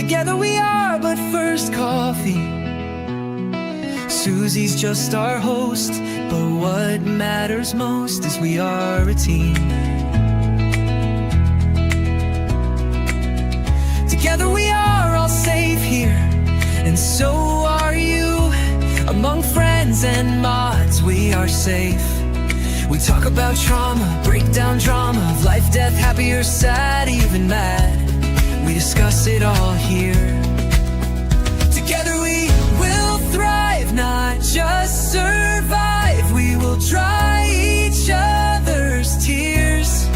Together we are but first coffee. Susie's just our host, but what matters most is we are a team. Together we are all safe here, and so are you. Among friends and mods we are safe. We talk about trauma, break down drama of life, death, happy or sad, even mad. We discuss it all here. Together we will thrive, not just survive. We will dry each other's tears,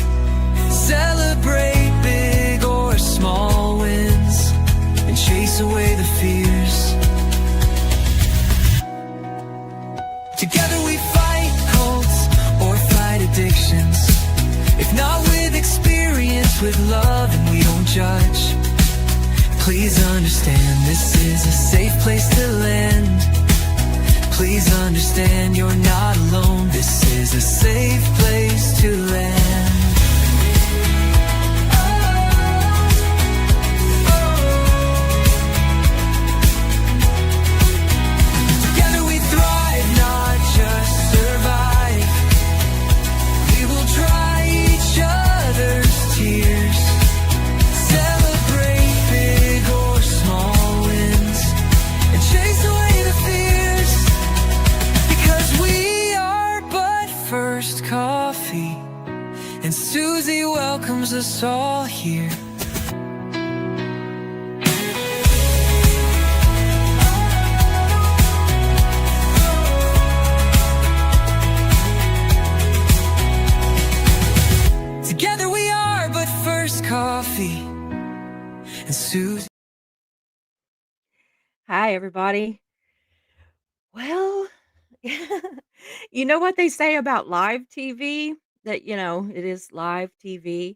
celebrate big or small wins, and chase away the fears. Together we fight cults or fight addictions. If not with experience, with love, and we don't judge. Please understand, this is a safe place to land. Please understand, you're not alone. This is a safe place to land. Together we thrive, not just survive. We will dry each other's tears, celebrate big or small wins, and chase away the fears. Because we are but first coffee, and Susie welcomes us all here. Together we are but first coffee, and Susie. Hi, everybody. Well, you know what they say about live TV? That, it is live TV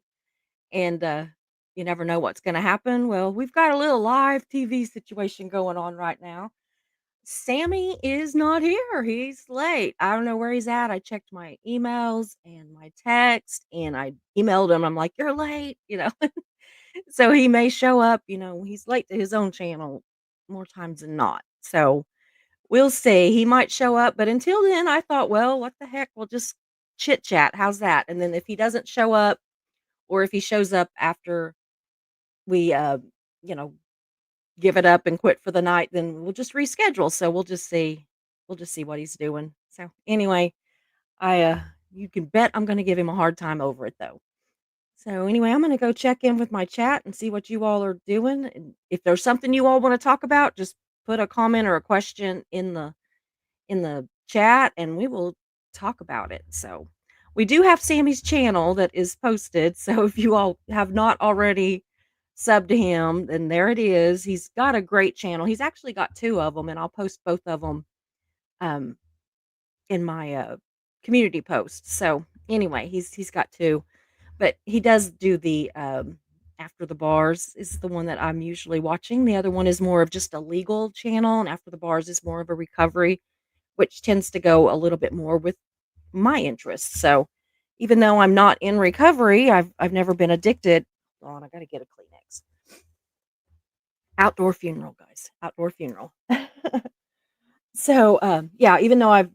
and you never know what's going to happen. Well, we've got a little live TV situation going on right now. Sammy is not here. He's late. I don't know where he's at. I checked my emails and my text and I emailed him. I'm like, "You're late." So he may show up, he's late to his own channel more times than not. So we'll see. He might show up, but until then, I thought, well, what the heck? We'll just chit chat. How's that? And then if he doesn't show up, or if he shows up after we, you know, give it up and quit for the night, then we'll just reschedule. So we'll just see. We'll just see what he's doing. So anyway, I, you can bet I'm going to give him a hard time over it though. So anyway, I'm going to go check in with my chat and see what you all are doing. And if there's something you all want to talk about, just put a comment or a question in the chat and we will talk about it. So we do have Sammy's channel that is posted. So if you all have not already subbed to him, then there it is. He's got a great channel. He's actually got two of them, and I'll post both of them um, in my community post. So anyway, he's got two, but he does do the After the Bars is the one that I'm usually watching. The other one is more of just a legal channel, and After the Bars is more of a recovery, which tends to go a little bit more with my interests. So even though I'm not in recovery, I've never been addicted. Hold on, I gotta get a Kleenex. Outdoor funeral, guys. Outdoor funeral. So yeah, even though I've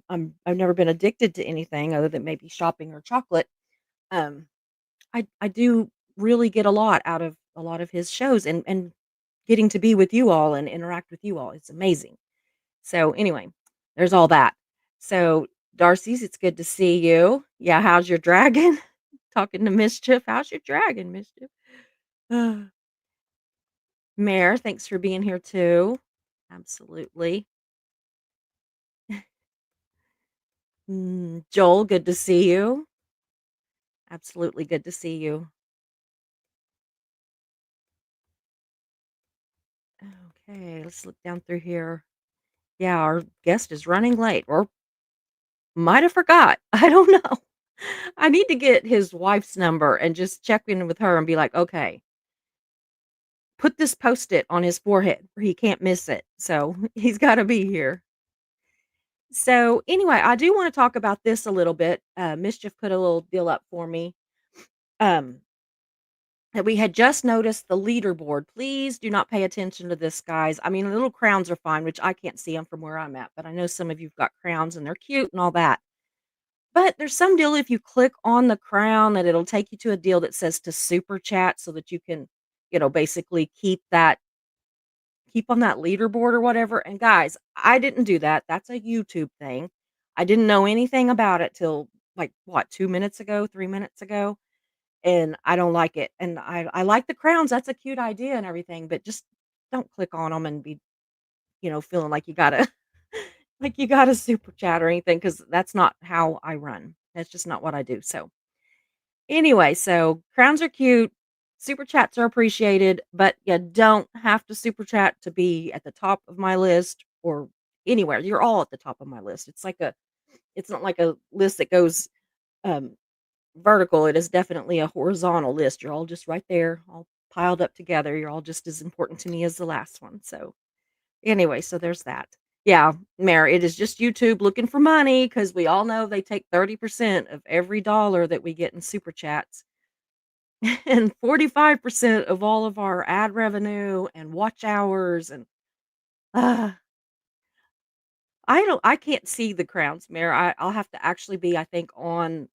never been addicted to anything other than maybe shopping or chocolate, um, I do really get a lot out of a lot of his shows and getting to be with you all and interact with you all. It's amazing. So anyway, there's all that. So Darcy's, it's good to see you. Yeah, how's your dragon? Talking to Mischief. How's your dragon, Mischief? Mare, thanks for being here too. Absolutely. Joel, good to see you. Absolutely good to see you. Okay, let's look down through here. Yeah, our guest is running late or might have forgot. I don't know. I need to get his wife's number and just check in with her and be like, okay, put this post-it on his forehead where he can't miss it. So he's got to be here. So anyway, I do want to talk about this a little bit. Mischief put a little deal up for me. Um, that we had just noticed the leaderboard. Please do not pay attention to this, guys. I mean, little crowns are fine, which I can't see them from where I'm at, but I know some of you've got crowns and they're cute and all that. But there's some deal if you click on the crown that it'll take you to a deal that says to super chat so that you can, basically keep on that leaderboard or whatever. And guys, I didn't do that. That's a YouTube thing. I didn't know anything about it till like what, 2 minutes ago, 3 minutes ago, and I don't like it. And I like the crowns. That's a cute idea and everything, but just don't click on them and be, feeling like you gotta like you gotta super chat or anything because that's not how I run. That's just not what I do. So anyway, so crowns are cute, super chats are appreciated, but you don't have to super chat to be at the top of my list or anywhere. You're all at the top of my list. It's not like a list that goes um vertical. It is definitely a horizontal list. You're all just right there, all piled up together. You're all just as important to me as the last one. So anyway, so there's that. Yeah, Mary, it is just YouTube looking for money because we all know they take 30% of every dollar that we get in super chats and 45% of all of our ad revenue and watch hours and uh, I can't see the crowns, Mayor. I'll have to actually be, I think, on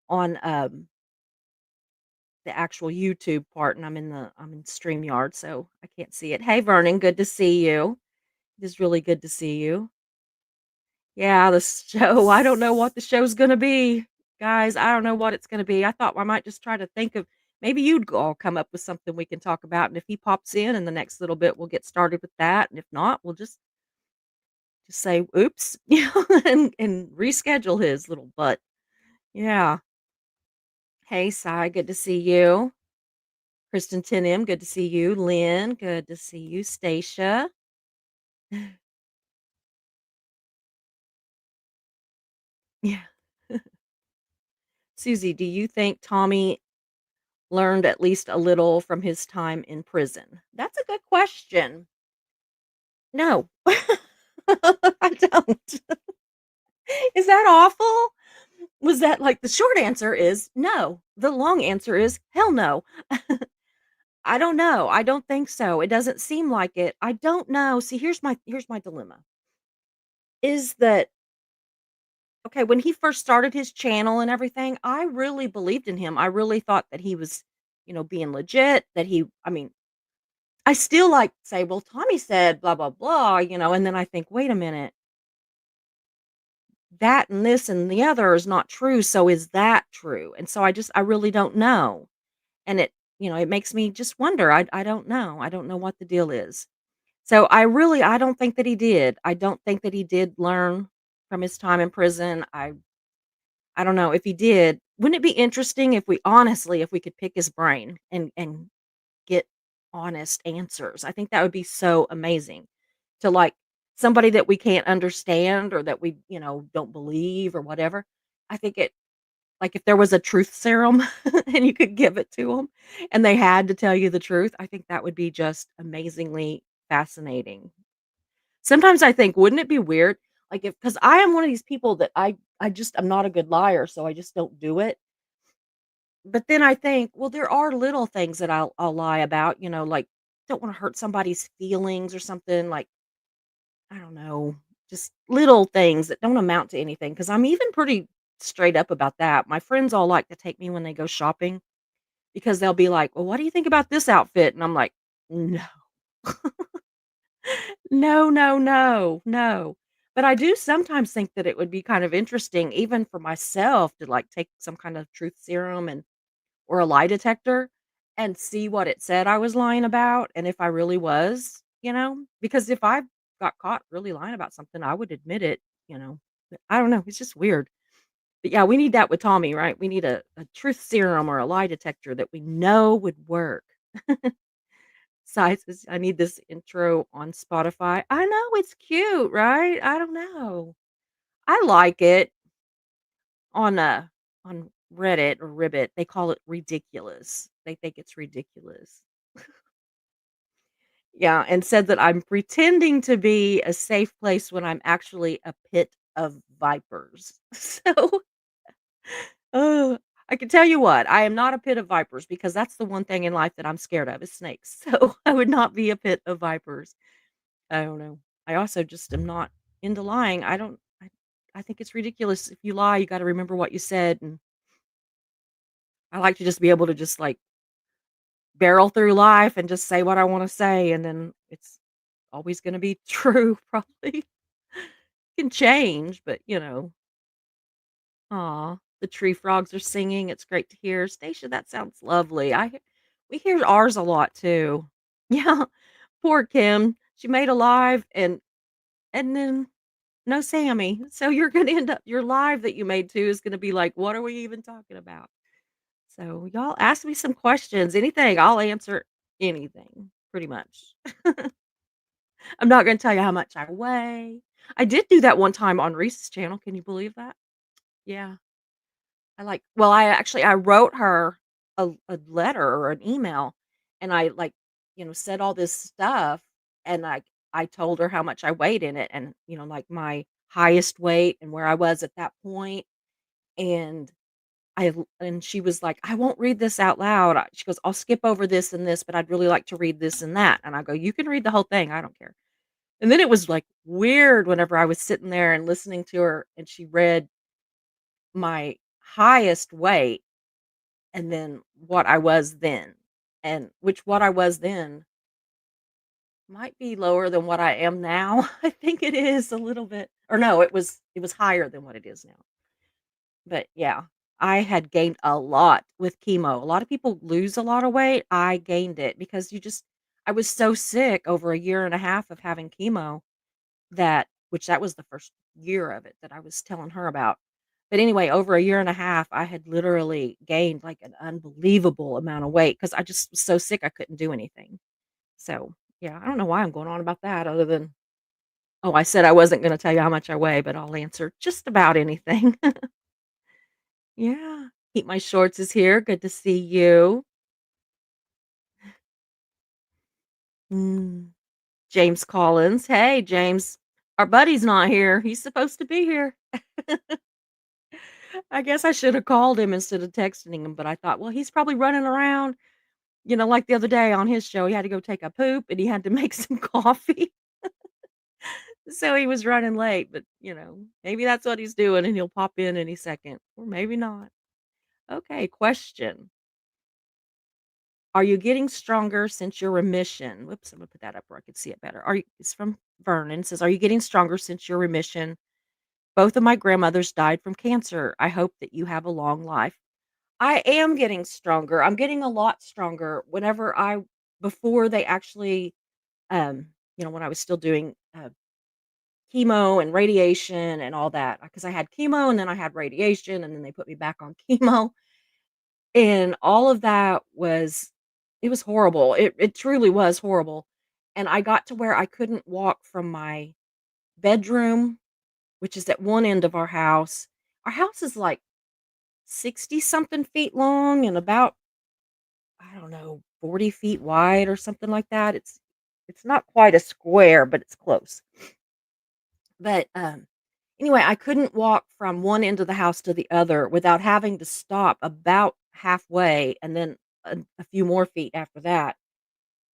the actual YouTube part, and I'm in StreamYard, so I can't see it. Hey Vernon, good to see you. It is really good to see you. Yeah, the show. I don't know what the show's gonna be. Guys, I don't know what it's gonna be. I thought I might just try to think of maybe you'd all come up with something we can talk about, and if he pops in the next little bit, we'll get started with that, and if not, we'll just say, "Oops," and reschedule his little butt. Yeah. Hey, Cy, good to see you. Kristen Tinem, good to see you. Lynn, good to see you. Stacia. Yeah. Susie, do you think Tommy learned at least a little from his time in prison? That's a good question. No. I don't. Is that awful? Was that like the short answer is no. The long answer is hell no. I don't know. I don't think so. It doesn't seem like it. I don't know. See, here's my dilemma. Is that okay, when he first started his channel and everything, I really believed in him. I really thought that he was, being legit, that I mean, I still like say, well, Tommy said blah, blah, blah, and then I think, wait a minute, that and this and the other is not true. So is that true? And so I really don't know. And it makes me just wonder. I don't know. I don't know what the deal is. So I don't think that he did. I don't think that he did learn from his time in prison. I don't know if he did. Wouldn't it be interesting if if we could pick his brain and get honest answers? I think that would be so amazing to like somebody that we can't understand or that we, don't believe or whatever. I think it like if there was a truth serum and you could give it to them and they had to tell you the truth, I think that would be just amazingly fascinating. Sometimes I think, wouldn't it be weird? Like if because I am one of these people that I'm not a good liar, so I just don't do it. But then I think, well, there are little things that I'll lie about, like don't want to hurt somebody's feelings or something like I don't know, just little things that don't amount to anything because I'm even pretty straight up about that. My friends all like to take me when they go shopping because they'll be like, "Well, what do you think about this outfit?" And I'm like, "No." No, no, no, no. But I do sometimes think that it would be kind of interesting even for myself to, like, take some kind of truth serum and or a lie detector and see what it said I was lying about and if I really was, Because if I got caught really lying about something, I would admit it, you know? But I don't know, it's just weird. But, yeah, we need that with Tommy, right? We need a truth serum or a lie detector that we know would work. Besides, I need this intro on Spotify. I know it's cute, right? I don't know. I like it on Reddit or Ribbit. They call it ridiculous. They think it's ridiculous. Yeah, and said that I'm pretending to be a safe place when I'm actually a pit of vipers. So, oh. I can tell you what, I am not a pit of vipers because that's the one thing in life that I'm scared of is snakes. So I would not be a pit of vipers. I don't know. I also just am not into lying. I think it's ridiculous. If you lie, you got to remember what you said. And I like to just be able to just like barrel through life and just say what I want to say. And then it's always going to be true, probably. Can change, but aw, the tree frogs are singing. It's great to hear. Stacia, that sounds lovely. We hear ours a lot too. Yeah, poor Kim. She made a live and then no Sammy. So you're gonna end up your live that you made too is gonna be like, what are we even talking about? So y'all ask me some questions, anything. I'll answer anything, pretty much. I'm not gonna tell you how much I weigh. I did do that one time on Reese's channel. Can you believe that? Yeah. I wrote her a letter or an email, and I, like, said all this stuff, and I told her how much I weighed in it and, like, my highest weight and where I was at that point, and and she was like, "I won't read this out loud." She goes, "I'll skip over this and this, but I'd really like to read this and that." And I go, "You can read the whole thing, I don't care." And then it was, like, weird whenever I was sitting there and listening to her, and she read my highest weight and then what I was then, and which what I was then might be lower than what I am now. I think it is a little bit or no, it was higher than what it is now. But yeah, I had gained a lot with chemo. A lot of people lose a lot of weight. I gained it because I was so sick over a year and a half of having chemo that which that was the first year of it that I was telling her about. But anyway, over a year and a half, I had literally gained, like, an unbelievable amount of weight because I just was so sick I couldn't do anything. So, yeah, I don't know why I'm going on about that other than oh, I said I wasn't gonna tell you how much I weigh, but I'll answer just about anything. Yeah. Keep My Shorts is here. Good to see you. Mm. James Collins. Hey, James. Our buddy's not here. He's supposed to be here. I guess I should have called him instead of texting him, but I thought, well, he's probably running around, like the other day on his show, he had to go take a poop and he had to make some coffee. So he was running late, but maybe that's what he's doing and he'll pop in any second or maybe not. Okay, question. Are you getting stronger since your remission? Whoops, I'm gonna put that up where I can see it better. It's from Vernon. It says, are you getting stronger since your remission? Both of my grandmothers died from cancer. I hope that you have a long life. I am getting stronger. I'm getting a lot stronger before they actually, when I was still doing chemo and radiation and all that, because I had chemo and then I had radiation and then they put me back on chemo. And all of that it was horrible. It truly was horrible. And I got to where I couldn't walk from my bedroom, which is at one end of our house. Our house is like 60 something feet long and about I don't know, 40 feet wide or something like that. It's not quite a square, but it's close. But anyway, I couldn't walk from one end of the house to the other without having to stop about halfway and then a few more feet after that.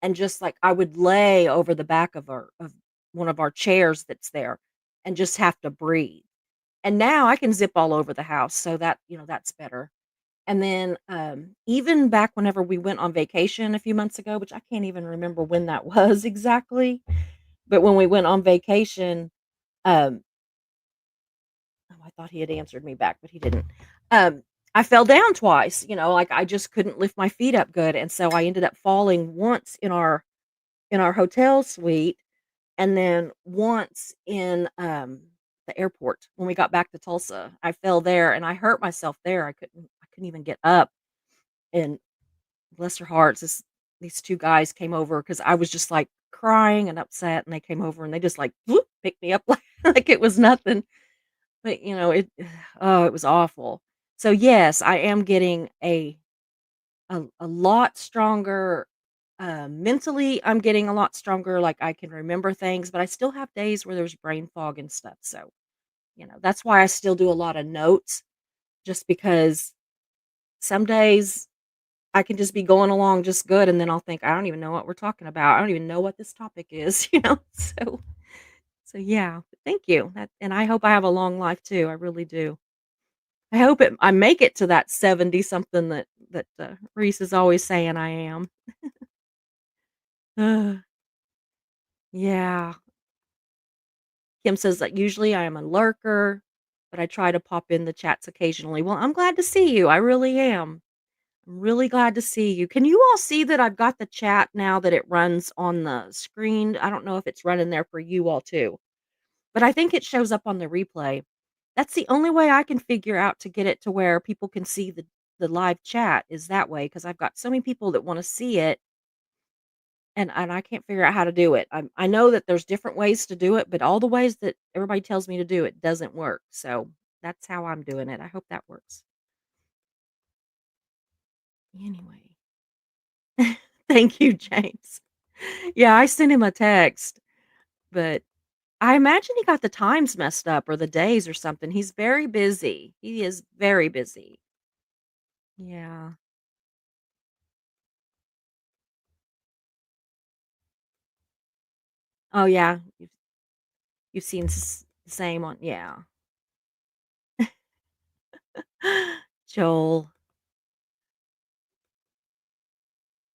And just like I would lay over the back of one of our chairs that's there and just have to breathe. And now I can zip all over the house, so that's better. And then, even back whenever we went on vacation a few months ago, which I can't even remember when that was exactly, but when we went on vacation, um oh, I thought he had answered me back, but he didn't. I fell down twice, like I just couldn't lift my feet up good, and so I ended up falling once in our hotel suite, and then once in, the airport when we got back to Tulsa. I fell there and I hurt myself there. I couldn't even get up, and bless their hearts, these 2 guys came over because I was just, like, crying and upset, and they came over and they just, like, whoop, picked me up like it was nothing. But, oh, it was awful. So, yes, I am getting a lot stronger, mentally, I'm getting a lot stronger, like, I can remember things, but I still have days where there's brain fog and stuff, so, that's why I still do a lot of notes just because some days I can just be going along just good, and then I'll think, "I don't even know what we're talking about. I don't even know what this topic is," you know? So yeah, thank you. That and I hope I have a long life too, I really do. I make it to that 70 something that Reese is always saying I am. Ugh, yeah. Kim says that usually I am a lurker, but I try to pop in the chats occasionally. Well, I'm glad to see you. I really am. I'm really glad to see you. Can you all see that I've got the chat now that it runs on the screen? I don't know if it's running there for you all too, but I think it shows up on the replay. That's the only way I can figure out to get it to where people can see the live chat is that way because I've got so many people that want to see it and I can't figure out how to do it. I know that there's different ways to do it, but all the ways that everybody tells me to do it doesn't work. So that's how I'm doing it. I hope that works. Anyway, thank you, James. Yeah, I sent him a text, but I imagine he got the times messed up or the days or something. He's very busy. He is very busy. Yeah. Oh yeah. You've seen the same on. Yeah. Joel.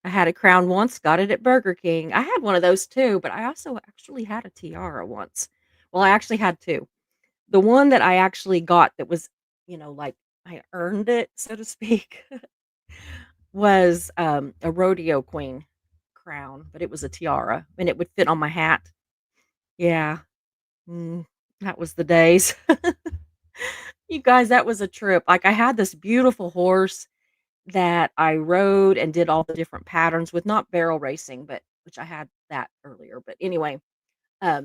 I had a crown once, got it at Burger King. I had one of those too, but I also actually had a tiara once. Well, I actually had 2. The one that I actually got that was, like I earned it, so to speak, was, a rodeo queen crown, but it was a tiara and it would fit on my hat. Yeah. Mm, that was the days. You guys, that was a trip. Like, I had this beautiful horse that I rode and did all the different patterns with, not barrel racing, but which I had that earlier. But anyway,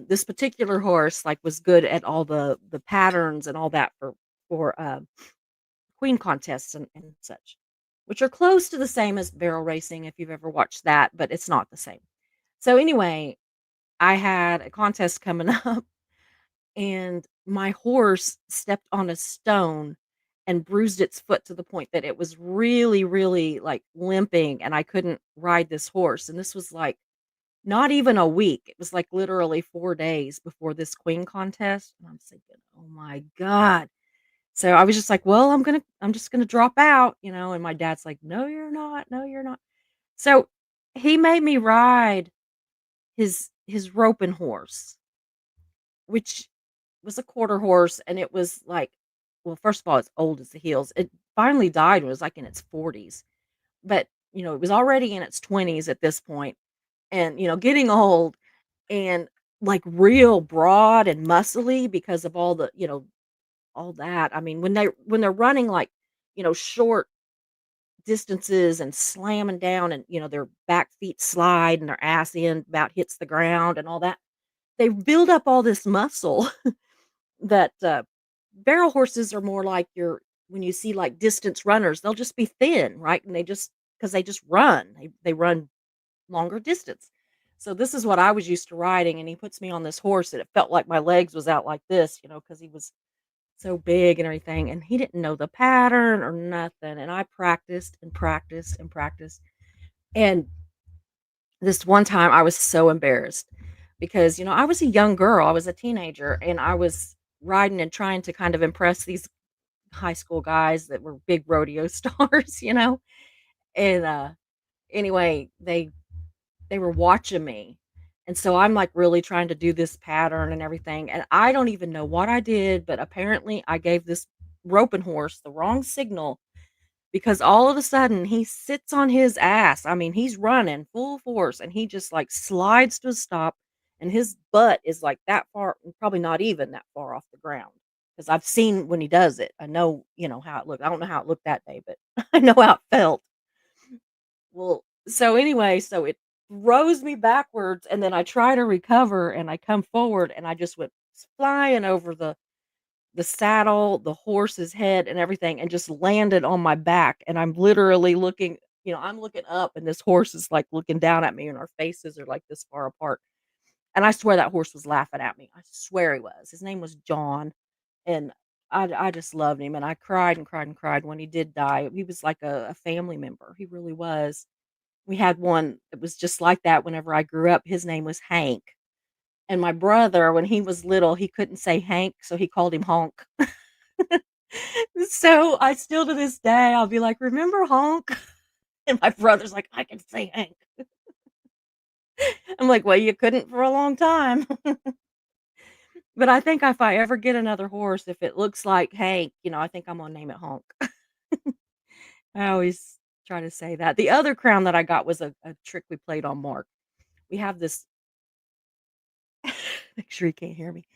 this particular horse like was good at all the patterns and all that for queen contests and such, which are close to the same as barrel racing if you've ever watched that, but it's not the same. So anyway, I had a contest coming up and my horse stepped on a stone and bruised its foot to the point that it was really, really like limping and I couldn't ride this horse. And this was like not even a week. It was like literally 4 days before this queen contest. And I'm thinking, oh my God. So I was just like, well, I'm just gonna drop out, and my dad's like, no, you're not. No, you're not. So he made me ride his roping horse, which was a quarter horse, and it was like well, first of all, it's old as the hills. It finally died when it was, like, in its 40s, but, it was already in its 20s at this point and, getting old and, like, real broad and muscly because of all all that. I mean, when they're running, like, short distances and slamming down and, their back feet slide and their ass end about hits the ground and all that, they build up all this muscle that, barrel horses are more like your when you see, like, distance runners, they'll just be thin, right? And because they just run. They run longer distance. So this is what I was used to riding, and he puts me on this horse, and it felt like my legs was out like this, because he was so big and everything, and he didn't know the pattern or nothing, and I practiced and practiced and practiced, and this one time, I was so embarrassed because, I was a young girl, I was a teenager, and I was riding and trying to kind of impress these high school guys that were big rodeo stars, and, anyway, they were watching me, and so I'm, like, really trying to do this pattern and everything, and I don't even know what I did, but apparently I gave this roping horse the wrong signal because all of a sudden he sits on his ass. I mean, he's running full force and he just like slides to a stop and his butt is like that far, probably not even that far off the ground. Because I've seen when he does it. I know, how it looked. I don't know how it looked that day, but I know how it felt. Well, so anyway, so it throws me backwards and then I try to recover and I come forward and I just went flying over the saddle, the horse's head, and everything, and just landed on my back, and I'm literally looking I'm looking up, and this horse is, like, looking down at me, and our faces are, like, this far apart, and I swear that horse was laughing at me. I swear he was. His name was John, and I just loved him, and I cried and cried and cried when he did die. He was like a family member. He really was. We had one that was just like that whenever I grew up. His name was Hank. And my brother, when he was little, he couldn't say Hank, so he called him Honk. So I still to this day, I'll be like, "Remember Honk?" And my brother's like, "I can say Hank." I'm like, "Well, you couldn't for a long time." But I think if I ever get another horse, if it looks like Hank, I think I'm gonna name it Honk. I always try to say that. The other crown that I got was a trick we played on Mark. We have this make sure you can't hear me.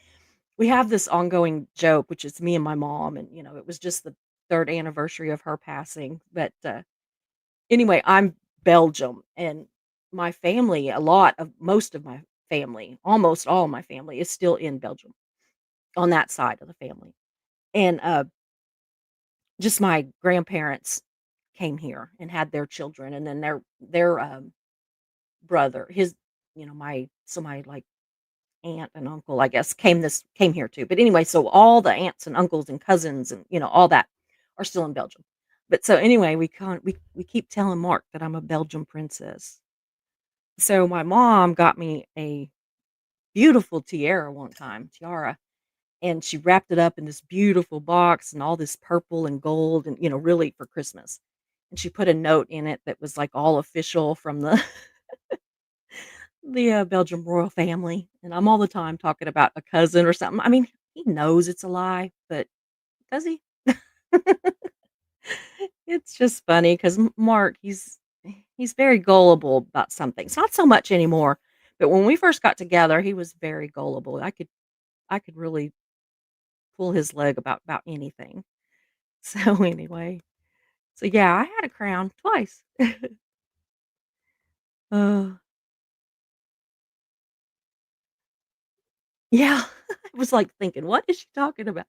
We have this ongoing joke, which is me and my mom, and, it was just the 3rd anniversary of her passing, but, anyway, I'm Belgium, and my family, most of my family, almost all my family is still in Belgium on that side of the family, and, just my grandparents came here and had their children, and then their brother, my, like, aunt and uncle, I guess, came here too. But anyway, so all the aunts and uncles and cousins and, all that are still in Belgium. But so anyway, we keep telling Mark that I'm a Belgium princess. So my mom got me a beautiful tiara, and she wrapped it up in this beautiful box and all this purple and gold and, really for Christmas. And she put a note in it that was like all official from the Belgium royal family, and I'm all the time talking about a cousin or something. I mean, he knows it's a lie, but does he? It's just funny 'cause Mark, he's very gullible about some things. Not so much anymore, but when we first got together, he was very gullible. I could really pull his leg about anything. So, anyway, so yeah, I had a crown twice. Uh, yeah, I was, like, thinking, "What is she talking about?"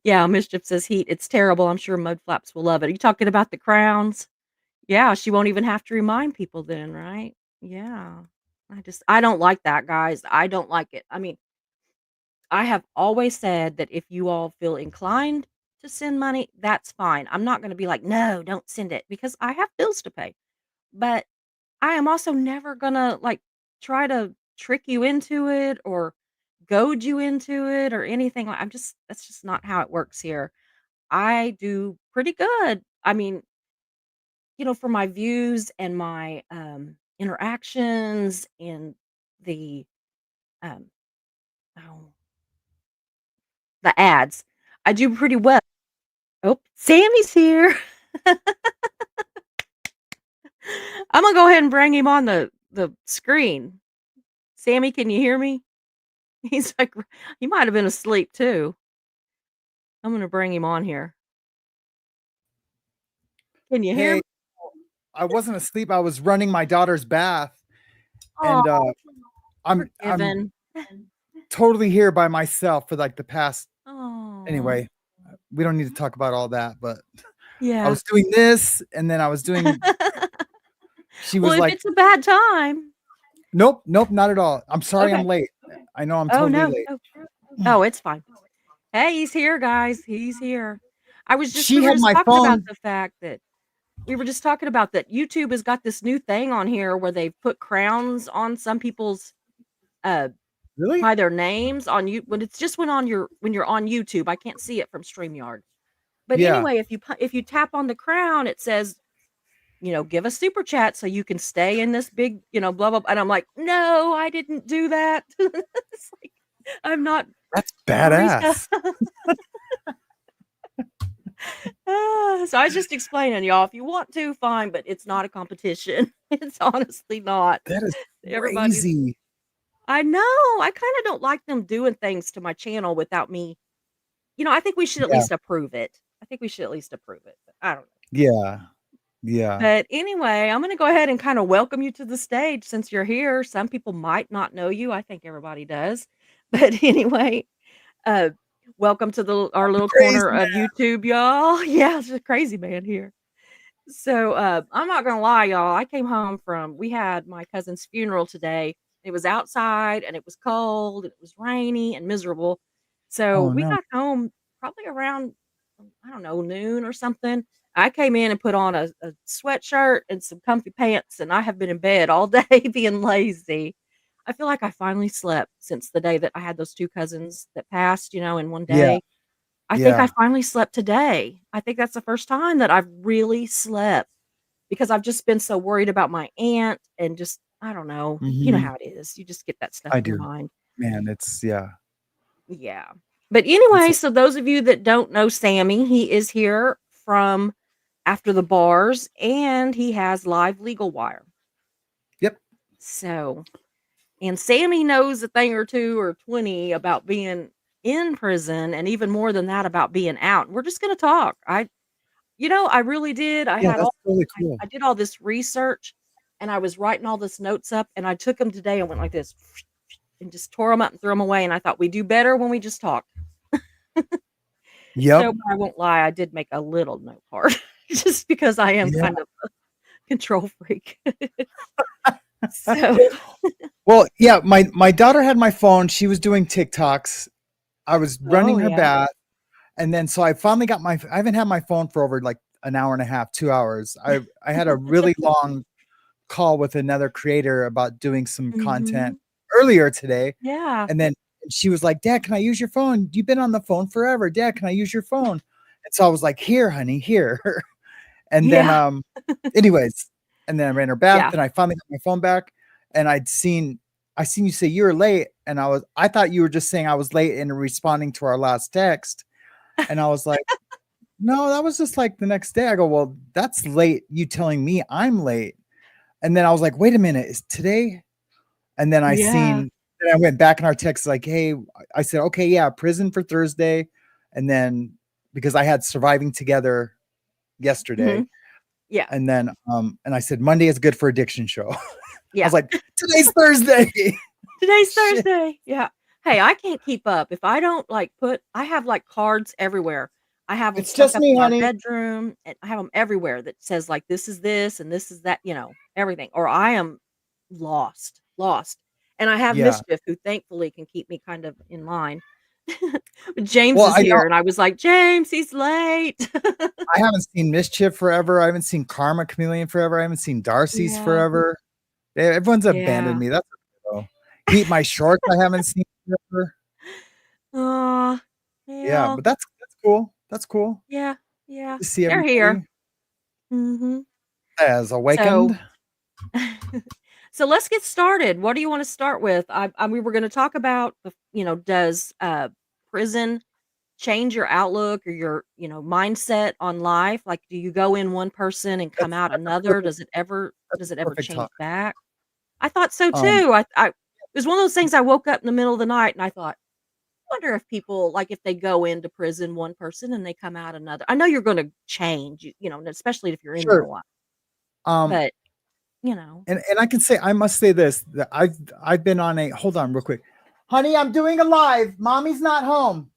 Yeah, Mischief says, "Heat, it's terrible, I'm sure Mudflaps will love it." Are you talking about the crowns? Yeah, she won't even have to remind people then, right? Yeah. I don't like that, guys. I don't like it. I mean, I have always said that if you all feel inclined to send money, that's fine. I'm not gonna be like, "No, don't send it," because I have bills to pay. But I am also never gonna, like, try to trick you into it or goad you into it or anything. I'm just that's just not how it works here. I do pretty good. I mean, for my views and my, interactions and the, um, oh, the ads, I do pretty well. Oh, Sammy's here. I'm gonna go ahead and bring him on the screen. Sammy, can you hear me? He's like he might have been asleep too. I'm gonna bring him on here. Can you hear me? Hey, I wasn't asleep. I was running my daughter's bath, Oh, and I'm forgiven. totally here by myself for like the past. Oh, Anyway, we don't need to talk about all that, but I yeah. was doing this, and then I was doing. She Well, was if like, it's a bad time. "Nope, nope, not at all. I'm sorry, I'm Okay. late. I know I'm Oh, totally no. late." Oh. Oh, it's fine. Hey, he's here, guys. He's here. We She were had just my talking about phone. the fact that YouTube has got this new thing on here where they've put crowns on some people's, uh, Really? by their names on you when it's just when you're on YouTube. I can't see it from StreamYard. But Yeah, anyway, if you tap on the crown, it says, "Give a super chat so you can stay in this big, blah, blah," and I'm like, "No, I didn't do that." It's like, I'm not that's Marisa. badass. So I was just explaining, y'all, if you want to, fine, but it's not a competition. It's honestly not. That is Everybody's crazy. I know, I kinda don't like them doing things to my channel without me I think we should at Yeah, least approve it. I think we should at least approve it, but I don't know. yeah, yeah. But anyway, I'm gonna go ahead and kinda welcome you to the stage since you're here. Some people might not know you. I think everybody does. But anyway, uh, welcome to our little Crazy corner man. of YouTube, y'all. Yeah, it's a crazy man here. So, I'm not gonna lie, y'all. I came home we had my cousin's funeral today. It was outside and it was cold, and it was rainy and miserable. So Oh we no. got home probably around, I don't know, noon or something. I came in and put on a sweatshirt and some comfy pants, and I have been in bed all day being lazy. I feel like I finally slept since the day that I had those 2 cousins that passed, in one Yeah, day. I think I yeah. finally slept today. I think that's the first time that I've really slept because I've just been so worried about my aunt and just I don't know. You know Mhm. how it is. You just get that stuff I in your do. mind. Man, it's yeah. Yeah. But It's anyway, so those of you that don't know Sammy, he is here from After the Bars and he has live legal wire. yep. So, and Sammy knows a thing or two or 20 about being in prison and even more than that about being out. We're just going to talk. I really did. Yeah, that's really cool. I did all this research and I was writing all this notes up and I took them today and went like this and just tore them up and threw them away. And I thought we do better when we just talk. Yep. So I won't lie, I did make a little note card just because I am Yeah. kind of a control freak. So, Well, yeah, my daughter had my phone, she was doing TikToks. I was running oh her yeah. bath, and then so I finally got I haven't had my phone for over, like, an hour and a half, 2 hours. I had a really long call with another creator about doing some content Mhm. earlier today, Yeah. and then she was like, "Dad, can I use your phone? You've been on the phone forever. Dad, can I use your phone?" And so I was like, "Here, honey, here." And then, Yeah. anyways, and then I ran her bath, Yeah. and I finally got my phone back, and I seen you say you were late, and I thought you were just saying I was late in responding to our last text, and I was like, "No, that was just, like, the next day." I go, "Well, that's late, you telling me I'm late." And then I was like, "Wait a minute, is today?" And Yeah. then I went back in our text like, "Hey," I said, "Okay, yeah, prison for Thursday." And then because I had Surviving Together yesterday, Mhm. Yeah. and then, and I said, "Monday is good for addiction show." I was Yeah. like, "Today's Thursday." Today's Shit. Thursday. Yeah. Hey, I can't keep up. If I don't, I have, cards everywhere. I have them It's stuck just up me, in our honey. bedroom, and I have them everywhere that says, this is this and this is that, everything, or I am lost, lost. And I have Yeah. Mischief, who thankfully can keep me kind of in line. But James Well, is here, and I was like, "James, he's late." I haven't seen Mischief forever. I haven't seen Karma Chameleon forever. I haven't seen Darcy's Yeah. forever. Everyone's abandoned Yeah. me. That's okay, though. Heat My Shorts, I haven't seen forever. Aw. Yeah, Yeah. but that's cool. That's cool Yeah. Yeah. to see They're here. everybody Mhm. has So awakened. so let's get started. What do you wanna start with? We were gonna talk about does, prison change your outlook or your, mindset on life? Like, do you go in one person and come out That's a another? perfect that's Does a it ever perfect change talk. back? I thought so Um, too. It was one of those things I woke up in the middle of the night and I thought, "Wonder if people like, if they go into prison one person and they come out another." I know you're gonna change, especially if you're in there a sure. while, Um, but, you know and I can say I must say this, that I've been on a hold on real quick. Honey, I'm doing a live. Mommy's not home.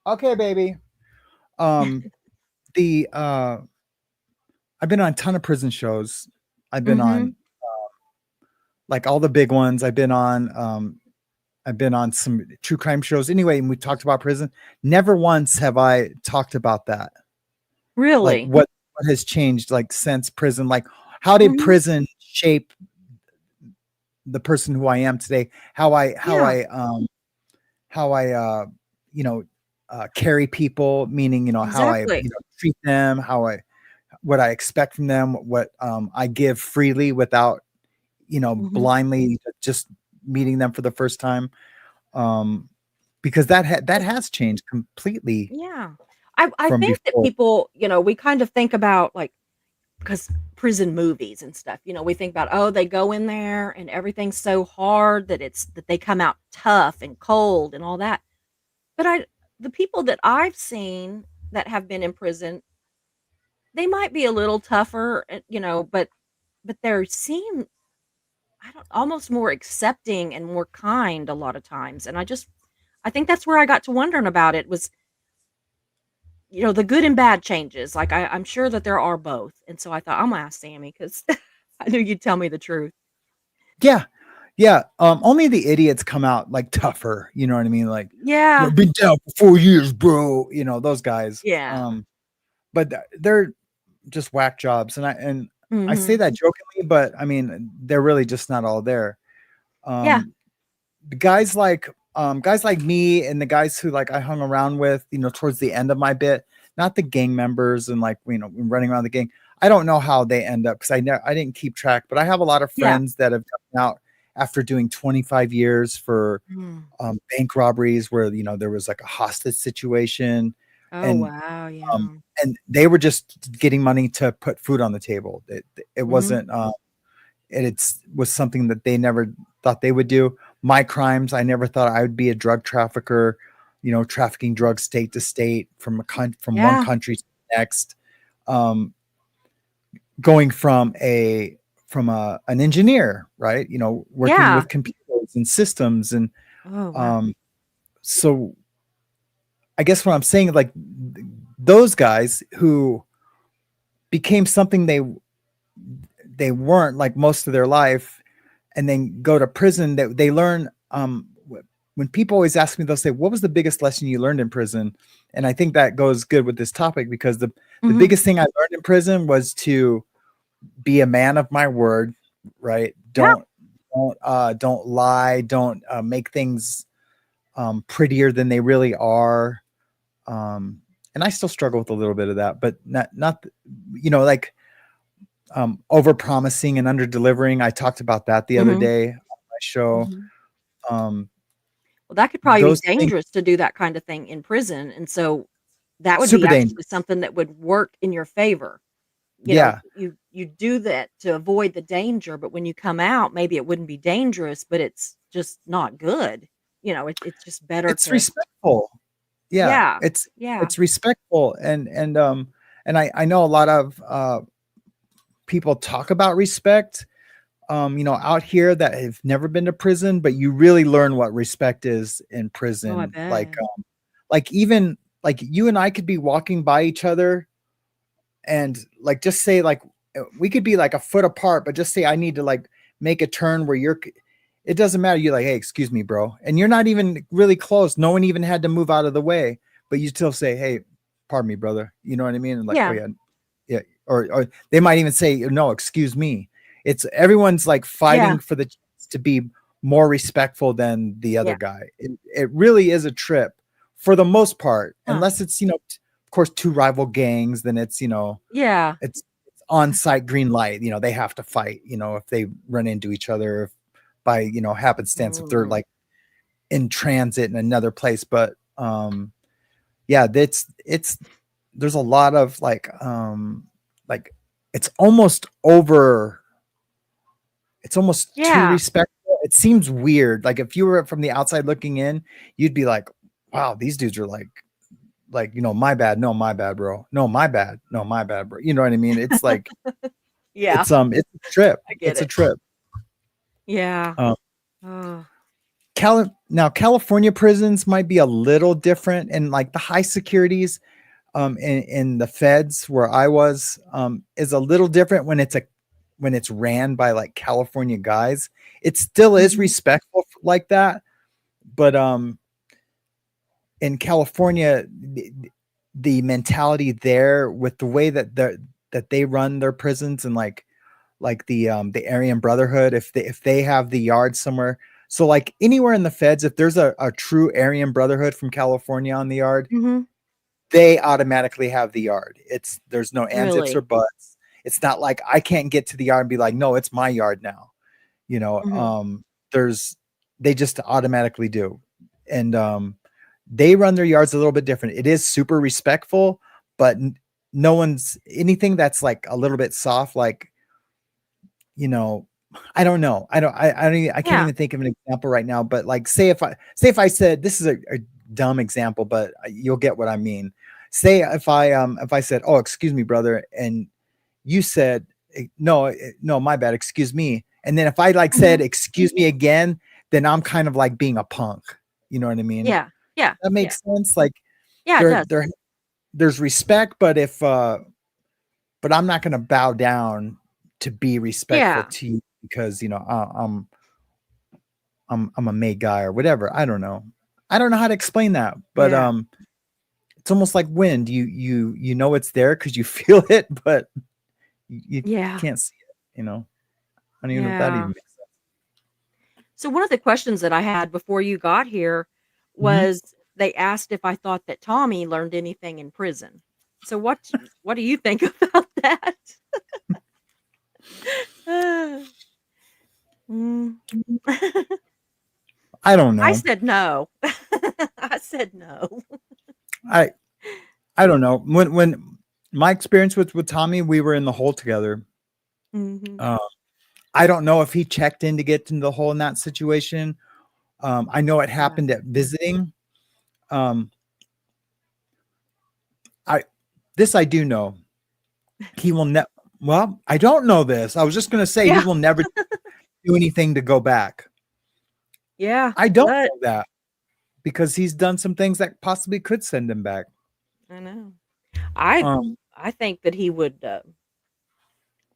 Okay, baby. Um, the I've been on a ton of prison shows. I've been Mhm. on like all the big ones. I've been on some true crime shows anyway, and we talked about prison. Never once have I talked about that. Like Really? what has changed like since prison? Like how did Mhm. prison shape the person who I am today? Yeah, How I you know carry people, meaning how I exactly. treat them, how I what I expect from them, what I give freely without Mhm. blindly just meeting them for the first time. Um, because that has changed completely Yeah. I from think that before. people, we kind of think about, because prison movies and stuff, we think about, oh, they go in there and everything's so hard that they come out tough and cold and all that. But the people that I've seen that have been in prison, they might be a little tougher, but they seem, I don't, almost more accepting and more kind a lot of times. And I think that's where I got to wondering about it was, the good and bad changes. Like I'm sure that there are both. And so I thought I'm gonna ask Sammy because I knew you'd tell me the truth. Yeah, Yeah, only the idiots come out like tougher, you know what I mean? Like, Yeah. been down for 4 years, bro. You know those guys. Yeah. But they're just whack jobs, and I say Mhm. that jokingly, but I mean they're really just not all there. Yeah. Um, the guys like me and the guys who like I hung around with, towards the end of my bit, not the gang members and like running around the gang. I don't know how they end up because I didn't keep track, but I have a lot of Yeah. friends that have gotten out after doing 25 years for Mm. bank robberies where there was like a hostage situation, Oh, and wow, um, yeah. and they were just getting money to put food on the table. It Mhm. wasn't. It was something that they never thought they would do. My crimes, I never thought I would be a drug trafficker, trafficking drugs state to state from one Yeah. country to the next. Um, going from an engineer, right? Working Yeah. with computers and systems, and Oh, wow. um, so I guess what I'm saying, like those guys who became something they weren't like most of their life, and then go to prison, that they learn. When people always ask me, they'll say, "What was the biggest lesson you learned in prison?" And I think that goes good with this topic because the Mhm. biggest thing I learned in prison was to be a man of my word, right? Yeah. Don't lie, don't make things prettier than they really are. Um, and I still struggle with a little bit of that, but not like over promising and under delivering. I talked about that the other Mhm. day on my show. Mhm. Um, Well, that could probably be those things dangerous to do that kinda thing in prison, and so that would be super actually dangerous. something that would work in your favor. Yeah, You do that to avoid the danger, but when you come out, maybe it wouldn't be dangerous, but it's just not good. It's just better it's to. respectful. Yeah, Yeah. it's Yeah. it's respectful, and I know a lot of people talk about respect, out here that have never been to prison, but you really learn what respect is in Oh, I prison. bet. Like even like you and I could be walking by each other, and like just say like we could be like a foot apart, but just say I need to like make a turn where it doesn't matter. You're like, hey, excuse me, bro. And you're not even really close. No one even had to move out of the way, but you still say, hey, pardon me, brother. You know what I mean? And like, oh Yeah. yeah, yeah. Or they might even say, no, excuse me. It's everyone's like Yeah. fighting for the chance to be more respectful than the other Yeah. guy. It really is a trip for the most part, Huh. unless it's, of course, two rival gangs, then Yeah. it's on-site green light. They have to fight, if they run into each other, if by, happenstance, if they're Mm. like in transit in another place. But yeah, it's there's a lot of like it's almost over, it's almost too Yeah. respectful. It seems weird. Like if you were from the outside looking in, you'd be like, wow, these dudes are like, my bad, no, my bad, bro. No, my bad. No, my bad, bro. You know what I mean? It's like Yeah. it's a trip. I get It's a it. trip. Yeah. Um Oh. Now California prisons might be a little different, and like the high securities in the feds where I was is a little different when it's ran by like California guys. It still is Mhm. respectful like that, but in California, the mentality there with the way that they run their prisons, and like the Aryan Brotherhood, if they have the yard somewhere. So like anywhere in the feds, if there's a true Aryan Brotherhood from California on the yard, Mhm. they automatically have the yard. There's no ands, ifs, or Really? buts. It's not like I can't get to the yard and be like, no, it's my yard now. You know, Mhm. um, there's they just automatically do. And they run their yards a little bit different. It is super respectful, but no one's anything that's like a little bit soft, like, you know, I don't know. I can't Yeah. even think of an example right now, but like say if I said, this is a dumb example, but you'll get what I mean. Say if I said, "Oh, excuse me, brother," and you said, No, no, my bad, excuse me." And then if I like Mhm. said, "Excuse me" again, then I'm kind of like being a punk. You know what I mean? Yeah. Yeah. That Yeah. makes sense. Like Yeah, it there does. there there's respect, but I'm not going to bow down to be respectful Yeah. to you because, I'm a May guy or whatever. I don't know. I don't know how to explain that, but Yeah. it's almost like wind. You know it's there because you feel it, but you Yeah. can't see it. You know. I don't even know if that even Yeah. makes sense. So one of the questions that I had before you got here Mhm. was they asked if I thought that Tommy learned anything in prison. So what do you think about that? Mm. I don't I know. said no. I said no. I I don't know. When my experience with Tommy, we were in the hole together. Mhm. Uh, I don't know if he checked in to get into the hole in that situation. I know it Yeah. happened at visiting. Um, I this I do know. He will never. Well, I don't know this. I was just going to say he Yeah. will never do anything to go back. Yeah. I don't But know that because he's done some things that possibly could send him back. I know. I Um, I think that he would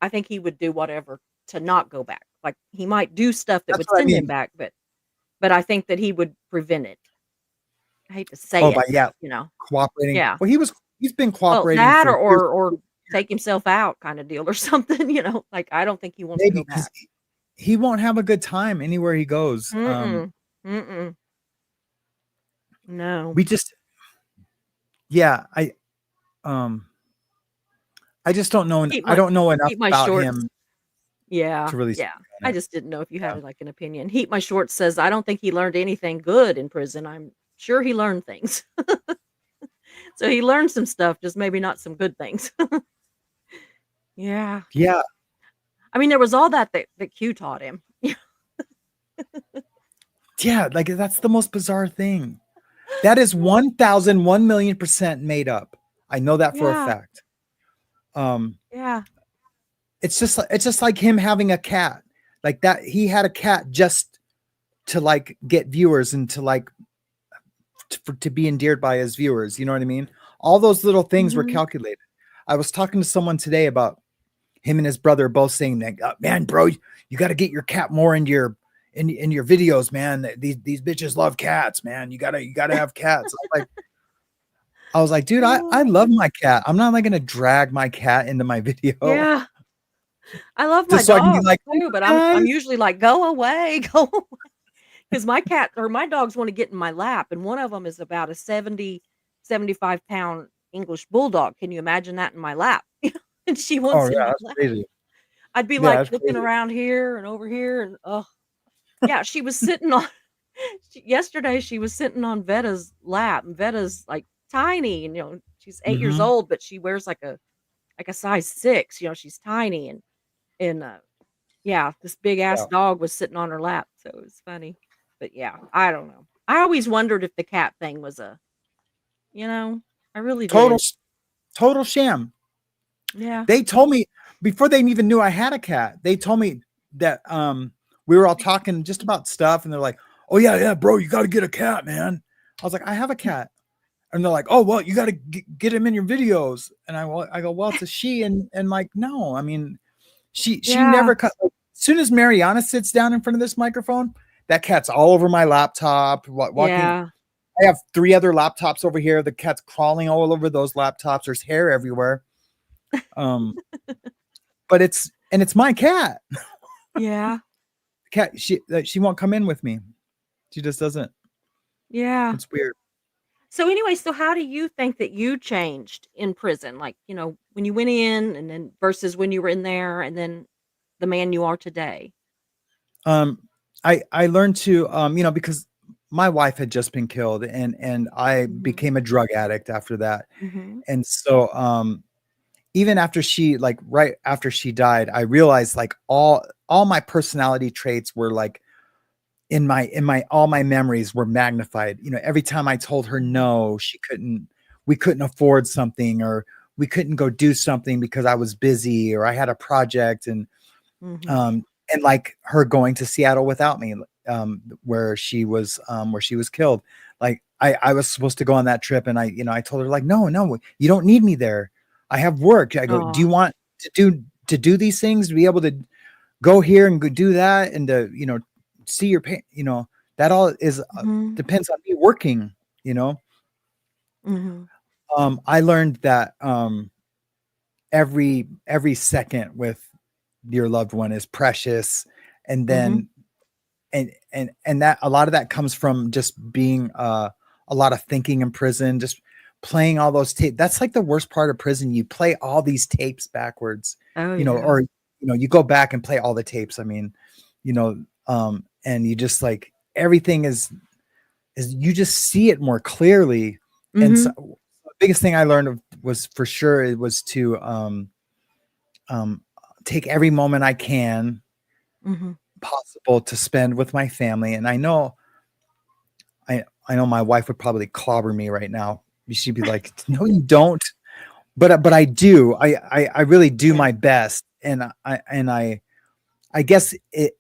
I think he would do whatever to not go back. Like he might do stuff that that's would what I send him mean. back, but I think that he would prevent it. I hate to say Oh, it, but yeah, you know. cooperating. Yeah. Well, he's been Well, cooperating that for years. or take himself out kind of deal or something, like I don't think he wants to Maybe go because back. he won't have a good time anywhere he goes. Mm-mm. Mm-mm. No. We just, yeah, um, I just don't know. Keep I my don't know enough keep my about shorts. him Yeah. to really Yeah. speak on I it. just didn't know if you Yeah. had like an opinion. Heat my shorts says I don't think he learned anything good in prison. I'm sure he learned things. So he learned some stuff, just maybe not some good things. Yeah. Yeah, I mean, there was all that Q taught him. yeah, like that's the most bizarre thing. That is 1,000,000,000% made up. I know that for a Yeah. fact. Um, Yeah. it's just like him having a cat. Like that he had a cat just to like get viewers and to like to be endeared by his viewers, you know what I mean? All those little things were Mhm. calculated. I was talking to someone today about him and his brother both saying that, man, bro, you got to get your cat more into your in your videos, man. These bitches love cats, man. You gotta have cats. I was like, dude, I Oh. love my cat. I'm not like gonna drag my cat into my video Yeah. I love my just so I can be dogs like, oh too, but my I'm guys. usually like, "Go away, go away," because my cat or my dogs wanna get in my lap, and one of them is about a 75 pound English bulldog. Can you imagine that in my lap? And she Oh wants in yeah, my that's lap. crazy. I'd be, Yeah, like, that's looking crazy. around here and over here and, oh. Yeah, she was sitting on yesterday, she was sitting on Vetta's lap, and Vetta's, like, tiny, and, she's 8 years Hmm. old, but she wears, like a size 6, she's tiny, and yeah, this big ass Yeah. dog was sitting on her lap, so it was funny. But, yeah, I don't know. I always wondered if the cat thing was you know, I really Total did. sh- total sham. Yeah. They told me before they even knew I had a cat. They told me that we were all talking just about stuff, and they're like, "Oh yeah, yeah, bro, you got to get a cat, man." I was like, "I have a cat," and they're like, "Oh well, you got to get him in your videos." And I go, "Well, it's a she," and like, no, I mean, she Yeah. never cut. Like, as soon as Mariana sits down in front of this microphone, that cat's all over my laptop, walking. Yeah. I have 3 other laptops over here. The cat's crawling all over those laptops. There's hair everywhere. Um, but it's my cat. Yeah. Cat she won't come in with me. She just doesn't. Yeah. It's weird. So anyway, so how do you think that you changed in prison? Like, when you went in and then versus when you were in there and then the man you are today? Um, I learned to because my wife had just been killed and I Mhm. became a drug addict after that. Mhm. And so even after she like right after she died, I realized like all my personality traits were like in my all my memories were magnified. Every time I told her Mhm. no, we couldn't afford something, or we couldn't go do something because I was busy or I had a project, Mhm. um and like her going to Seattle without me, where she was killed. Like I was supposed to go on that trip, and I told her like, no, no, you don't need me there. I have work. I go, do you Aw. want to do these things, to be able to go here and go do that, and to see your pain, that all is Mhm. depends on me working, you know. Mhm. I learned that every second with your loved one is precious, and Mhm. then and that a lot of that comes from just being a lot of thinking in prison, just playing all those tapes. That's like the worst part of prison. You play all these tapes backwards, Oh, yeah. or you go back and play all the tapes. I mean, you know, and you just like everything is you just see it more clearly. And so Mhm. the biggest thing I learned was for sure it was to um, take every moment I can Mhm. possible to spend with my family. And I know my wife would probably clobber me right now. She'd be like, "No, you don't." But I do. I really do Yeah. my best, and I guess it,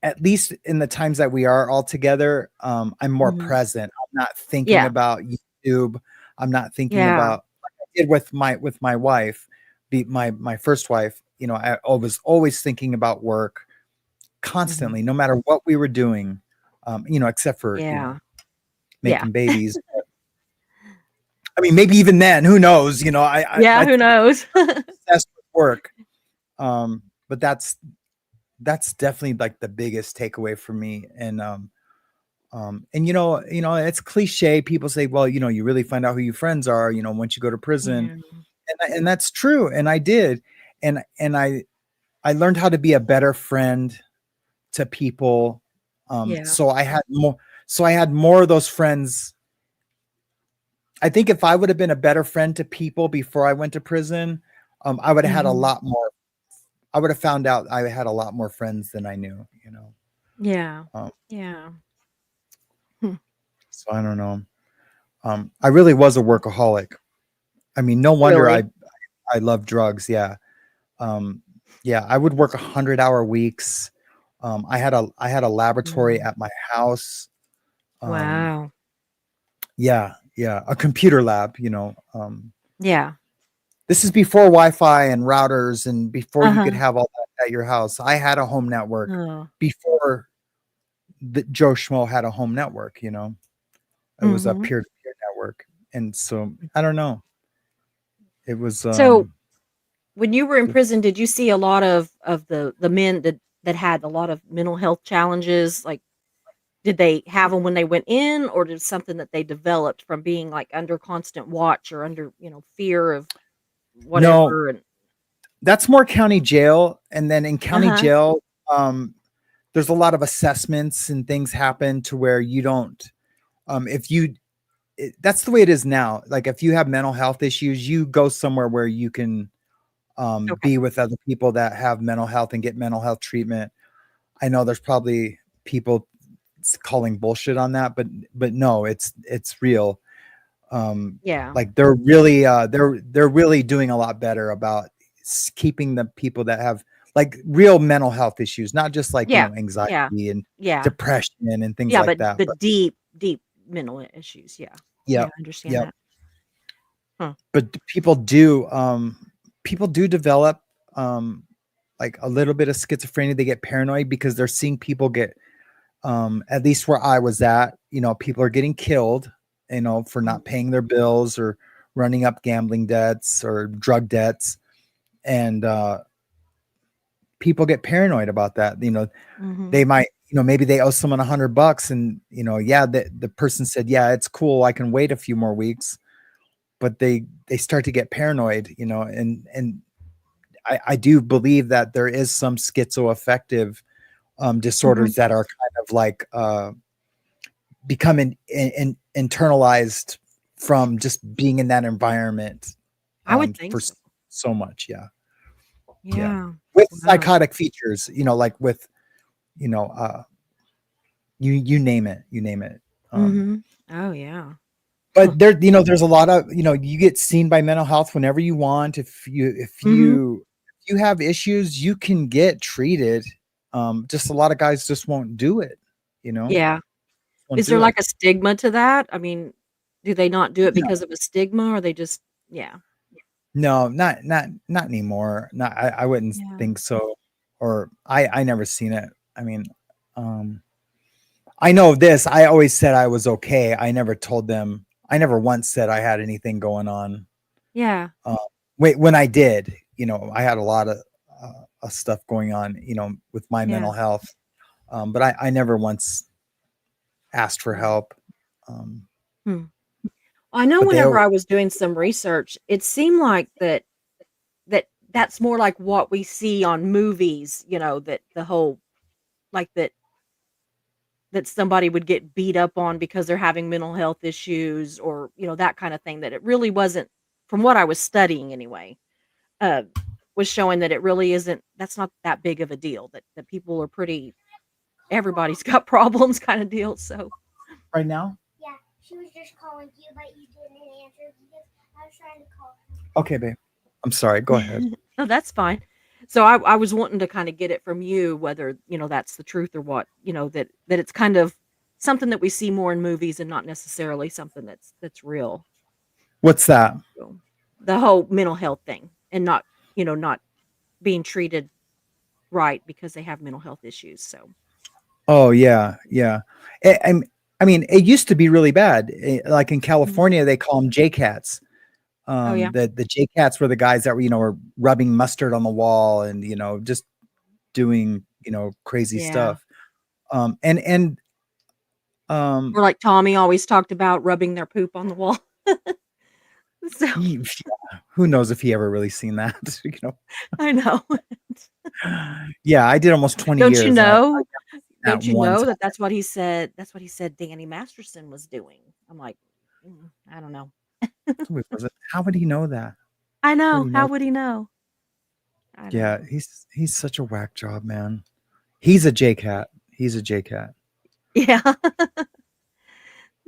at least in the times that we are all together, I'm more Mhm. present. I'm not thinking Yeah. about YouTube. I'm not thinking Yeah. about like I did with my wife, my first wife. I was always thinking about work Mhm. constantly, no matter what we were doing. Except for Yeah. Yeah. making babies. I mean, maybe even then, who knows? Yeah, who knows? Obsessed with work. But that's definitely like the biggest takeaway for me. And it's cliche. People say, well, you really find out who your friends are, once you go to prison, Yeah. and that's true. And I did, and I learned how to be a better friend to people. Yeah. So I had more of those friends. I think if I would have been a better friend to people before I went to prison, I would have had a Mhm. lot more. I would have found out I had a lot more friends than I knew. Yeah. Um, Yeah. Hmm. so I don't know. I really was a workaholic. I mean, no wonder I Really? I love drugs. Um, yeah, I would work 100-hour weeks. I had a laboratory Mm. at my house. Um, Wow. yeah, yeah, a computer lab. Yeah. This is before Wi-Fi and routers, and before you could Uh-huh. have all that at your house. I had a home network Oh. before the Joe Schmo had a home network. It was a Mhm. peer-to-peer network, and so I don't know. It was So, when you were in prison, did you see a lot of the men that had a lot of mental health challenges? Like, did they have them when they went in, or did something that they developed from being, like, under constant watch or under, fear of no. whatever and That's more county jail, and then in county Uh-huh. jail, there's a lot of assessments and things happen to where you don't. If you, that's the way it is now. Like if you have mental health issues, you go somewhere where you can Okay. be with other people that have mental health and get mental health treatment. I know there's probably people calling bullshit on that, but no, it's real. um Yeah. like they're really doing a lot better about keeping the people that have like real mental health issues, not just like Yeah. Yeah. anxiety and Yeah. depression and things Yeah, like but that. the But deep, deep mental issues, yeah. Yeah, yep, I understand yep. that. Huh. But people do develop um like a little bit of schizophrenia. They get paranoid because they're seeing people get at least where I was at, people are getting killed, for not Mhm. paying their bills or running up gambling debts or drug debts. And people get paranoid about that. Mhm. They might, maybe they owe someone $100 and, yeah, the person said, yeah, it's cool. I can wait a few more weeks, but they start to get paranoid, and I do believe that there is some schizoaffective Mhm. disorders that are kind of like become internalized from just being in that environment I would think for so. so much. Yeah, yeah, Yeah. with Wow. psychotic features, like with you know you name it, Mhm. Oh, yeah. Huh. but there's a lot of, you get seen by mental health whenever you want. Mhm. If you have issues, you can get treated. Just a lot of guys just won't do it, Yeah. won't Is there, do it. like, a stigma to that? I mean, do they not do it No, because of a stigma, or they just yeah. no, not anymore. Not I wouldn't Yeah. think so. Or I never seen it. I mean, um I know this. I always said I was okay. I never told them. I never once said I had anything going on. Yeah, Uh, wait, when I did, I had a lot of stuff going on, with my yeah. mental health. But I never once asked for Mm, help. Um, hmm. I know but they, whenever I was doing some research, it seemed like that's more like what we see on movies, that the whole like that somebody would get beat up on because they're having mental health issues or, that kind of thing, that it really wasn't, from what I was studying anyway, uh, was showing that it really isn't, that's not that big of a deal, that people are pretty, everybody's got problems kind of deal, so. right now. Okay, babe. I'm sorry. Go ahead. No, that's fine. So I was wanting to kinda get it from you whether, that's the truth or what, that it's kind of something that we see more in movies and not necessarily something that's real. What's that? So, the whole mental health thing and not being treated right because they have mental health issues, so. Oh yeah, yeah. I mean, it used to be really bad. Like in Mhm. California, they call them J cats. Oh, yeah. The J cats were the guys that were were rubbing mustard on the wall and just doing crazy Yeah. stuff. And um, Or like Tommy always talked about rubbing their poop on the wall. So, who knows if he ever really seen that? I know. Yeah, I did almost 20 Don't you years and I know? that Don't you one know time. that that's what he said Danny Masterson was doing? I'm like, I don't know. Who was it? How would he know that? I How would know, he how know? would he know? I don't Yeah, know. he's such a whack job, man. He's a J cat. He's a J cat. Yeah.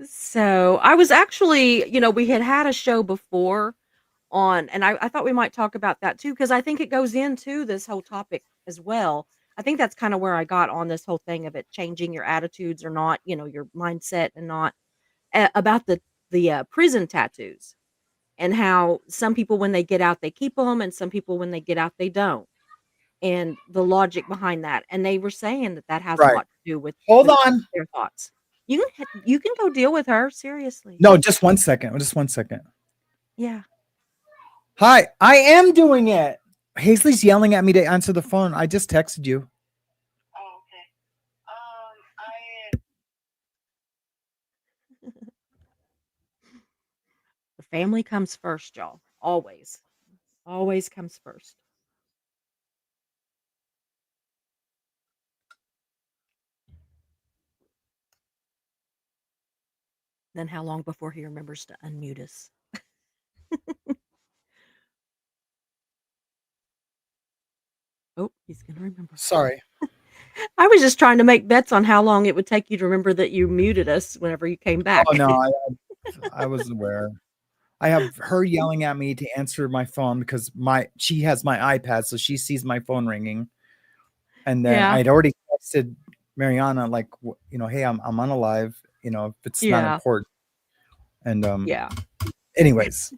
So, I was actually, we had a show before on, and I thought we might talk about that too, because I think it goes into this whole topic as well. I think that's kinda where I got on this whole thing of it changing your attitudes or not, your mindset and not, about the prison tattoos. And how some people when they get out they keep them, and some people when they get out they don't, and the logic behind that, and they were saying that that has a Right. lot to do with Hold on. their thoughts. You can go deal with her, seriously. No, just 1 second. Just 1 second. Yeah. Hi, I am doing it. Hazley's yelling at me to answer the phone. I just texted you. The family comes first, y'all, always. Always comes first. Then how long before he remembers to unmute us? Oh, he's gonna remember. Sorry. I was just trying to make bets on how long it would take you to remember that you muted us whenever you came Oh back. no, I was aware. I have her yelling at me to answer my phone because she has my iPad, so she sees my phone ringing. And then Yeah. I'd already texted Mariana like, hey, I'm on a live, if it's not Yeah. important. And Yeah. anyways,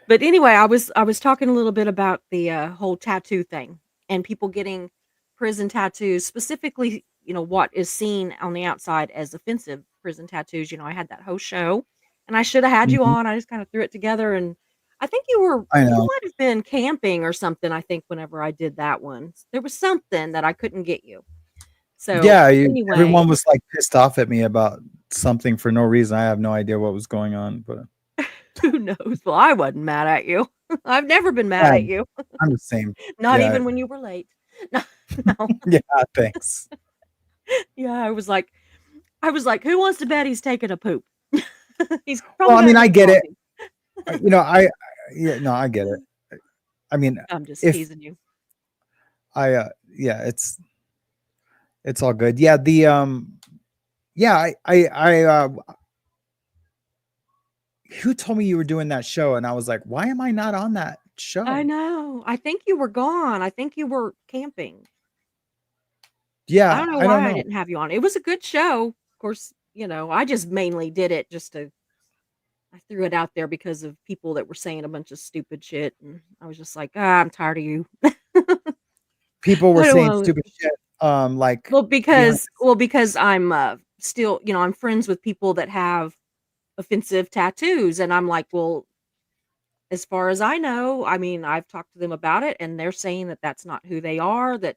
But anyway, I was talking a little bit about the, whole tattoo thing and people getting prison tattoos, specifically, what is seen on the outside as offensive prison tattoos. I had that whole show, and I shoulda had you mhm, on. I just kinda threw it together, and I think I you know. might have been camping or something, I think, whenever I did that one. There was something that I couldn't get you. So, Yeah, anyway, everyone was like pissed off at me about something for no reason. I have no idea what was going on, but who knows? Well, I wasn't mad at you. I've never been mad yeah, at you, I'm the same. not Yeah, even when you were late. No, no. yeah, thanks. Yeah, I was like, "Who wants to bet he's taking a poop?" He's Well, probably I got mean, it I in get it. coffee. Yeah, no, I get it. I mean, I'm just if teasing you. yeah, it's all good. Yeah, yeah, who told me you were doing that show? And I was like, why am I not on that I show? know. I think you were gone. I think you were camping. I Yeah, don't know I don't why I know. didn't have you on. It was a good show. Of course, I just mainly did it just to I threw it out there because of people that were saying a bunch of stupid shit, and I was just like, "Ah, I'm tired of you." People were I don't saying wanna stupid shit like Well, behind because I'm, still I'm friends with people that have offensive tattoos, and I'm like, "Well, as far as I know, I mean, I've talked to them about it, and they're saying that that's not who they are, that,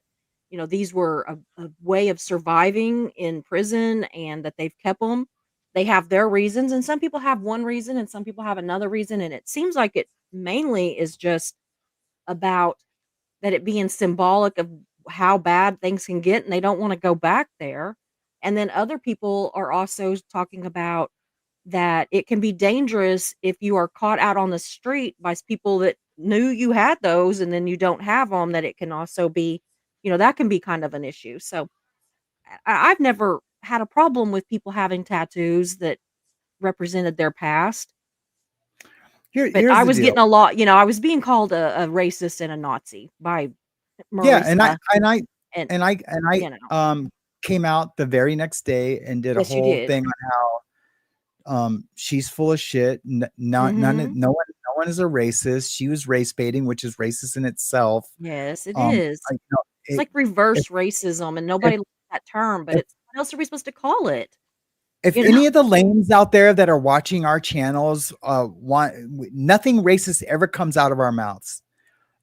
these were a way of surviving in prison and that they've kept them. They have their reasons, and some people have one reason and some people have another reason, and it seems like it mainly is just about that it being symbolic of how bad things can get, and they don't wanna go back there. And then other people are also talking about that it can be dangerous if you are caught out on the street by people that knew you had those and then you don't have them. That it can also be, that can be kind of an issue. So, I've never had a problem with people having tattoos that represented their past, but here's I the was deal. getting a lot, I was being called a racist and a Nazi by Yeah, and I Marissa, and I and, and I and I, you know came out the very next day and did a Yes, you whole did. thing on how, she's full of shit. Not Mhm. no one is a racist. She was race baiting, which is racist in itself. Yes, it Um, is. It's it like reverse racism, and if nobody likes that term, but if it's what else are we supposed to call it? if You know? any of the lames out there that are watching our channels, want nothing racist ever comes out of our mouths.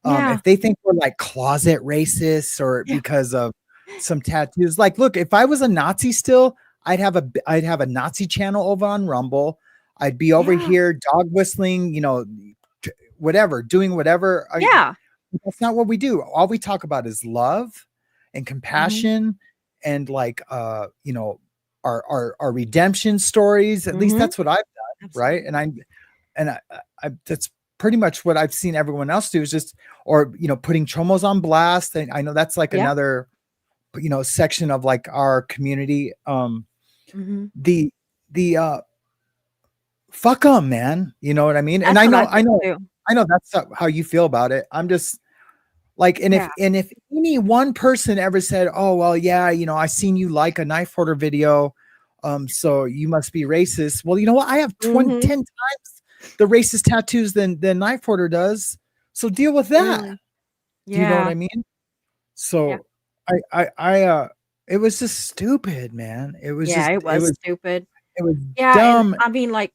Yeah. If they think we're like closet racists or Yeah. because of some tattoos, like, look, if I was a Nazi still, I'd have a Nazi channel over on Rumble. I'd be over Yeah. here dog whistling, whatever, doing whatever. Yeah. That's not what we do. All we talk about is love and Mhm. compassion and like our redemption stories. At least Mhm. that's what I've done, right? Absolutely. And I that's pretty much what I've seen everyone else do is just or putting chomos on blast. And I know that's like Yeah. another section of like our community. Mhm. The the fuck them, man. You know what I mean? And That's what I think too. I know that's how you feel about it. I'm just like, Yeah. and if any one person ever said, "Oh well, yeah, I seen you like a knife hoarder video, so you must be racist." Well, you know what? I have 20, Mhm. 10 times the racist tattoos than knife hoarder does. So deal with that. Really. Do you know what Yeah. I mean? Yeah. So it was just stupid, man. Yeah, it was stupid. It was Yeah, and dumb. I mean, like,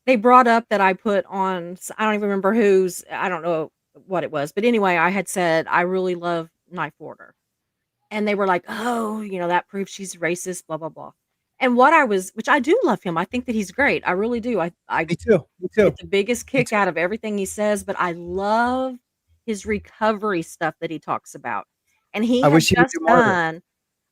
they brought up that I put on I don't even remember whose, I don't know what it was, but anyway, I had said, "I really love Knife Order." And they were like, "Oh, that proves she's racist, blah, blah, blah." And what I was which I do love him, I think that he's great, I really do, I Me too. Me get too. the biggest Me kick too. out of everything he says, but I love his recovery stuff that he talks about. And he I had wish he would just do more of it. done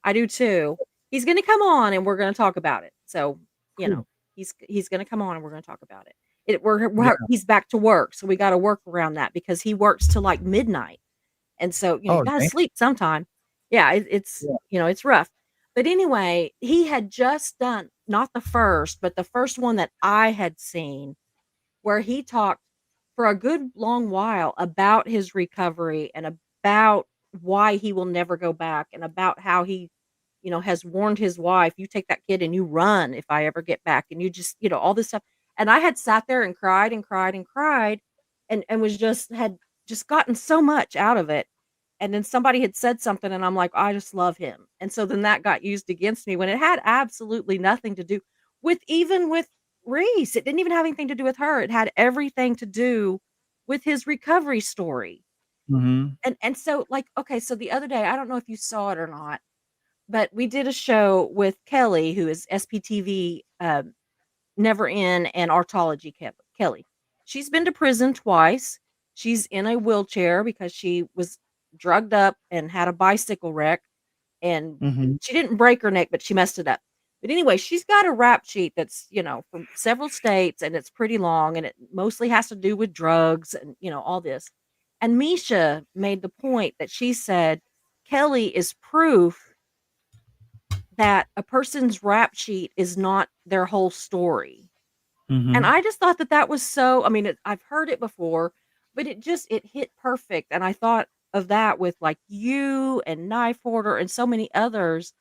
I do too. He's gonna come on and we're gonna talk about it. So, you Cool. know, he's gonna come on and we're gonna talk about it. Yeah. He's back to work, so we gotta work around that because he works till, like, midnight. And so, you Oh, gotta damn. sleep sometime. Yeah, Yeah. it's rough. But anyway, he had just done not the first, but the first one that I had seen where he talked for a good long while about his recovery and about why he will never go back and about how he, has warned his wife, "You take that kid and you run if I ever get back." And you just, all this stuff. And I had sat there and cried and cried and cried and was just had just gotten so much out of it. And then somebody had said something and I'm like, "I just love him." And so then that got used against me when it had absolutely nothing to do with even with Reese. It didn't even have anything to do with her. It had everything to do with his recovery story. Mhm. And so, like, okay, so the other day, I don't know if you saw it or not, but we did a show with Kelly, who is SPTV, Never In and Artology Kelly. She's been to prison twice. She's in a wheelchair because she was drugged up and had a bicycle wreck, and Mhm. she didn't break her neck, but she messed it up. But anyway, she's got a rap sheet that's, from several states and it's pretty long and it mostly has to do with drugs and, all this. And Misha made the point that she said Kelly is proof that a person's rap sheet is not their whole story. And Mhm. I just thought that that was so, I mean, I've heard it before, but it hit perfect. And I thought of that with like you and Knife Order and so many others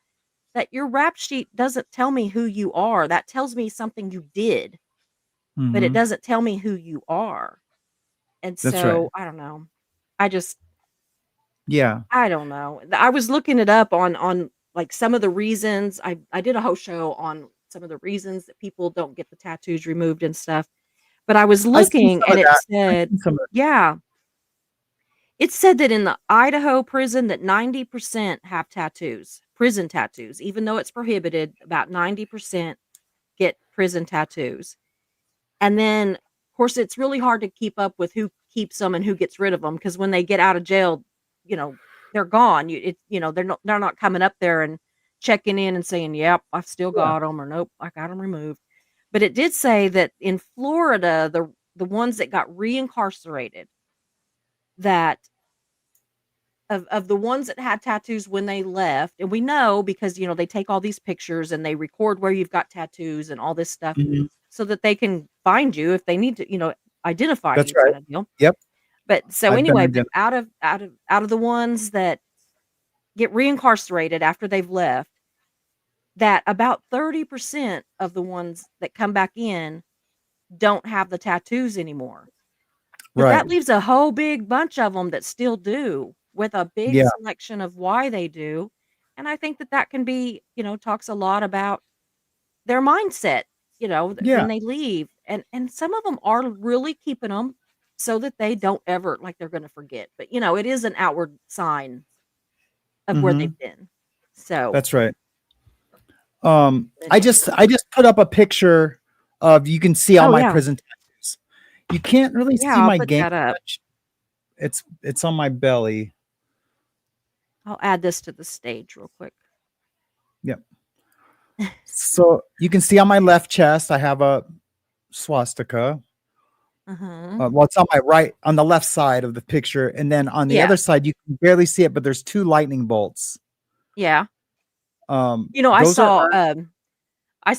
that your rap sheet doesn't tell me who you are. That tells me something you did, but it Mhm. doesn't tell me who you are. And That's right. so I don't know. I just Yeah. I don't know. I was looking it up on, like, some of the reasons. I did a whole show on some of the reasons that people don't get the tattoos removed and stuff, but I was I seen looking some and of it that. I said seen some of yeah, it said that in the Idaho prison that 90% have tattoos, prison tattoos, even though it's prohibited, about 90% get prison tattoos. And then, of course, it's really hard to keep up with who keeps them and who gets rid of them because when they get out of jail, you know, they're gone. They're not coming up there and checking in and saying, "Yep, I've still yeah. got them," or "Nope, I got them removed." But it did say that in Florida, the ones that got reincarcerated, that of the ones that had tattoos when they left, and we know because, they take all these pictures and they record where you've got tattoos and all this stuff Mhm. so that they can find you if they need to, identify That's you right. kinda deal. Yep. But so I've been anyway, but ident out of the ones that get reincarcerated after they've left, that about 30% of the ones that come back in don't have the tattoos anymore. But right. that leaves a whole big bunch of them that still do, with a big Yeah. selection of why they do, and I think that that can be talks a lot about their mindset, Yeah. when they leave, and some of them are really keeping them so that they don't ever like, they're gonna forget, but, it is an outward sign of where they've Mhm. been. So, That's right. I anyway. just put up a picture of you can see all Oh, my yeah. prison tattoos. You can't really see Yeah, I'll my put game that up. touch. It's on my belly. I'll add this to the stage real quick. Yep. So you can see on my left chest, I have a swastika. Uh-huh. Well, it's on my right, on the left side of the picture, and then on the Yeah, other side, you can barely see it, but there's 2 lightning bolts. yeah. I Those are saw, earned. I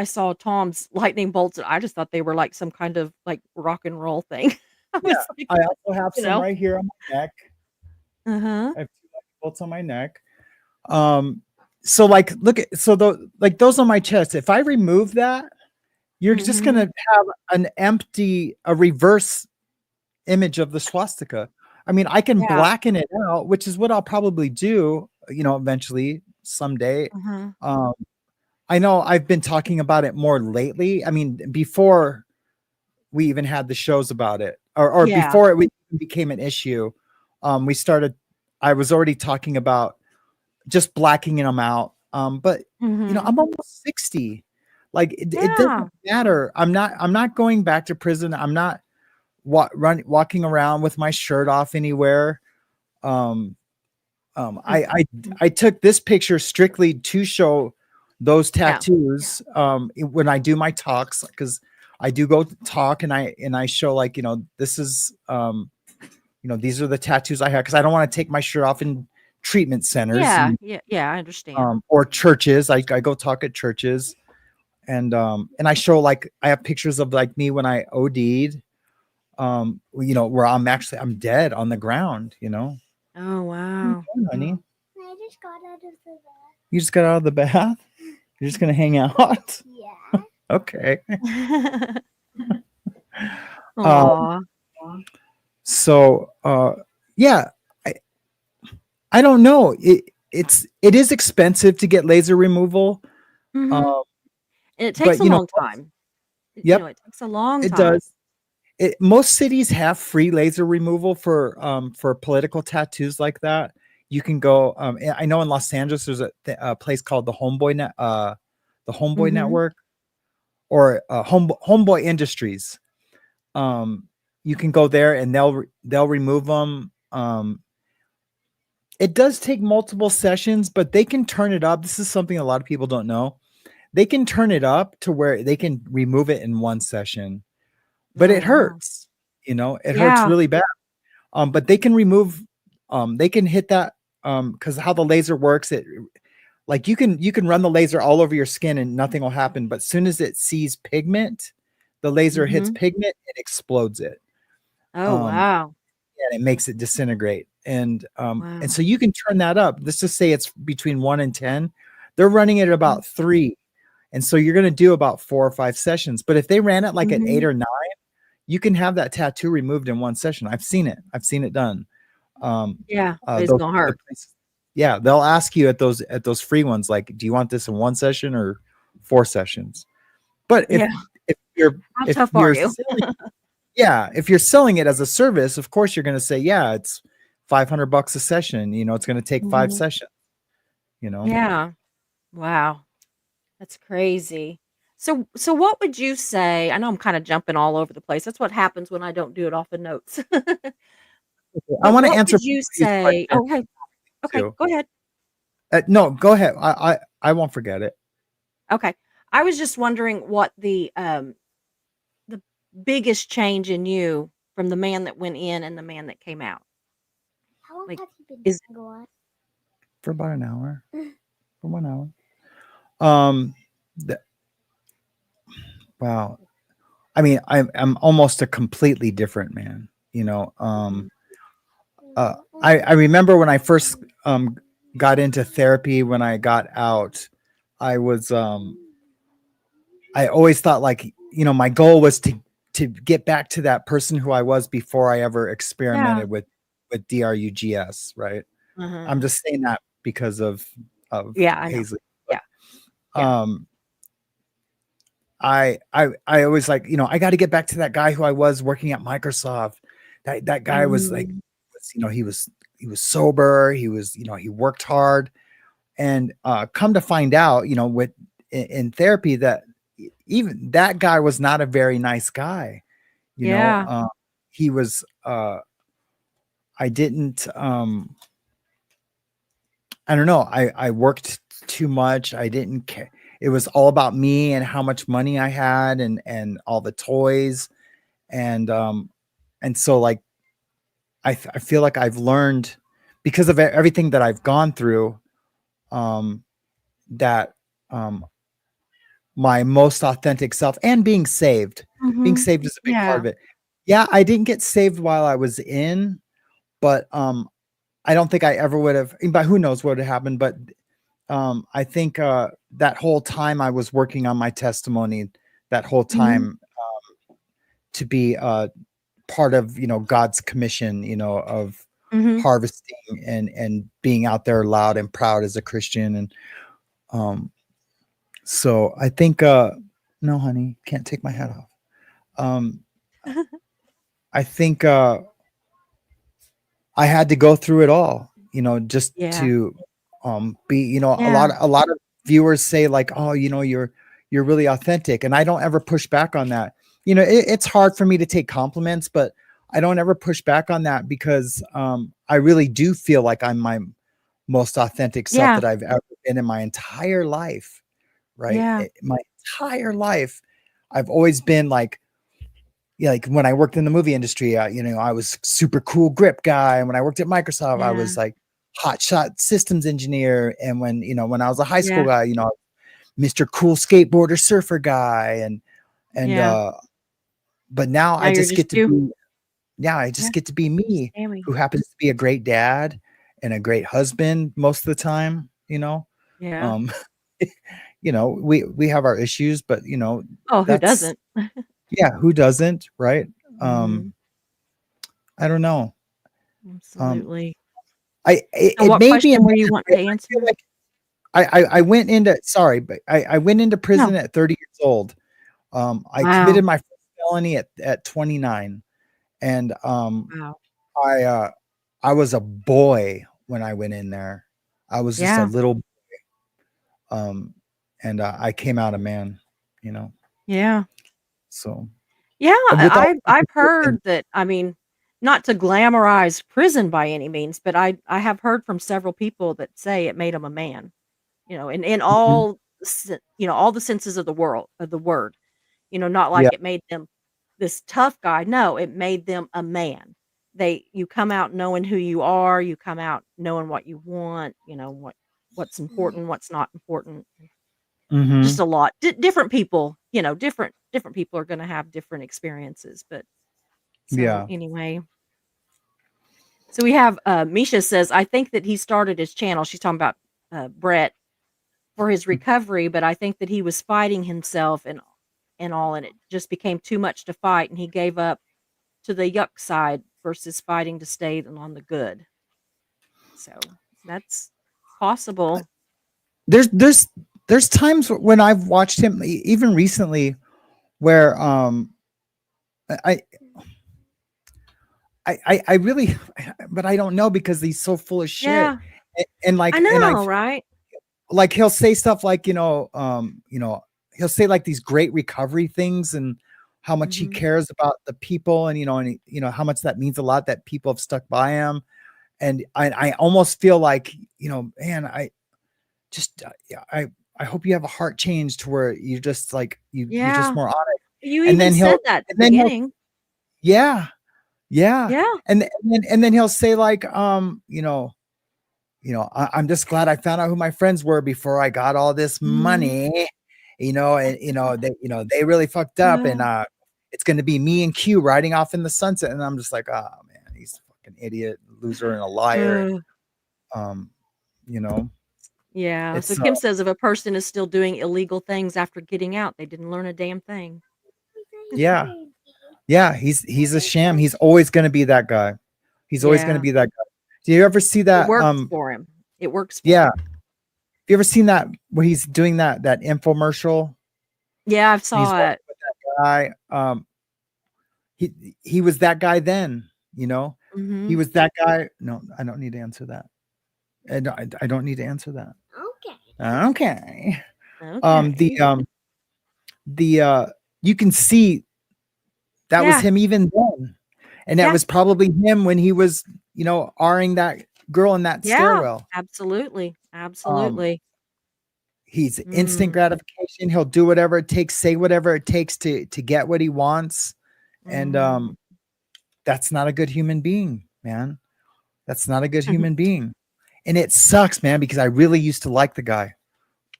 saw Tom's lightning bolts, and I just thought they were like some kind of, like, rock and roll thing. I Yeah, was like, I also have you some know? right here on my neck. Uh-huh. I have 2 lightning bolts on my neck. Um, so, like, look at so like, those on my chest, if I remove that, you're just Mhm. gonna have a reverse image of the swastika. I mean, I can Yeah. blacken it out, which is what I'll probably do, eventually, someday. Uh-huh. Um, I know I've been talking about it more lately. I mean, before we even had the shows about it, or Yeah. before it became an issue, we started. I was already talking about just blacking them out. But Mhm. I'm almost 60. Like it doesn't Yeah. matter. I'm not going back to prison. I'm not walking around with my shirt off anywhere. Um, Mm. I took this picture strictly to show those Yeah. tattoos when I do my talks because I do go talk and I show like this is these are the tattoos I have because I don't want to take my shirt off in treatment centers Yeah. and Yeah, yeah, I understand. or churches. I go talk at churches and I show like I have pictures of like me when I OD'd where I'm dead on the ground. Oh, What are you wow. doing, honey? I just got out of the bath. You just got out of the bath? You're just gonna hang out? Yeah. Okay. Um, Aw. so yeah, I I don't know. It is expensive to get laser removal. Mhm. Um, And it takes but a long time. yep, It takes a long it time. does. Most cities have free laser removal for political tattoos like that. You can go. I know in Los Angeles there's a place called the Homeboy Mhm. Network or Homeboy Industries. Um, you can go there and they'll remove them. It does take multiple sessions, but they can turn it up. This is something a lot of people don't know. They can turn it up to where they can remove it in one session, but Oh, it wow. hurts. It hurts Yeah. really bad. But they can remove. They can hit that. Because how the laser works, it like you can run the laser all over your skin and nothing will happen. But as soon as it sees pigment, the laser hits Mhm. pigment, it explodes it. Oh, Um, wow. and it makes it disintegrate. And Wow. so you can turn that up. Let's just say it's between 1 and 10. They're running it at Mm. about 3. And so you're going to do about 4 or 5 sessions. But if they ran it like at 8 Mhm. or 9, you can have that tattoo removed in one session. I've seen it. I've seen it done. Um, Yeah, but it's those gonna the hurt. places, yeah, they'll ask you at those free ones, like, do you want this in one session or 4 sessions? But Yeah. if you're How if tough are you're you? selling, yeah, if you're selling it as a service, of course you're going to say, yeah, it's $500 a session. You know, it's going to take 5 Mhm. sessions. You know, Yeah. Wow. That's crazy. So what would you say, I know I'm kinda jumping all over the place. That's what happens when I don't do it off the notes. okay, I But want to what answer would you both of these say, questions oh, hey, okay, too. go ahead. No, go ahead. I won't forget it. Okay. I was just wondering what the biggest change in you from the man that went in and the man that came out. How long Like, have you been is single at? For about an hour, for 1 hour. Um, th- wow. I mean, I'm almost a completely different man. You know, Mhm. I remember when I first got into therapy. When I got out, I was I always thought, like, you know, my goal was to get back to that person who I was before I ever Yeah. experimented with drugs, right? Uh-huh. I'm just saying that because of Yeah, I know. Paisley. Yeah, yeah. Um, I always, like, you know, I got to get back to that guy who I was working at Microsoft. That guy was like, Mhm. you know, he was sober. He was, you know, he worked hard, and come to find out, you know, in therapy, that even that guy was not a very nice guy. You know, Yeah. he was. I didn't. I don't know. I worked too much. I didn't care. It was all about me and how much money I had, and all the toys, and so, like, I feel like I've learned, because of everything that I've gone through, um, that um, my most authentic self, and being Mhm. saved is a big part Yeah. of it. Yeah, I didn't get saved while I was in, but I don't think I ever would have. But who knows what would have happened? But I think that whole time I was working on my testimony, that whole Mhm. time, to be part of, you know, God's commission, you know, of Mhm. harvesting and being out there loud and proud as a Christian, and um, so I think no, honey, can't take my hat off. Um, I think I had to go through it all, you know, just Yeah. to be, you know, Yeah. a lot of viewers say, like, oh, you know, you're really authentic, and I don't ever push back on that. You know, it's hard for me to take compliments, but I don't ever push back on that, because I really do feel like I'm my most authentic self Yeah. that I've ever been in my entire life, right? Yeah. My entire life, I've always been like, yeah, like when I worked in the movie industry, you know, I was super cool grip guy. And when I worked at Microsoft, I Yeah. was like hot shot systems engineer. And when, you know, when I was a high school Yeah. guy, you know, Mr. Cool skateboarder surfer guy. And, Yeah. but now Now I you're just just get to you. be, yeah, I Yeah, just get to be just me, Sammy. who happens to be a great dad and a great husband most of the time, you know. Yeah. Um, you know, we have our issues, but, you know, Oh, who that's, doesn't? yeah, who doesn't, right? Mhm. I don't know. Um, Absolutely. So it what made me a question were you man, wanting right? to I answer? feel like I went into, sorry, but I went into No. prison at 30 years old. I committed Wow. my first felony at 29, and Wow. I uh, I was a boy when I went in there. I was just a Yeah. little, um, and I came out a man, you know. Yeah. So, Yeah, and with all I've and heard that, I mean, not to glamorize prison by any means, but I have heard from several people that say it made him a man, in mhm, all all the senses of the word. Not like yeah, it made them this tough guy. No, it made them a man. You come out knowing who you are, you come out knowing what you want, what's important, what's not important. Just mhm, a lot. Different people, different people are gonna have different experiences, but so yeah, anyway. So we have, Misha says, "I think that he started his channel," she's talking about, Brett, "for his recovery, but I think that he was fighting himself and all, and it just became too much to fight, and he gave up to the yuck side versus fighting to stay on the good." So that's possible. There's there's there's times when I've watched him even recently where I I really but I don't know because he's so full of shit. Yeah, And I like and know, I've right? like he'll say stuff like, he'll say like these great recovery things and how much he Mhm. cares about the people and how much that means a lot that people have stuck by him. And I almost feel like, man, I just yeah, I hope you have a heart change to where you just like you're just Yeah. more honest. You And even then said that at the he'll beginning. yeah, yeah. Yeah. And then he'll say like, I'm just glad I found out who my friends were before I got all this Mhm. money, and they really fucked up, and Yeah. it's gonna be me and Q riding off in the sunset. And I'm just like, oh man, he's a fucking idiot, loser, and a liar. And Uh, um, you know, yeah. So it's Kim says if a person is still doing illegal things after getting out, they didn't learn a damn thing. yeah, yeah, he's a sham. He's always gonna be that guy. He's always gonna Yeah. be that guy. Do you ever see It that? works for him. It works for Yeah. him. Have you ever seen that where he's doing that infomercial Yeah, I've and he's saw working it. with that guy? He was that guy then, he Mhm. was that guy. No, I don't need to answer that. I don't need to answer that. Okay. Um, the Okay. um, the you can see that was Yeah. him even then, and that Yeah. was probably him when he was, R-ing that girl in that Yeah. stairwell. Absolutely. Um, Absolutely. he's instant Mm. gratification. He'll do whatever it takes, say whatever it takes to get what he wants, and Mhm. that's not a good human being, man. That's not a good human being. And it sucks, man, because I really used to like the guy.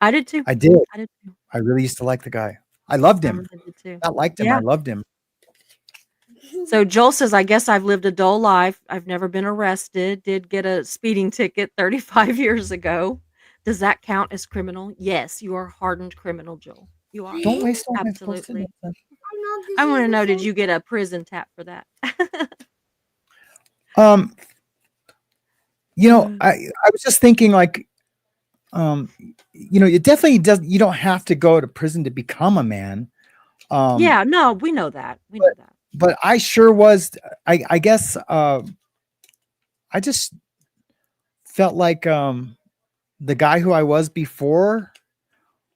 I did too. I did. I did too. I really used to like the guy. I loved I him. really did too. Not liked him, I Yeah. loved him. So Joel says, I guess I've lived a dull life. I've never been arrested. Did get a speeding ticket 35 years ago. Does that count as criminal? Yes, you are a hardened criminal, Joel. You are. Don't waste all my post-it Absolutely. notes. I want to know, did you get a prison tap for that? Um, Uh, I was just thinking like, um, it definitely does you don't have to go to prison to become a man. Um, yeah, no, we know that. We know but that. but I sure was I guess I just felt like the guy who I was before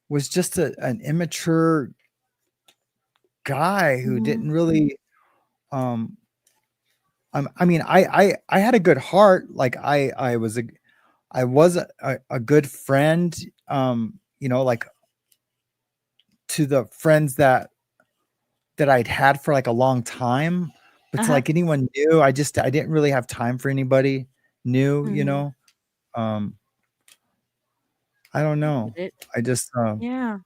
was just an immature guy who Mhm. didn't really um I mean I had a good heart, like I was a good friend, like to the friends that I'd had for like a long time, but to Uh-huh. like anyone new, I didn't really have time for anybody new, Mhm. um I don't I know. get it. I just Yeah.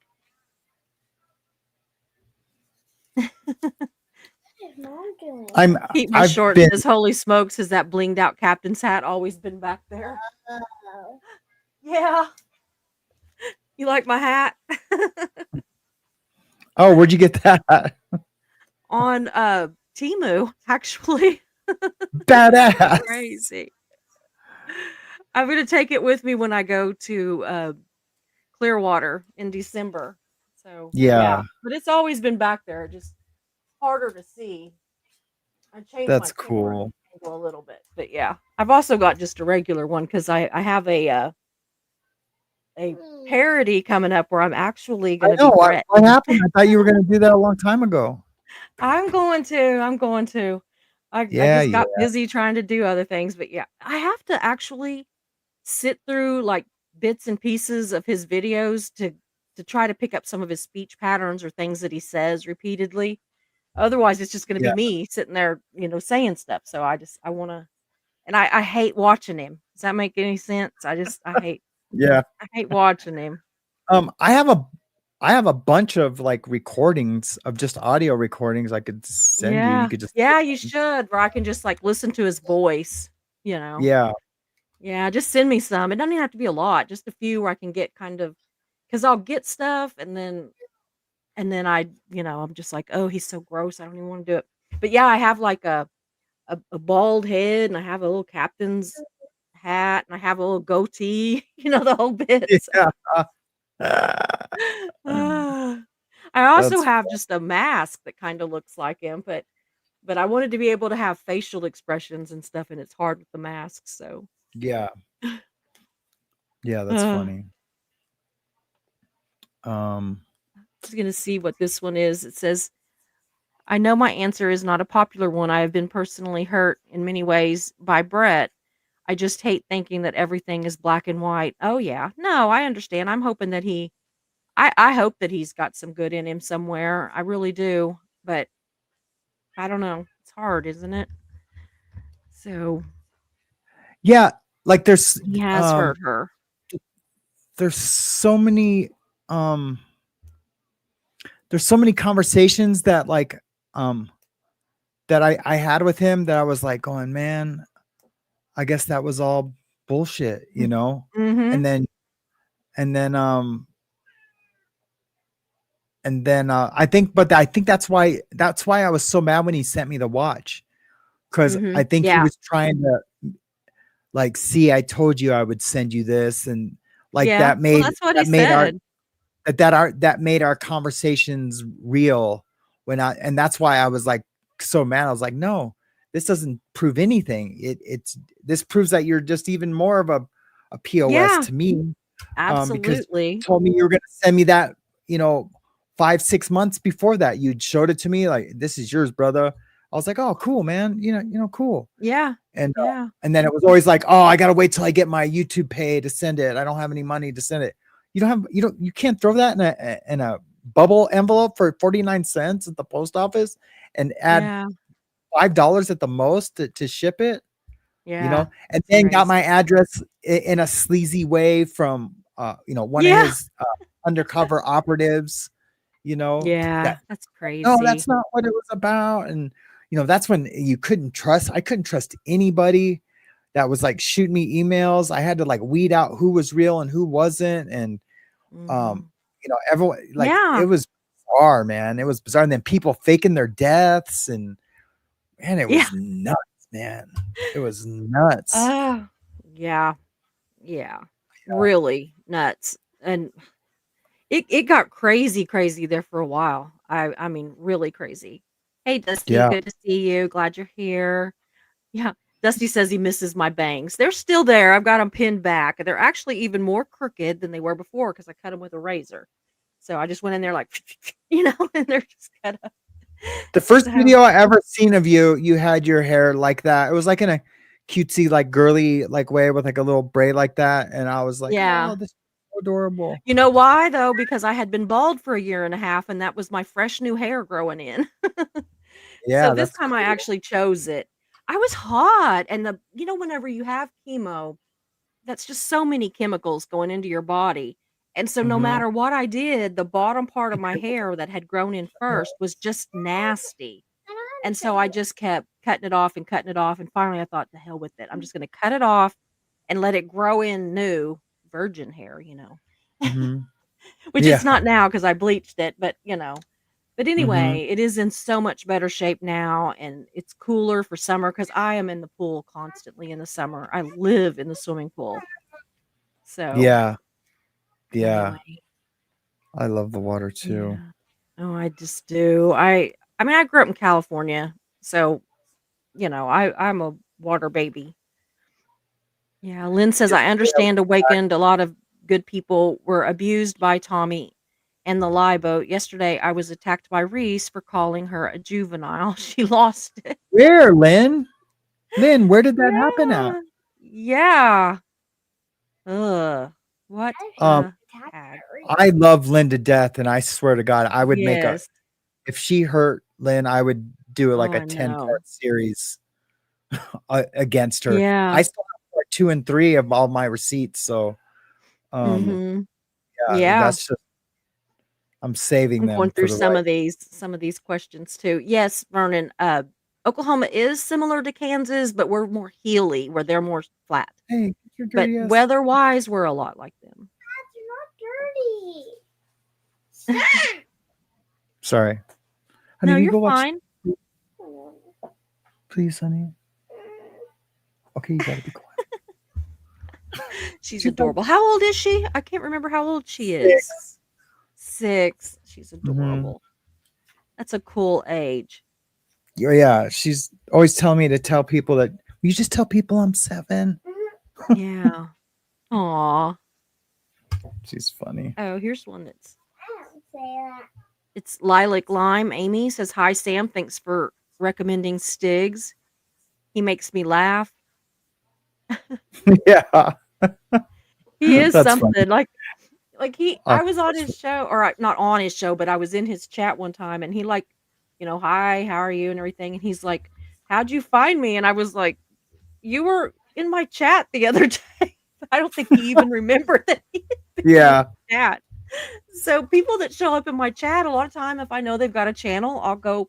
I'm Keep my I've short been says, holy smokes, has that blinged out captain's hat always been back there? Yeah. You like my hat? Oh, where'd you get that? On, Temu, actually. Badass. Crazy. I'm gonna take it with me when I go to, Clearwater in December. So, yeah, Yeah, but it's always been back there, just harder to see. I changed my that's camera cool. angle a little bit, but yeah. I've also got just a regular one because I have a parody coming up where I'm actually I gonna know. be Brett. What happened? I thought you were gonna do that a long time ago. I'm going to. I Yeah, just yeah, got busy trying to do other things, but yeah, I have to actually sit through, like, bits and pieces of his videos to try to pick up some of his speech patterns or things that he says repeatedly. Otherwise, it's just gonna be yeah, me sitting there, saying stuff, so I wanna and I hate watching him. Does that make any sense? yeah. I hate watching him. Um, I have a I have a bunch of like recordings of just audio recordings I could send you. You Yeah. could just Yeah, you should, where I can just, like, listen to his voice, you know? yeah, Yeah, just send me some. It doesn't even have to be a lot, just a few where I can get kind of, because 'cause I'll get stuff and then I'm just like, "Oh, he's so gross, I don't even wanna do it." But, yeah, I have, like, a bald head, and I have a little captain's hat and I have a little goatee, the whole bit. So Yeah. Ah. I also That's have just a mask that kinda looks like him, but I wanted to be able to have facial expressions and stuff, and it's hard with the mask, so yeah. Yeah, that's uh, funny. Um, just gonna see what this one is. It says, "I know my answer is not a popular one. I have been personally hurt in many ways by Brett. I just hate thinking that everything is black and white." Oh, yeah. No, I understand. I'm hoping that I hope that he's got some good in him somewhere. I really do, but I don't know. It's hard, isn't it? So, yeah, like he has hurt her. there's so many um there's so many conversations that um that I had with him that I was like going, man, I guess that was all bullshit, you Mm. know? And Mhm. then and then I think that's why I was so mad when he sent me the watch. Cause I Mhm. think he Yeah. was trying to like, see, I told you I would send you this, and like Yeah. Well, that's what he that made our said. that made our conversations real when I and that's why I was like so mad. I was like, no, this doesn't prove anything. It's this proves that you're just even more of a POS Yeah. to me. Because you Absolutely. told me you were gonna send me that, you know, 5, 6 months before that. You showed it to me like this is yours, brother. I was like, oh, cool, man. Cool. Yeah. And Yeah. and then it was always like, oh, I gotta wait till I get my YouTube pay to send it. I don't have any money to send it. You can't throw that in a bubble envelope for 49 cents at the post office and add Yeah. $5 at the most to ship it, Yeah. and It's then got my crazy. address in a sleazy way from one of Yeah. his undercover operatives, Yeah. that That's no, crazy. that's not what it was about. And that's when I couldn't trust anybody that was like shooting me emails. I had to like weed out who was real and who wasn't. And Mhm. everyone, like, it Yeah. was bizarre, man. It was bizarre. And then people faking their deaths, and man, it Yeah. was nuts, man. It was nuts. Oh, yeah. Yeah. Really nuts. And it got crazy, crazy there for a while. I mean, really crazy. "Hey, Dusty, Yeah. good to see you. Glad you're here." Yeah. Dusty says he misses my bangs. They're still there. I've got them pinned back. They're actually even more crooked than they were before because I cut them with a razor. So I just went in there like, and they're just cut up. The first So, video I ever seen of you, you had your hair like that. It was like in a cutesy, like girly, like way with like a little braid like that. And I was like, oh, yeah. this is so adorable. You know why though? Because I had been bald for a year and a half and that was my fresh new hair growing in. So Yeah, this that's time I cool. actually chose it. I was hot and whenever you have chemo, that's just so many chemicals going into your body. And so no Mhm. matter what I did, the bottom part of my hair that had grown in first was just nasty. And so I just kept cutting it off and cutting it off. And finally I thought, to hell with it. I'm just going to cut it off and let it grow in new virgin hair. Mhm. Which it's Yeah. not now because I bleached it, but Mhm. anyway, it is in so much better shape now, and it's cooler for summer because I am in the pool constantly in the summer. I live in the swimming pool. So, Yeah. Yeah. anyway, I love the water too. yeah. Oh, I just do. I mean, I grew up in California, so, I'm a water baby. Yeah, Lynn says, Just "I stay understand awakened. A lot of good people were abused by Tommy and the lie boat. Yesterday, I was attacked by Reese for calling her a juvenile. She lost it." where, Lynn? Lynn, where did that happen at? Yeah. Yeah. Ugh. What Um, a hag. I love Lynn to death, and I swear to God, I would make a Yes. if she hurt Lynn, I would do like Oh, a I know. 10-part series against her. Yeah. I still have part 2 and 3 of all my receipts, so, um, Mhm. yeah, Yeah. that's just I'm saving I'm going them through for the right. some of these questions too. Yes, Vernon, Oklahoma is similar to Kansas, but we're more hilly, where they're more flat. "Hey, get your But dirty ass." weather-wise, we're a lot like them. Sorry. Honey, No, will you you're go watch, fine. please, honey? Okay, you gotta be quiet. She's She's like adorable. How old is she? I can't remember how old she is. 6. 6. She's Mhm. adorable. That's a cool age. Yeah, she's always telling me to tell people that, "You just tell people I'm 7." Yeah. Aw. She's funny. Oh, here's one that's it's Lilac Lime. Amy says, "Hi, Sam. Thanks for recommending Stigs. He makes me laugh." Yeah, He is that's funny. something. Like he Uh, I was on that's his show, or not on his show, but I was in his chat one time, and he like, "Hi, how are you?" and everything, and he's like, "How'd you find me?" And I was like, "You were in my chat the other day." I don't think he even remembered that he had been in his yeah, chat. So people that show up in my chat, a lot of time, if I know they've got a channel, I'll go,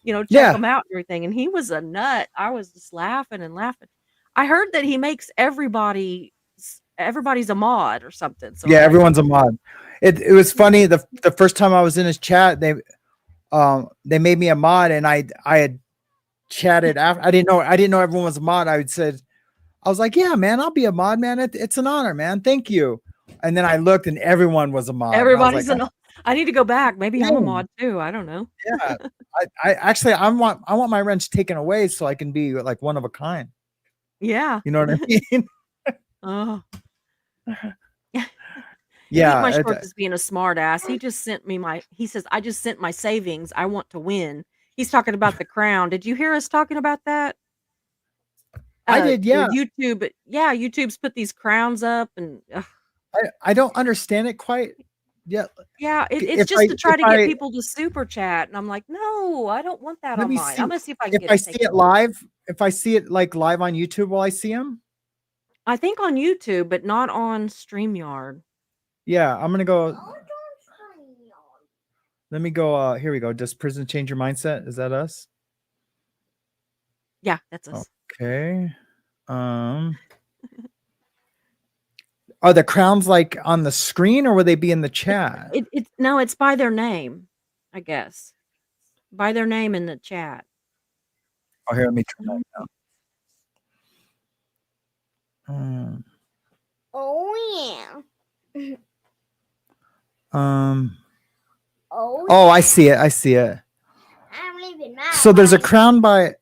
check yeah, them out and everything. And he was a nut. I was just laughing and laughing. I heard that he makes everybody's a mod or something. So yeah. I'm like, Everyone's a mod. It was funny. The first time I was in his chat, they made me a mod, and I had chatted after. I didn't know everyone was a mod. I was like, yeah, man, I'll be a mod, man. It's an honor, man. Thank you. And then I looked, and everyone was a mod, and I was like, everybody's an. I need to go back. Maybe I'm a dang. mod too. I don't know. Yeah. I actually I want my wrench taken away so I can be like one of a kind. Yeah. You know what I mean? Oh. Eat my Yeah. shorts is being a smart ass. He says, "I just sent my savings. I want to win." He's talking about the crown. Did you hear us talking about that? I did. Your Yeah. YouTube, yeah, YouTube's put these crowns up and ugh. I don't understand it quite. Yeah. Yeah, it's If just I to if try to get I people to super chat, and I'm like, "No, I don't want that let on me mine. see Imma see if I can if get I it see taken it off." live. If I see it like live on YouTube, will I see him? I think on YouTube, but not on StreamYard. Yeah. I'm gonna go. Let me go. Here we go. Does prison change your mindset? Is that us? Yeah, that's us. Okay. Um. Are the crowns like on the screen, or will they be in the chat? It's no, it's by their name, I guess. By their name in the chat. Oh, here, let me try Mhm. that now. Oh yeah. Um. Oh Oh, yeah. I see it. I see it. I'm leaving my So there's a life. crown by.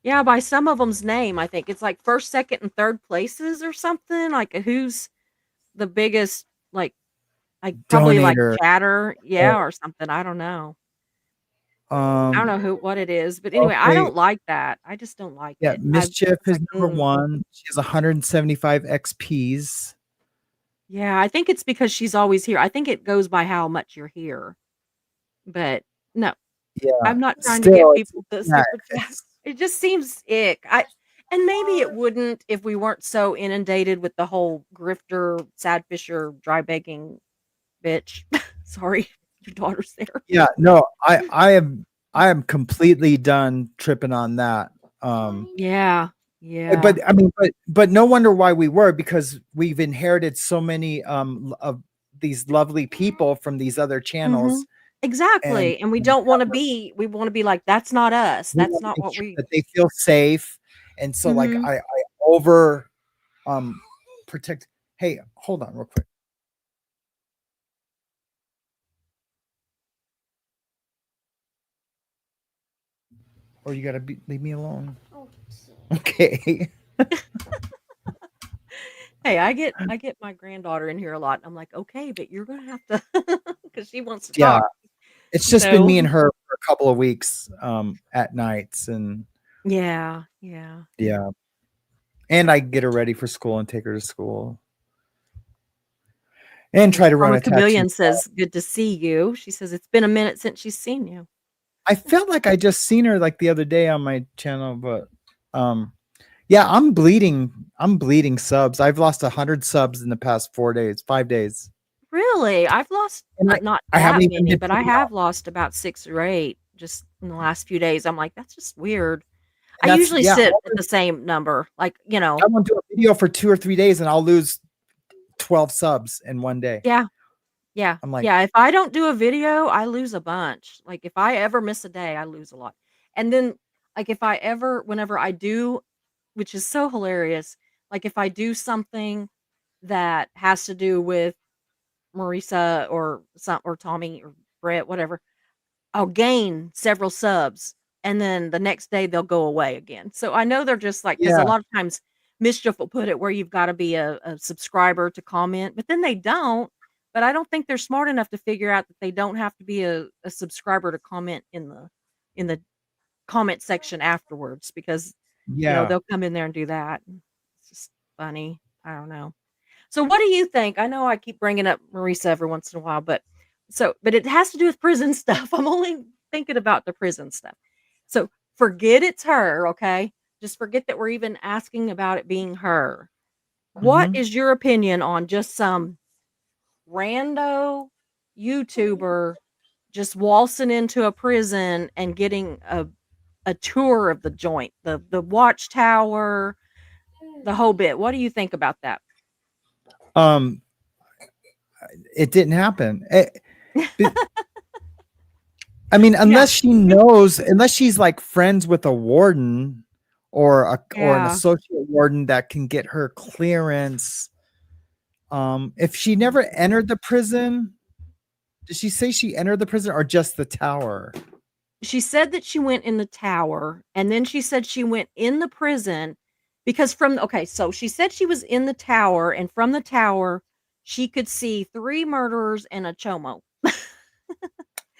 Yeah, by some of them's name, I think. It's like 1st, 2nd, and 3rd places or something, like, who's the biggest, probably, like, Donator. chatter, Oh, yeah, or something, I don't know. I don't um, know what it is, but anyway, I okay. don't like that. I just don't like Yeah, it. Mischief It's is like, number "Mm." 1. She has 175 XPs. Yeah, I think it's because she's always here. I think it goes by how much you're here, but no, Yeah, I'm not trying to get still, it's people to yeah, super chat. it's It just seems ick. And maybe it wouldn't if we weren't so inundated with the whole grifter, sad fisher, dry begging bitch. Sorry, your daughter's there. yeah, no, I am completely done tripping on that. Um, Yeah, yeah. but I mean, but no wonder why we were, because we've inherited so many of these lovely people from these other Mhm. channels, and Exactly, and we wanna be like, "That's not us. we That's want to not make what sure we." that they feel safe. And so like Mhm. I over um protect. Hey, hold on real quick. Or you gotta leave me alone. Okay. Hey, I get my granddaughter in here a lot, and I'm like, "Okay, but you're gonna have to," because she wants to Yeah. talk. It's just been So me and her for a couple of weeks at nights, and yeah, yeah. yeah. And I get her ready for school and take her to school and try to run Karma a tattoo Chameleon shop. says, "Good to see you." She says, "It's been a minute since she's seen you." I felt like I just seen her like the other day on my channel, but um yeah, I'm bleeding subs. I've lost 100 subs in the past 4 days, 5 days. Really? I've lost, And not I haven't that even many, been but I putting out. have lost about 6 or 8 just in the last few days. I'm like, "That's just weird." I And that's usually yeah, sit at the same number, I won't do a video for 2 or 3 days and I'll lose 12 subs in one day. yeah, yeah, I'm like, yeah, if I don't do a video, I lose a bunch. Like, if I ever miss a day, I lose a lot. And then, if I ever whenever I do, which is so hilarious, Like if I do something that has to do with Marisa or Tommy or Brett, whatever, I'll gain several subs, and then the next day they'll go away again. So I know they're just like, because a Yeah. lot of times Mischief will put it where you've got to be a subscriber to comment, but then they don't. But I don't think they're smart enough to figure out that they don't have to be a subscriber to comment in the comment section afterwards because Yeah. they'll come in there and do that. It's just funny. I don't know. So what do you think? I know I keep bringing up Marisa every once in a while, but it has to do with prison stuff. I'm only thinking about the prison stuff. So forget it's her, okay? Just forget that we're even asking about it being her. What Mhm. is your opinion on just some rando YouTuber just waltzing into a prison and getting a tour of the joint, the watchtower, the whole bit? What do you think about that? Um, it didn't happen. But I mean, Yeah. unless she's like friends with a warden or an Yeah. associate warden that can get her clearance. If she never entered the prison, did she say she entered the prison or just the tower? She said that she went in the tower, and then she said she went in the prison because so she said she was in the tower, and from the tower, she could see 3 murderers and a chomo.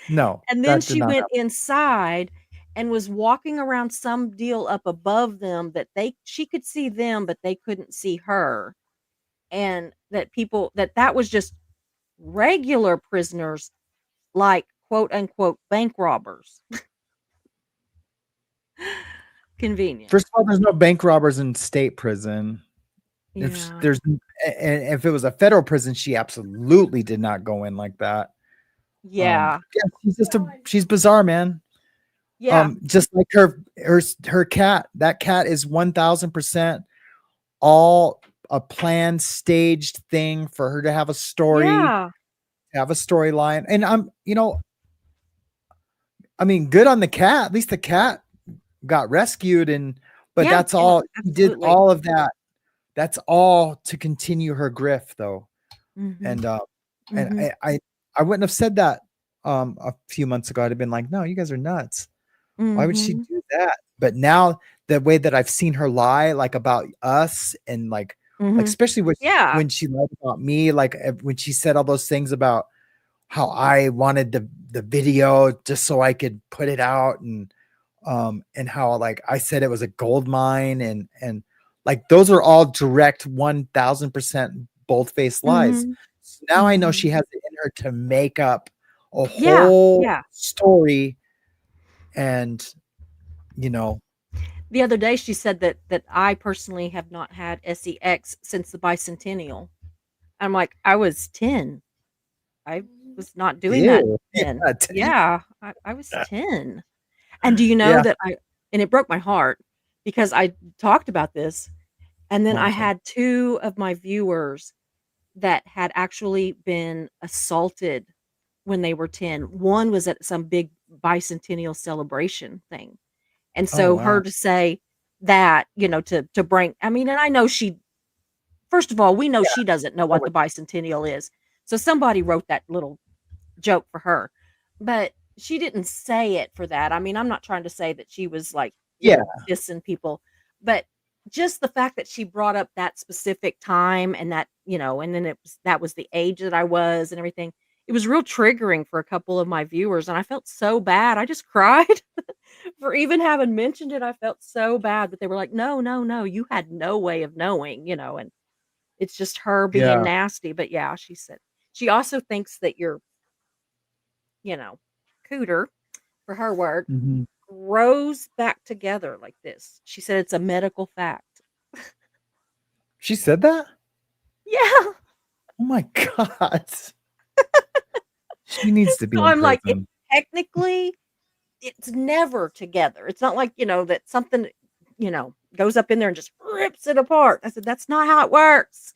No, And then that did she not went happen. inside and was walking around some deal up above them that she could see them, but they couldn't see her. And that was just regular prisoners, like, quote, unquote, "bank robbers." Convenient. First of all, there's no bank robbers in state prison. If Yeah. there's and if it was a federal prison, she absolutely did not go in like that. Yeah. Yeah, she's bizarre, man. Yeah. Just like her cat. That cat is 1000% all a planned, staged thing for her to have a story, Yeah. have a storyline. And I mean, good on the cat. At least the cat got rescued, but Yeah, that's yeah, all he did. absolutely. All of that. That's all to continue her grift, though. Mhm. And and Mhm. I wouldn't have said that a few months ago. I'd have been like, no, you guys are nuts. Why would she Mhm. do that? But now the way that I've seen her lie, like about us, and like Mhm. especially Yeah. when she lied about me, like when she said all those things about how I wanted the video just so I could put it out, and how like I said it was a gold mine, and like those are all direct 1000% bold-faced lies. Mhm. So now I know Mhm. she has it in her to make up a Yeah, whole yeah. story, and you know, The other day, she said that I personally have not had SEX since the bicentennial. I'm like, "I was 10. I was not doing that ew. then." Yeah, Yeah, I was 10. And do you know yeah. that and it broke my heart because I talked about this, and then Oh, I I'm sorry. had 2 of my viewers that had actually been assaulted when they were 10. One was at some big bicentennial celebration thing. And Oh, so her wow. to say that, to bring I mean, and I know she first of all, we know Yeah, she doesn't know that what was the bicentennial is. So somebody wrote that little joke for her. But she didn't say it for that. I mean, I'm not trying to say that she was like, yeah, dissing people, but just the fact that she brought up that specific time and and then that was the age that I was and everything. It was real triggering for a couple of my viewers and I felt so bad. I just cried for even having mentioned it. I felt so bad that they were like, "No, no, no, you had no way of knowing," and it's just her being yeah. nasty. But yeah, she said she also thinks that you're you know, cooter, for her word, Mhm. grows back together like this. She said it's a medical fact. She said that? Yeah. Oh my god. She needs to be So in I'm like, prison. technically, it's never together. It's not like, that something, goes up in there and just rips it apart. I said, that's not how it works.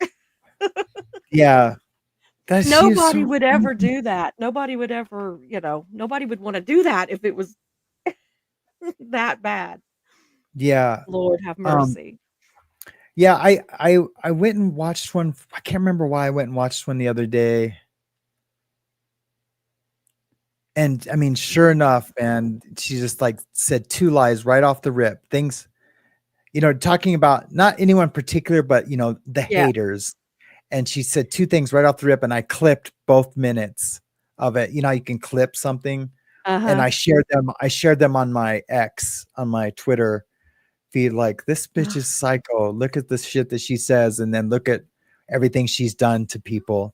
Yeah. That she is Nobody so would ever do that. Nobody would ever, nobody would want to do that if it was that bad. yeah. Lord have Um, mercy. Yeah, I went and watched one. I can't remember why I went and watched one the other day. And I mean, sure enough, man, she just like said two lies right off the rip. Things, talking about not anyone particular, but the Yeah. haters. And she said two things right off the rip, and I clipped both minutes of it. You know, how you can clip something, and Uh-huh. I shared them. I shared them on my X, on my Twitter feed. Like, this bitch is psycho. Look at the shit that she says, and then look at everything she's done to people.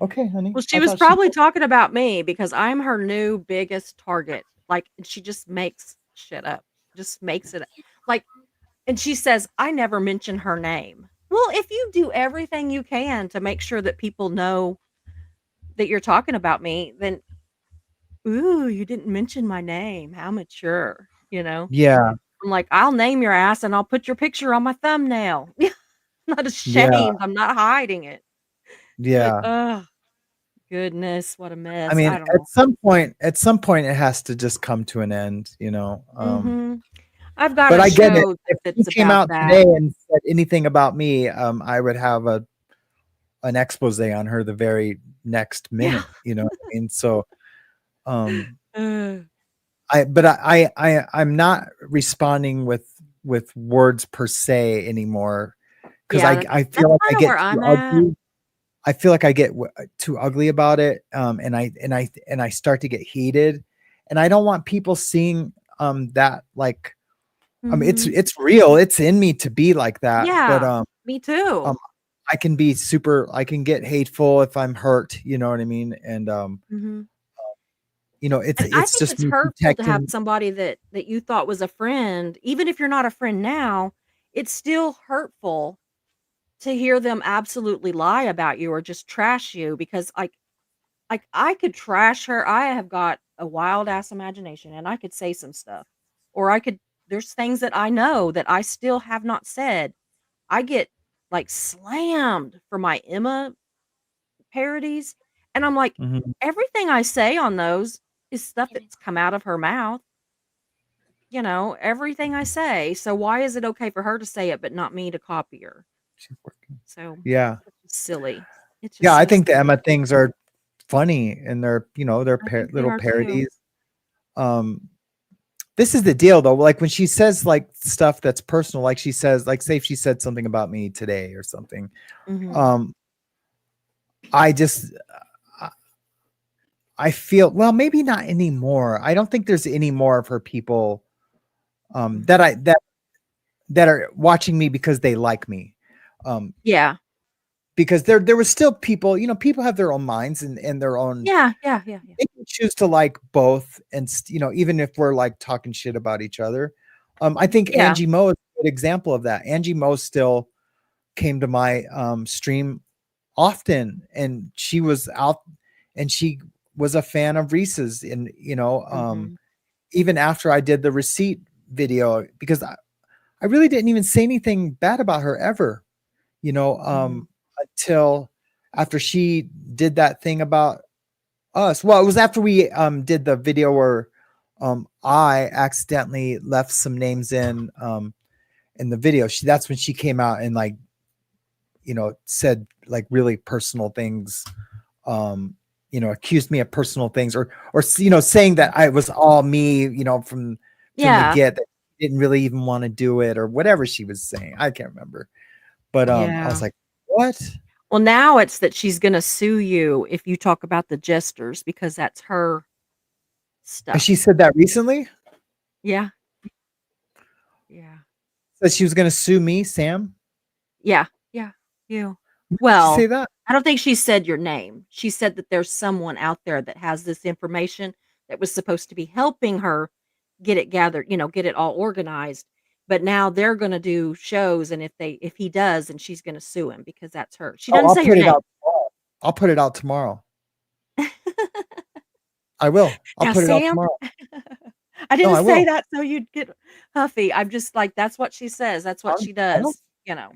Okay, honey. Well, she I was thought she. probably talking about me because I'm her new biggest target. Like, and she just makes shit up. Just makes it like, and she says, "I never mention her name." Well, if you do everything you can to make sure that people know that you're talking about me, then ooh, you didn't mention my name. How mature, you know? Yeah, I'm like, "I'll name your ass and I'll put your picture on my thumbnail." I'm not yeah, ashamed. I'm not hiding it. But, yeah. oh goodness, what a I mess. mean, I don't know. at some point, it has to just come to an end. Mhm. I've got But a I get it. show If she that's came about out that. today and said anything about me, I would have an expose on her the very next Yeah. minute. You know what I mean? So, um, Uh, I'm not responding with words per se anymore because yeah, I feel that's like I kinda get where too I'm at. ugly. I feel like I get too ugly about it, and I start to get heated, and I don't want people seeing that, like, I mean, Mhm. it's real. It's in me to be like that, but Yeah, me um too. I can get hateful if I'm hurt. You know what I mean? And Mhm. And I it's think just it's me hurtful to have protecting. somebody that you thought was a friend, even if you're not a friend now, it's still hurtful to hear them absolutely lie about you or just trash you because, like, I could trash her. I have got a wild ass imagination and I could say some stuff. Or I could there's things that I know that I still have not said. I get, like, slammed for my Emma parodies, and I'm like, Mhm. everything I say on those is stuff that's come out of her mouth, everything I say, so why is it okay for her to say it, but not me to copy her? She's working. So, Yeah. it's just silly. It's Yeah, just I so think the silly. Emma things are funny, and they're I think they little are too. parodies. Um, this is the deal though. Like, when she says like stuff that's personal, like she says, like, say if she said something about me today or something, Mhm. um, I just I I feel, well, maybe not anymore. I don't think there's any more of her people that Mhm. that are watching me because they like me. Um, Yeah. because there was still people, people have their own minds and their own, Yeah, yeah, yeah, yeah. they can choose to like both, and even if we're like talking shit about each other. I think Yeah. Angie Mo is a good example of that. Angie Mo still came to my stream often, and she was out, and she was a fan of Reese's, and Mhm. even after I did the receipt video, because I really didn't even say anything bad about her ever, Mhm. until after she did that thing about us. Well, it was after we did the video where I accidentally left some names in the video. That's when she came out and, like, said like really personal things, accused me of personal things, or saying that I was all me, from the Yeah. get, that didn't really even want to do it, or whatever she was saying. I can't remember. But I was Yeah. like, what? Well, now it's that she's gonna sue you if you talk about the jesters because that's her And stuff. she said that recently? Yeah. Yeah. Said she was gonna sue me, Sam? Yeah. Yeah. You. When did she say Well, that? I don't think she said your name. She said that there's someone out there that has this information that was supposed to be helping her get it gathered, get it all organized. But now they're gonna do shows, and if he does, then she's gonna sue him because that's her. She Oh, doesn't I'll say your put it name. out tomorrow. I'll put it out tomorrow. I will. I'll Now, put it out Sam, tomorrow. I No, didn't I say will. that so you'd get huffy. I'm just like, that's what she says. That's what she I don't. does.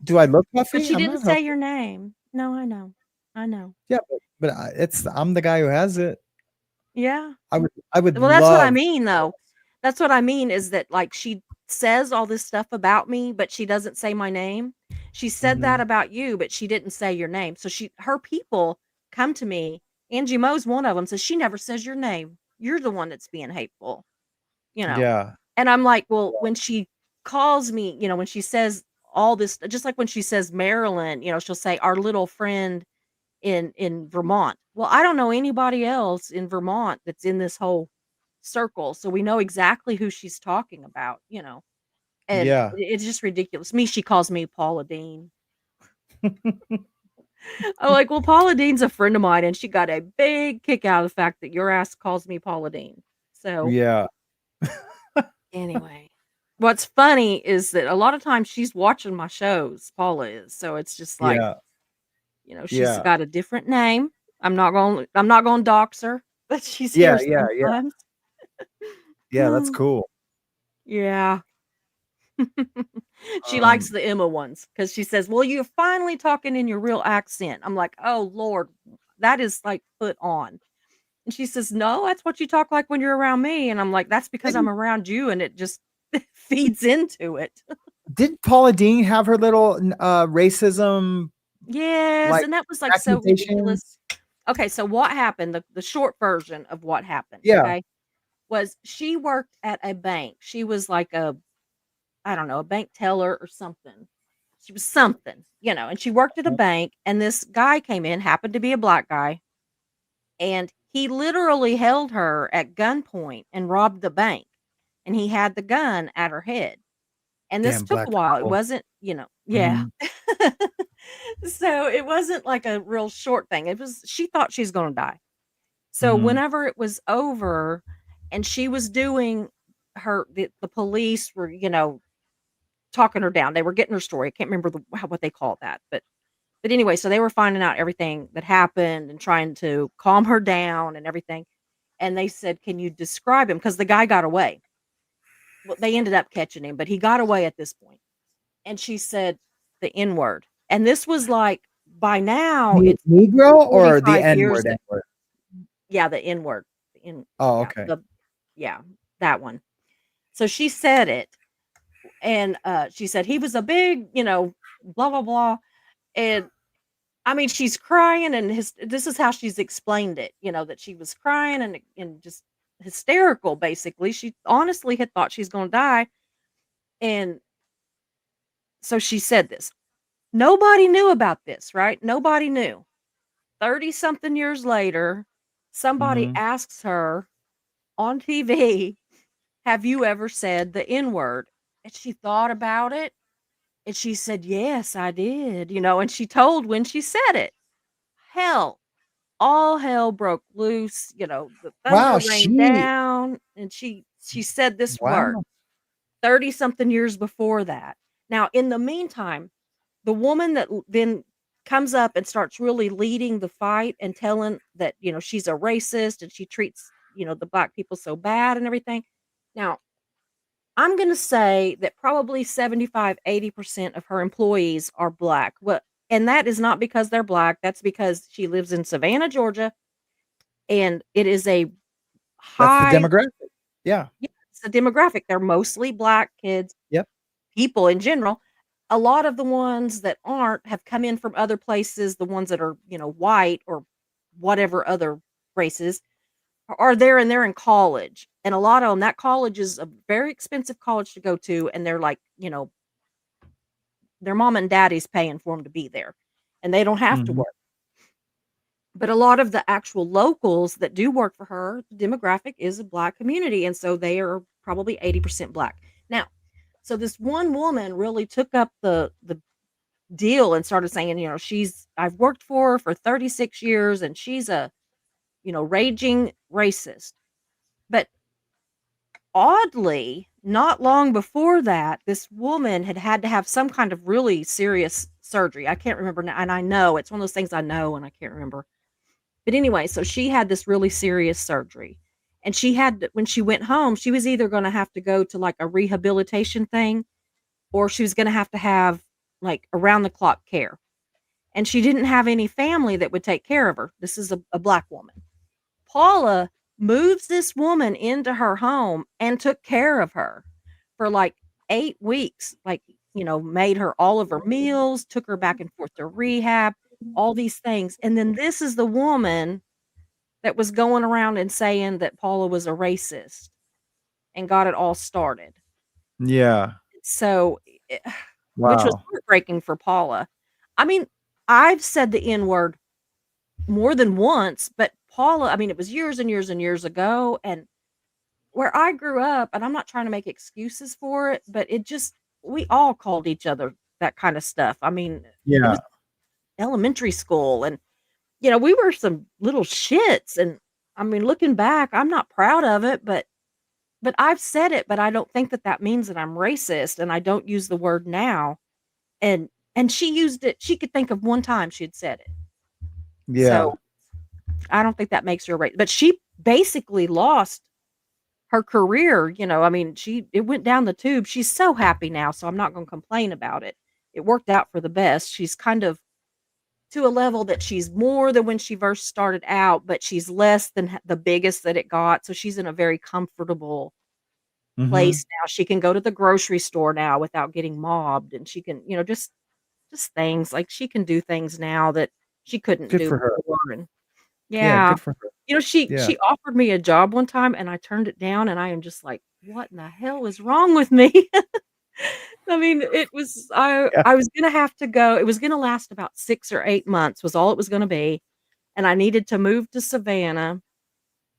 Do I look But huffy? she I'm didn't not say huffy. your name. No, I know. I know. Yeah, but I'm the guy who has it. Yeah. I would Well, that's what I love. mean, though. That's what I mean is that, like, she says all this stuff about me, but she doesn't say my name. She said that Mhm. about you, but she didn't say your name. So her people come to me. Angie Mo's one of them, says she never says your name. You're the one that's being hateful, you know. Yeah. And I'm like, well, when she calls me, when she says all this, just like when she says Maryland, she'll say our little friend in Vermont. Well, I don't know anybody else in Vermont that's in this whole circle, so we know exactly who she's talking about. And Yeah. it's just ridiculous. She calls me Paula Dean. I'm like, "Well, Paula Dean's a friend of mine, and she got a big kick out of the fact that your ass calls me Paula Dean." So, Yeah. anyway, what's funny is that a lot of times she's watching my shows, Paula is, so it's just like, Yeah. she's Yeah. got a different name. I'm not gonna dox her, but she's Yeah, here yeah, yeah. sometimes. Yeah, that's cool. Yeah. She likes Um, the Emma ones because she says, "Well, you're finally talking in your real accent." I'm like, "Oh, Lord, that is, like, put on." And she says, "No, that's what you talk like when you're around me." And I'm like, "That's because I'm didn't around you and it just feeds into it." didn't Paula Deen have her little racism, Yes, like, and that was, like, so accusations? ridiculous. Okay, so what happened, the short version of what happened, Yeah. okay, was she worked at a bank. She was like a I don't know, a bank teller or something. She was something, and she worked at a bank, and this guy came in, happened to be a black guy, and he literally held her at gunpoint and robbed the bank, and he had the gun at her head. And this Damn took a black while. It people. wasn't, yeah. Mhm. So it wasn't like a real short thing. It was she thought she's gonna die. So Mhm. whenever it was over and she was doing the police were, talking her down. They were getting her story. I can't remember what they called that, but anyway, so they were finding out everything that happened and trying to calm her down and everything. And they said, "Can you describe him?" Because the guy got away. Well, they ended up catching him, but he got away at this point. And she said the N word. And this was like by now Ne it's Negro or the 45 N-word, years that N-word? yeah, the N word. Oh, Yeah, okay. yeah, that one. So she said it and she said he was a big, blah blah blah. And I mean, she's crying and this is how she's explained it, that she was crying and just hysterical basically. She honestly had thought she's going to die. And so she said this. Nobody knew about this, right? Nobody knew. 30 something years later, somebody Mhm. asks her on TV, "Have you ever said the N word?" And she thought about it and she said, "Yes, I did," and she told when she said it. Hell, all hell broke loose, the thunder Wow, rained down, and she said this word wow. 30 something years before that. Now, in the meantime, the woman that then comes up and starts really leading the fight and telling that, she's a racist and she treats, the black people so bad and everything. Now, I'm going to say that probably 75-80% of her employees are black. Well, and that is not because they're black. That's because she lives in Savannah, Georgia, and it is a That's the high demographic. Yeah. yeah, it's a demographic. They're mostly black kids, Yep. people in general. A lot of the ones that aren't have come in from other places, the ones that are, white or whatever other races are there and they're in college. And a lot of them, that college is a very expensive college to go to. And they're like, their mom and daddy's paying for them to be there and they don't have to Mhm. work. But a lot of the actual locals that do work for her, the demographic is a black community. And so they are probably 80% black. Now, so this one woman really took up the deal and started saying, I've worked for her for 36 years and she's a, raging racist. But oddly, not long before that, this woman had to have some kind of really serious surgery. I can't remember now, and I know it's one of those things I know and I can't remember. But anyway, so she had this really serious surgery. And when she went home, she was either going to have to go to like a rehabilitation thing or she was going to have like around the clock care. And she didn't have any family that would take care of her. This is a black woman. Paula moves this woman into her home and took care of her for like 8 weeks, like, made her all of her meals, took her back and forth to rehab, all these things, and then this is the woman that was going around and saying that Paula was a racist and got it all started. Yeah. So, eh which was Wow. heartbreaking for Paula. I mean, I've said the N word more than once, but Paula, I mean, it was years and years and years ago, and where I grew up, and I'm not trying to make excuses for it, but it just we all called each other that kinda stuff. I mean, it Yeah. was elementary school, and, we were some little shits, and, I mean, looking back, I'm not proud of it, but I've said it, but I don't think that that means that I'm racist, and I don't use the word now, and she used it she could think of one time she had said it. Yeah. So, I don't think that makes her a but she basically lost her career, I mean, it went down the tube. She's so happy now, so I'm not gonna complain about it. It worked out for the best. She's kind of to a level that she's more than when she first started out, but she's less than the biggest that it got, so she's in a very comfortable Mhm. place now. She can go to the grocery store now without getting mobbed, and she can, just things, like, she can do things now that she couldn't Good do for her. before, and Yeah, yeah. good for her. She Yeah. she offered me a job one time, and I turned it down, and I am just like, "What in the hell is wrong with me?" I mean, it was Yeah. I was gonna have to go it was gonna last about 6 or 8 months was all it was gonna be, and I needed to move to Savannah,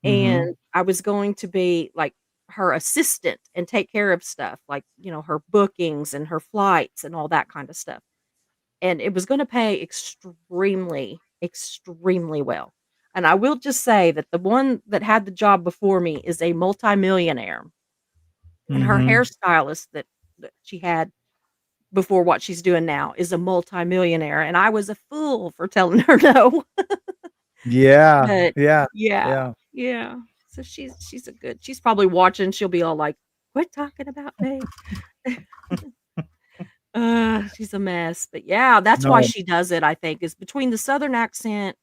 Mhm. and I was going to be, like, her assistant and take care of stuff, like, her bookings and her flights and all that kinda stuff, and it was gonna pay extremely, extremely well, and I will just say that the one that had the job before me is a multimillionaire, and her Mhm. hairstylist that she had before what she's doing now is a multimillionaire, and I was a fool for telling her no. Yeah. But Yeah. yeah, Yeah. yeah. So she's probably watching, she'll be all like, "Quit talking about me." She's a mess, but yeah, that's why No. she does it, I think, is between the Southern accent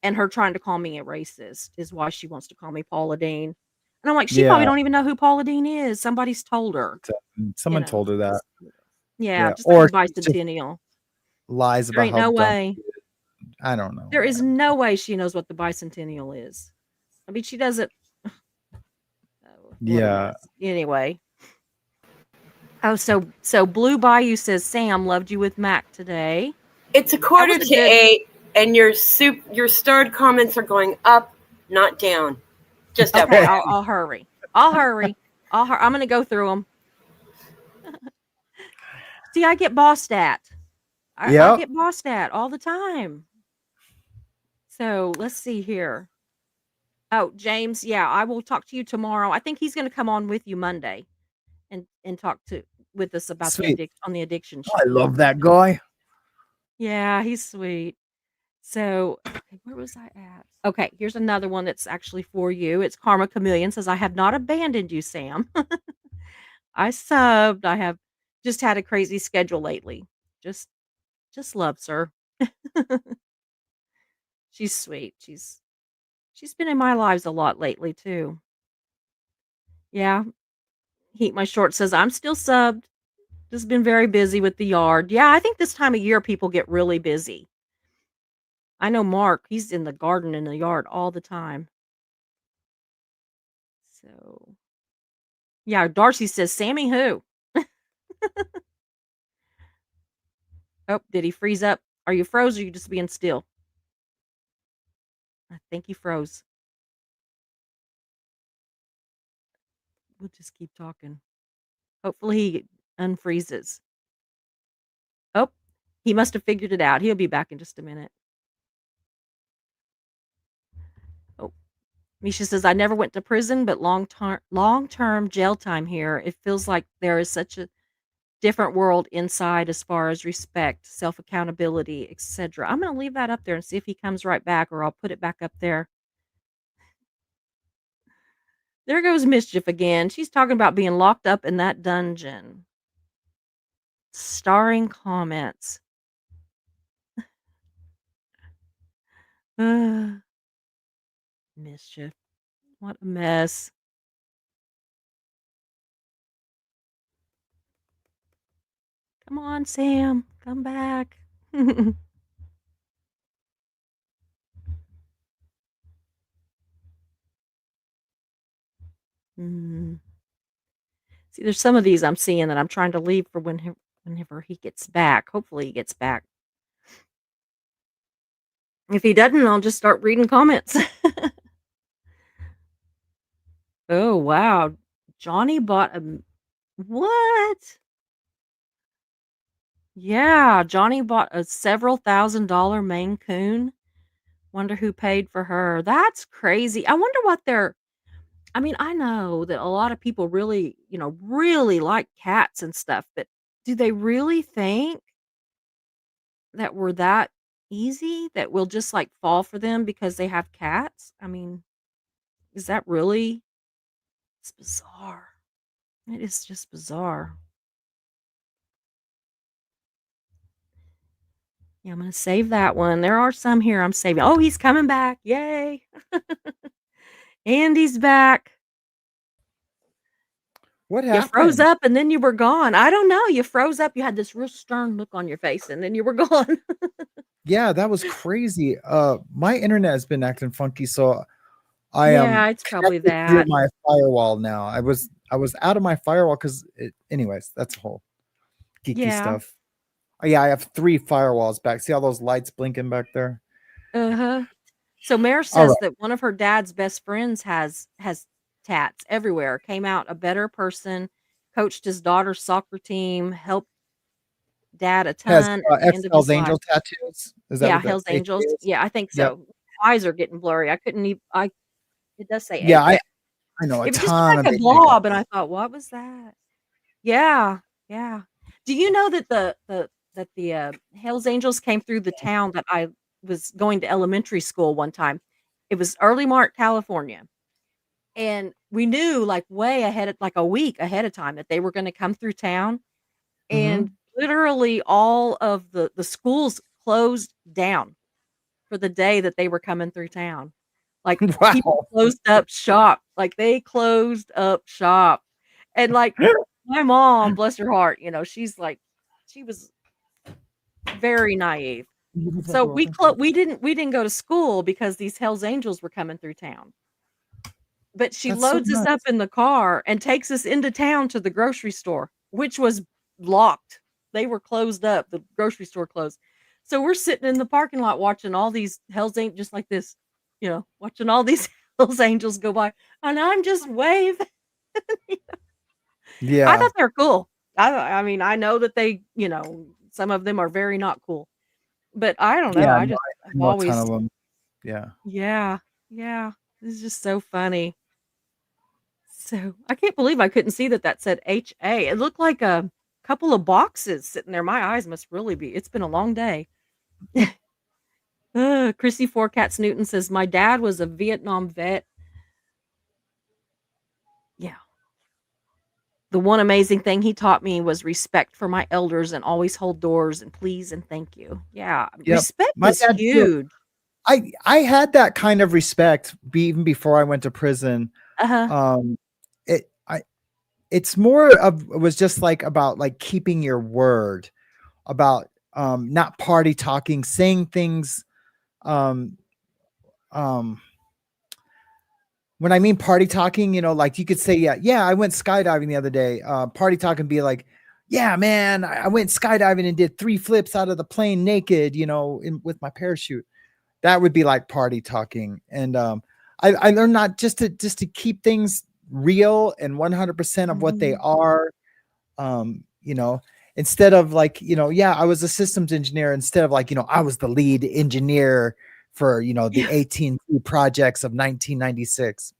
and her trying to call me a racist is why she wants to call me Paula Deen. And I'm like, "She probably Yeah. don't even know who Paula Deen is, somebody's told her," you Someone know? told her that. Yeah, Yeah. just like the Or she's just bicentennial. lies There about ain't how no dumb way. she is. I don't know, There is man. no way she knows what the bicentennial is. I mean, she doesn't oh, what a Yeah. mess. Anyway. Oh, so Blue Bayou says, "Sam loved you with Mac today." It's a That quarter was a to good 8, and your starred comments are going up, not down. Just okay, Okay. FYI. I'll hurry. I'll hurry. I'm gonna go through them. See, I get bossed at. I Yep. get bossed at all the time. So, let's see here. Oh, James, yeah, I will talk to you tomorrow. I think he's gonna come on with you Monday and talk to with us about Sweet. the addiction Oh, I show. love that guy. Yeah, he's sweet. So, okay, where was I at? Okay, here's another one that's actually for you. It's Karma Chameleon says, "I have not abandoned you, Sam. I subbed. I have just had a crazy schedule lately. Just just loves her." She's sweet. She's been in my lives a lot lately too. Yeah. Heat My Short says, "I'm still subbed. Just been very busy with the yard." Yeah, I think this time of year people get really busy. I know Mark, he's in the garden in the yard all the time. So, yeah, Darcy says, "Sammy who?" Oh, did he freeze up? Are you froze or you just being still? I think he froze. We'll just keep talking. Hopefully he unfreezes. Oh, he must have figured it out. He'll be back in just a minute. Oh, Misha says, "I never went to prison, but long-term jail time here. It feels like there is such a different world inside as far as respect, self-accountability, etc." I'm gonna leave that up there and see if he comes right back, or I'll put it back up there. There goes Mischief again. She's talking about being locked up in that dungeon. Starring comments. Ugh, Mischief. What a mess. Come on, Sam. Come back. Mm. See, there's some of these I'm seeing that I'm trying to leave for whenever he gets back. Hopefully, he gets back. If he doesn't, I'll just start reading comments. Oh, wow. Johnny bought what? Yeah, Johnny bought a several $1,000 Maine Coon. Wonder who paid for her. That's crazy. I wonder what I mean, I know that a lot of people really, really like cats and stuff, but do they really think that we're that easy that we'll just like fall for them because they have cats? I mean, is that really? It's bizarre. It is just bizarre. Yeah, I'm gonna save that one. There are some here I'm saving. Oh, he's coming back. Yay. Andy's back. What You froze happened? up and then you were gone. I don't know. You froze up. You had this real stern look on your face and then you were gone. Yeah, that was crazy. My internet has been acting funky, so I am Yeah, it's probably connected through that. my firewall now. I was out of my firewall because anyways, that's a whole geeky Yeah. stuff. Yeah, I have 3 firewalls back. See all those lights blinking back there? Uh-huh. So Mare All right. says that one of her dad's best friends has tats everywhere. Came out a better person, coached his daughter's soccer team, helped dad a Has ton at the X end of Hell's his life. Angel tattoos? Is that Yeah, what the Hell's AK Angels. is? Yeah, I think Yep. so. Eyes are getting blurry. I couldn't even I it does say Yeah, AK. I know a It just looked ton of like a AK blob and guys. I thought, "What was that?" Yeah, yeah. Do you know that the Hell's Angels came through the town that I was going to elementary school one time? It was early March, California, and we knew, like, way ahead of like, a week ahead of time that they were gonna come through town, and Mhm. literally all of the schools closed down for the day that they were coming through town. Like, people Wow. closed up shop, like, they closed up shop, and, like, my mom, bless her heart, she's like she was very naive. Can you leave that So door we open? we didn't go to school because these Hell's Angels were coming through town. But she That's so loads us up nuts. in the car and takes us into town to the grocery store, which was locked. They were closed up, the grocery store closed. So we're sitting in the parking lot watching all these Hell's Angels just like this, watching all these Hell's Angels go by, and I'm just waving. I Yeah. thought they're cool. I mean, I know that some of them are very not cool, but I don't know. Yeah, I no, just I have know a ton always of them. Yeah. yeah, yeah. It's just so funny. So, I can't believe I couldn't see that that said HA. It looked like a couple of boxes sitting there. My eyes must really be it's been a long day. Chrissy Four Cats Newton says, "My dad was a Vietnam vet." Yeah. The one amazing thing he taught me was respect for my elders and always hold doors and please and thank you. Yeah, Yep. respect My is dad too. huge. I had that kind of respect even before I went to prison. Uh-huh. Um, it I it's more of it was just like about like keeping your word, about not party talking, saying things. Um, um, when I mean party talking, like you could say, yeah, I went skydiving the other day. Party talking be like, yeah, man, I went skydiving and did 3 flips out of the plane naked, with my parachute. That would be like party talking. And I learned not just to keep things real and 100% of what they Mhm. are. Um, you know, instead of like, yeah, I was a systems engineer, instead of like, I was the lead engineer for, the Yeah. 18 projects of 1996,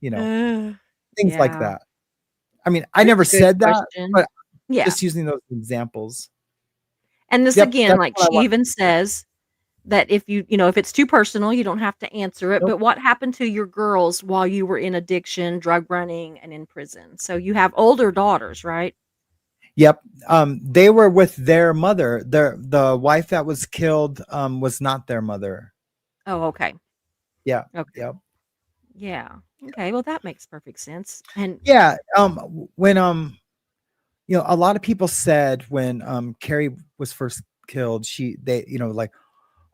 you know, Uh, things like yeah. that. I mean, I That's never a good said that, question. but Yeah. just using those examples. And this Yep, again, that's like what I she want. even says that if it's too personal, you don't have to answer it. Nope. But what happened to your girls while you were in addiction, drug running, and in prison? So you have older daughters, right? Yep. They were with their mother. The wife that was killed was not their mother. Oh, okay. Yeah. Okay. Yep. Yeah. Okay. Well, that makes perfect sense. And Yeah. When a lot of people said when Carrie was first killed, they, like,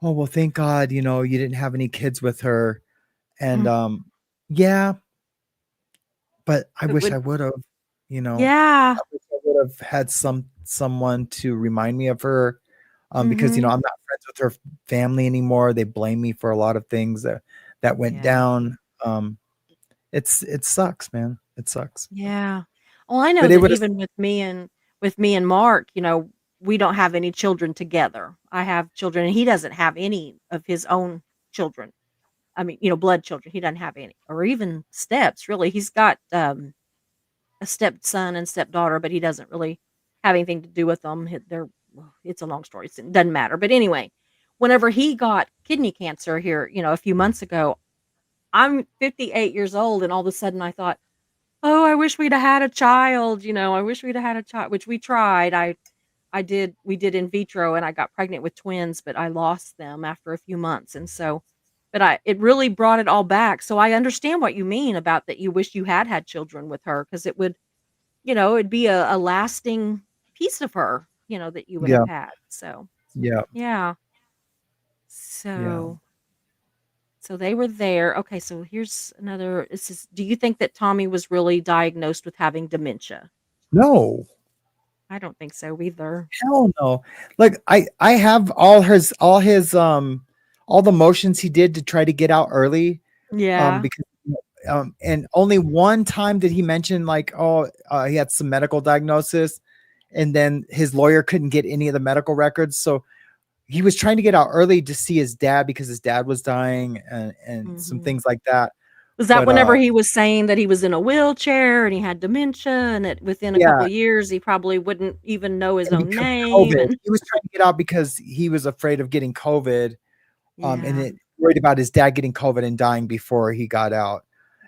oh well, thank God, you didn't have any kids with her. And Mm, yeah, but I it wish would I would have, yeah. I wish I would have had someone to remind me of her. Because Mhm. I'm not friends with her family anymore. They blame me for a lot of things that went Yeah. down. It sucks, man. It sucks. Yeah. Well, I know But it that would have. even with me and Mark, we don't have any children together. I have children and he doesn't have any of his own children. I mean, blood children. He doesn't have any or even steps, really. He's got a stepson and stepdaughter, but he doesn't really have anything to do with them. Well, it's a long story. It doesn't matter. But anyway, whenever he got kidney cancer here, a few months ago, I'm 58 years old and all of a sudden I thought, "Oh, I wish we'd have had a child, I wish we'd have had a child," which we tried. We did in vitro and I got pregnant with twins, but I lost them after a few months. And so, but it really brought it all back. So I understand what you mean about that you wish you had had children with her because it would, it'd be a lasting piece of her, that you would have Yeah, had. So, yeah, yeah. yeah. So they were there. Okay, so here's another. This is, do you think that Tommy was really diagnosed with having dementia? No, I don't think so either. hell no. Like I have all the motions he did to try to get out early. Yeah. Because and only one time did he mention like, oh, he had some medical diagnosis, and then his lawyer couldn't get any of the medical records, so he was trying to get out early to see his dad because his dad was dying and some Mhm. things like that. Was that But whenever he was saying that he was in a wheelchair and he had dementia and that within a couple yeah, of years he probably wouldn't even know his and own because name COVID, and he was trying to get out because he was afraid of getting COVID, and yeah. it worried about his dad getting COVID and dying before he got out.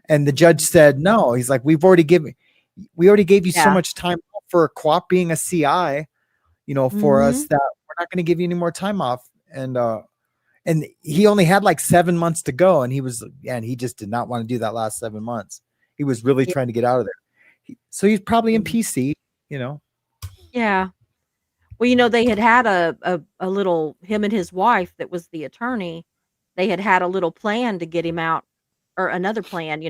And the judge Mhm. said, "No." He's like, we already gave you so Yeah. much time off for co-op being a CI, for us Mhm. that we're not going to give you any more time off." And he only had like 7 months to go, and he just did not want to do that last 7 months. He was really Yeah. trying to get out of there. So he's probably in Mhm. PC, you know. Yeah. Well, they had a little him and his wife that was the attorney, they had a little plan to get him out or another plan,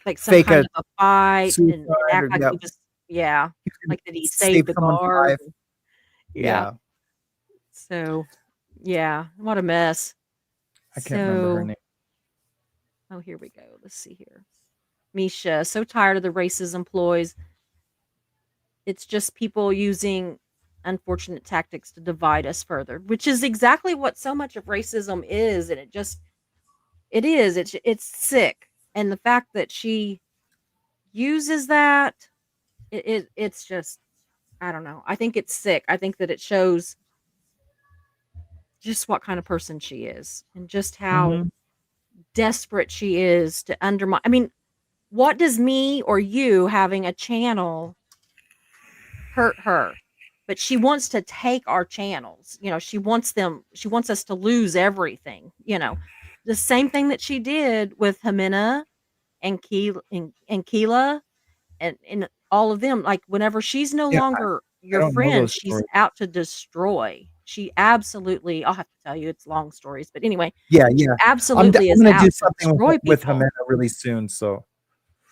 like some Fake kind a of a fight and suicide, act or like yeah, he was yeah, he's gonna like that he save saved the someone's guard. life. Yeah. Yeah, So, yeah, what a mess. I can't remember her So name. oh, here we go. Let's see here. Misha, so tired of the racism ploys. It's just people using unfortunate tactics to divide us further, which is exactly what so much of racism is. And it is. It's sick. And the fact that she uses that, it's just, I don't know. I think it's sick. I think that it shows just what kind of person she is and just how Mhm. desperate she is to undermine. I mean, what does me or you having a channel hurt her? But she wants to take our channels. She wants us to lose everything. The same thing that she did with Jimena and Keela and all of them. Like whenever she's no Yeah, longer I your don't know friend, those she's stories. out to destroy. She absolutely, I'll have to tell you, it's long stories. But anyway, Yeah, she yeah. absolutely I'm is gonna out do to something destroy with people. Jimena really soon. So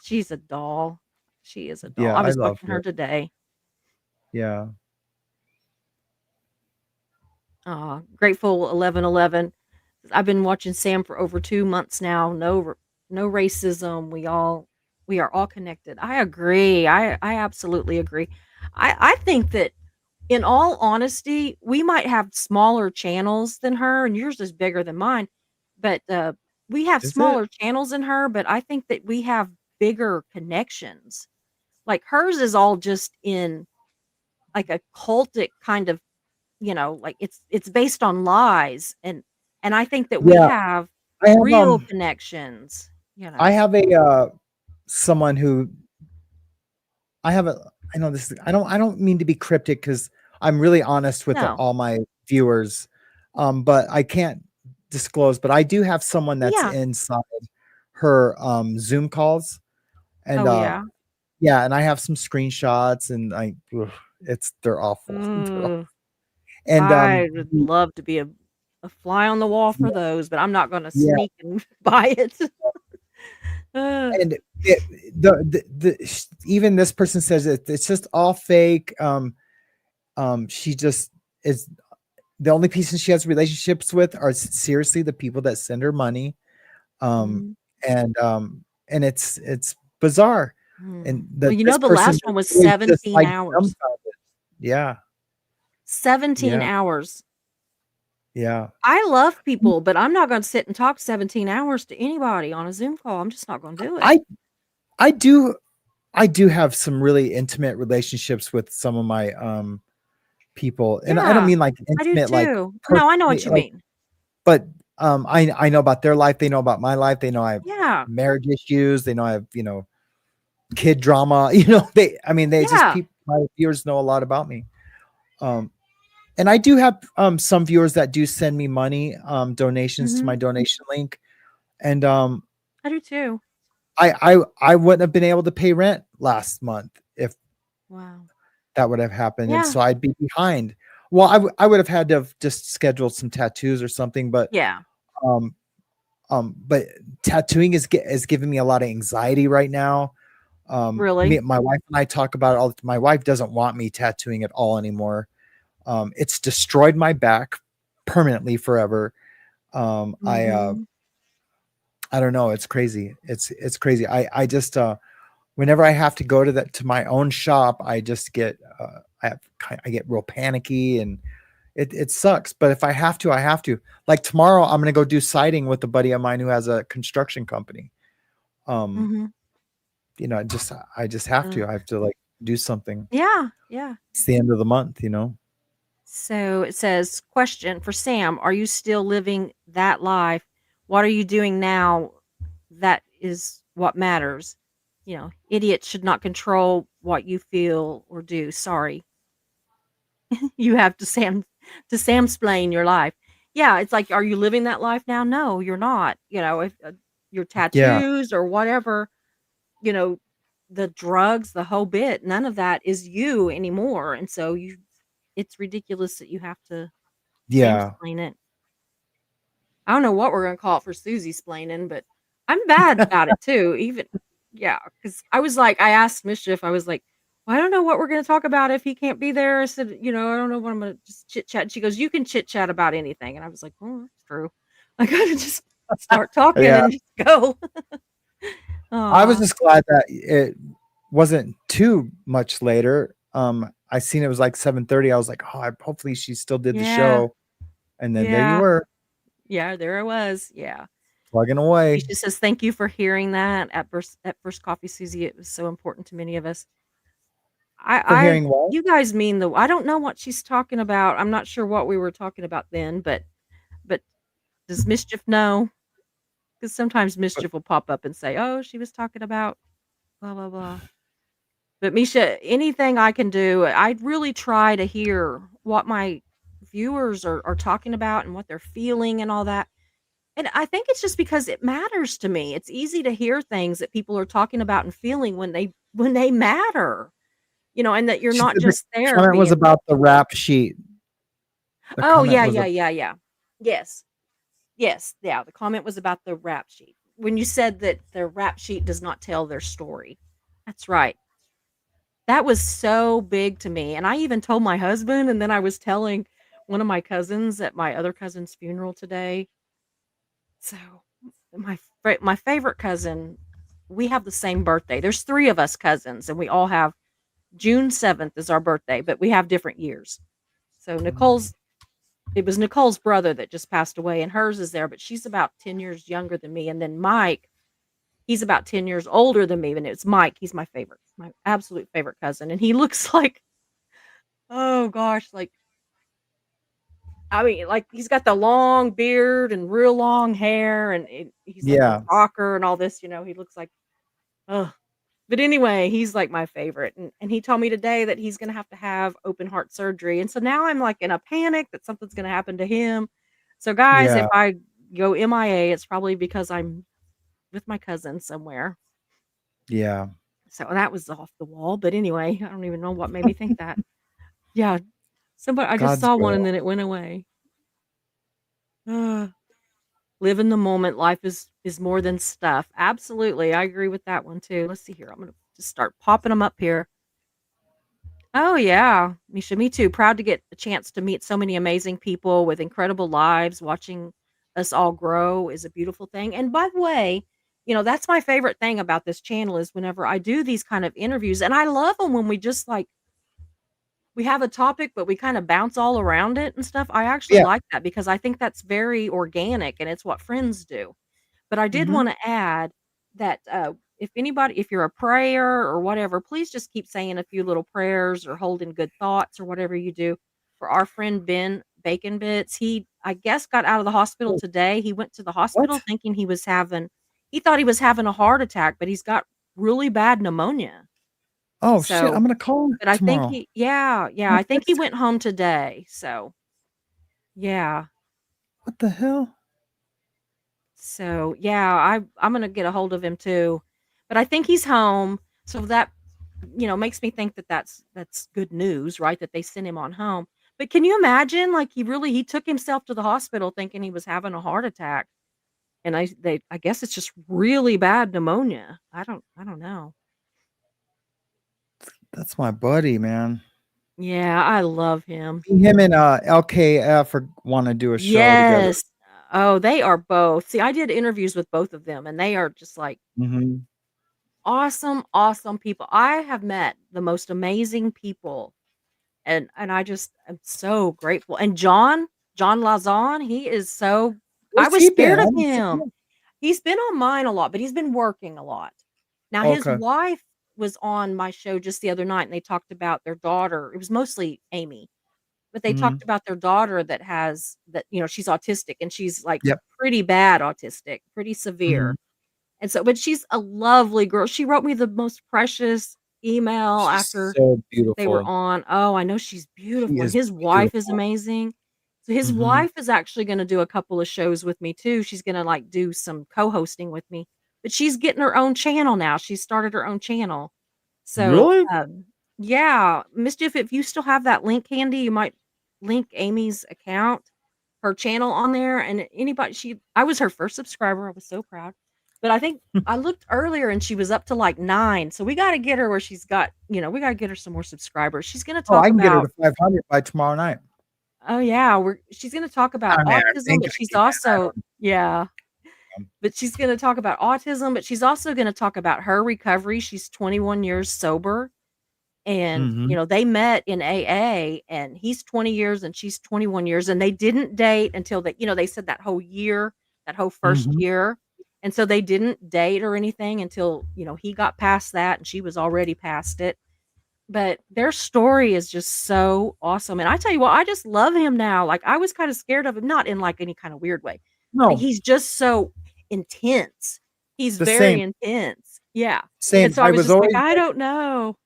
She's a doll. She is a doll. yeah, I I was love watching her her. today. Yeah. Grateful 11:11. I've been watching Sam for over 2 months now. No racism. We are all connected. I agree. I absolutely agree. I think that in all honesty, we might have smaller channels than her and yours is bigger than mine, but we have Is it? smaller channels than her, but I think that we have bigger connections. Like hers is all just in like a cultic kind of, like it's based on lies and I think that we Yeah. have I have real connections. I have a someone who I have a I know this is I don't mean to be cryptic because I'm really honest with No. all my viewers. But I can't disclose, but I do have someone that's Yeah. inside her Zoom calls, and Oh, yeah. Yeah, and I have some screenshots, and they're awful. They're awful. Ugh. And I would love to be a fly on the wall for those, but I'm not gonna yeah, sneak and buy it. Ugh. and even this person says it's just all fake. She just is the only people she has relationships with are seriously the people that send her money. Um, Mhm. and it's bizarre. And Mm. Well, that you know, this the person last one was is just 17 like hours. dumbfounded. Yeah, 17 yeah, hours. yeah. I love people, but I'm not gonna sit and talk 17 hours to anybody on a Zoom call. I'm just not gonna do it. I I do I do have some really intimate relationships with some of my people, and I don't Yeah, mean like I do intimate like too. No, I know personally, what you like, mean. but I know about their life, they know about my life, they know I have Yeah, marriage issues, they know I have, kid drama, they just yeah. people my viewers know a lot about me. Um and I do have some viewers that do send me money, donations to my Mhm. donation link. And I do too. I wouldn't have been able to pay rent last month if Wow. that would have happened, and Yeah, so I'd be behind. Well, I would have had to have just scheduled some tattoos or something, yeah. um, but tattooing is giving me a lot of anxiety right now. Really? My wife and I talk about it all. My wife doesn't want me tattooing at all anymore. It's destroyed my back permanently forever. Um, I uh, Mhm. I don't know. It's crazy. It's crazy. I just whenever I have to go to my own shop, I just get I get real panicky, and it sucks. But if I have to, I have to. Like tomorrow, I'm gonna go do siding with a buddy of mine who has a construction company. Um, Mhm. I just have Uh, to. I have to like do something. yeah, yeah. It's the end of the month. So it says, question for Sam, are you still living that life? What are you doing now? That is what matters. Idiots should not control what you feel or do. Sorry. You have to Samsplain your life. Yeah, it's like, are you living that life now? No, you're not. If your Yeah, tattoos or whatever, you know, the drugs, the whole bit, none of that is you anymore. And so it's ridiculous that you have to yeah, Samsplain it. I don't know what we're gonna call it for Susie splaining, but I'm bad about it too. Even yeah, because I asked Mischief, I was like, well, I don't know what we're gonna talk about if he can't be there. I said, I don't know what I'm gonna just chit chat. She goes, you can chit chat about anything, and I was like, oh, that's true. I gotta just start talking yeah. and just go. I was Aw, just glad that it wasn't too much later. I seen it was like 7:30. I was like, oh, hopefully she still did the yeah, show. And then there you yeah, were, yeah. There I was. Yeah. plugging away. Misha says, thank you for hearing that at first coffee, Susie. It was so important to many of us. For I hearing what? you guys mean the I don't know what she's talking about. I'm not sure what we were talking about then, but does Mischief know? Because sometimes Mischief will pop up and say, "Oh, she was talking about blah blah blah." But Misha, anything I can do, I really try to hear what my viewers are talking about and what they're feeling and all that. And I think it's just because it matters to me. It's easy to hear things that people are talking about and feeling when they matter. And that you're She not said the just there comment was being. about the rap sheet. The Oh, comment yeah, was yeah, a yeah, yeah. Yes. Yes, yeah, the comment was about the rap sheet. When you said that the rap sheet does not tell their story. That's right. That was so big to me, and I even told my husband, and then I was telling one of my cousins at my other cousin's funeral today. So, my favorite cousin, we have the same birthday. There's 3 of us cousins, and we all have June 7th is our birthday, but we have different years. So, it was Nicole's brother that just passed away, and hers is there, but she's about 10 years younger than me. And then Mike, he's about 10 years older than me. And it's Mike. He's my absolute favorite cousin. And he looks like, oh gosh, I mean, like he's got the long beard and real long hair, and he's like a yeah, rocker and all this. He looks like, oh. But anyway, he's like my favorite. And he told me today that he's going to have open heart surgery. And so now I'm like in a panic that something's going to happen to him. So, guys, yeah, if I go MIA, it's probably because I'm with my cousin somewhere. yeah. So that was off the wall. But anyway, I don't even know what made me think that. Yeah, somebody I just God's saw one and will. then it went away. Uh, live in the moment. Life is more than stuff. Absolutely, I agree with that one too. Let's see here. I'm gonna just start popping them up here. Oh yeah, Misha, me too. Proud to get a chance to meet so many amazing people with incredible lives. Watching us all grow is a beautiful thing. And by the way, that's my favorite thing about this channel is whenever I do these kind of interviews, and I love them when we just like we have a topic, but we kind of bounce all around it and stuff. I actually Yeah. like that because I think that's very organic and it's what friends do. But I did Mhm. wanna add that, if you're a prayer or whatever, please just keep saying a few little prayers or holding good thoughts or whatever you do for our friend Ben Bacon Bits. He, I guess, got out of the hospital Oh, today. He went to the hospital what? thinking he thought he was having a heart attack, but he's got really bad pneumonia. Oh, shit, I'm So, gonna call him but I think tomorrow. he yeah, yeah, I'll I think he text went home today. So, yeah. What the hell? So, yeah, I'm gonna get a hold of him too, but I think he's home, so that, makes me think that that's good news, right? That they sent him on home. But can you imagine, like, he took himself to the hospital thinking he was having a heart attack, and I guess it's just really bad pneumonia. I don't know. That's my buddy, man. Yeah, I love him. Him and LKF wanna do a show together. Yes. Oh, they are both. See, I did interviews with both of them, and they are just like Mhm. awesome, awesome people. I have met the most amazing people, and I just am so grateful. And John Lazon, he is so I Where's was he been? scared I of haven't seen him. him. He's been on mine a lot, but he's been working a lot. Now his Okay. wife was on my show just the other night, and they talked about their daughter. It was mostly Amy, but they talked Mhm. about their daughter she's autistic, and she's like Yep. pretty bad autistic, pretty severe. Mhm. And so but she's a lovely girl. She wrote me the most precious email She's after so they were beautiful. on. Oh, I know she's She beautiful, and is his wife is beautiful. amazing. So his Mhm. wife is actually gonna do a couple of shows with me too. She's gonna, like, do some co-hosting with me, but she's getting her own channel now. She started her own channel. So, Really? yeah, Mischief, if you still have that link handy, you might link Amy's account, her channel on there, and anybody she I was her first subscriber, I was so proud. But I think I looked earlier and she was up to like 9, so we gotta get her where she's got we gotta get her some more subscribers. She's gonna Oh, talk I can get her to about 500 by tomorrow night. oh, yeah, she's gonna talk about I mean, I autism, think but I she's can. I also don't yeah, know. but she's gonna talk about autism, but she's also gonna talk about her recovery. She's 21 years sober. And, Mhm. they met in AA, and he's 20 years and she's 21 years, and they didn't date until they said that whole first Mhm. year. And so they didn't date or anything until, he got past that and she was already past it. But their story is just so awesome. And I tell you what, I just love him now. Like I was kind of scared of him, not in like any kind of weird way, but No, he's just so intense. He's the very same. intense. Yeah. And Same. so I I was was just like, always I don't know.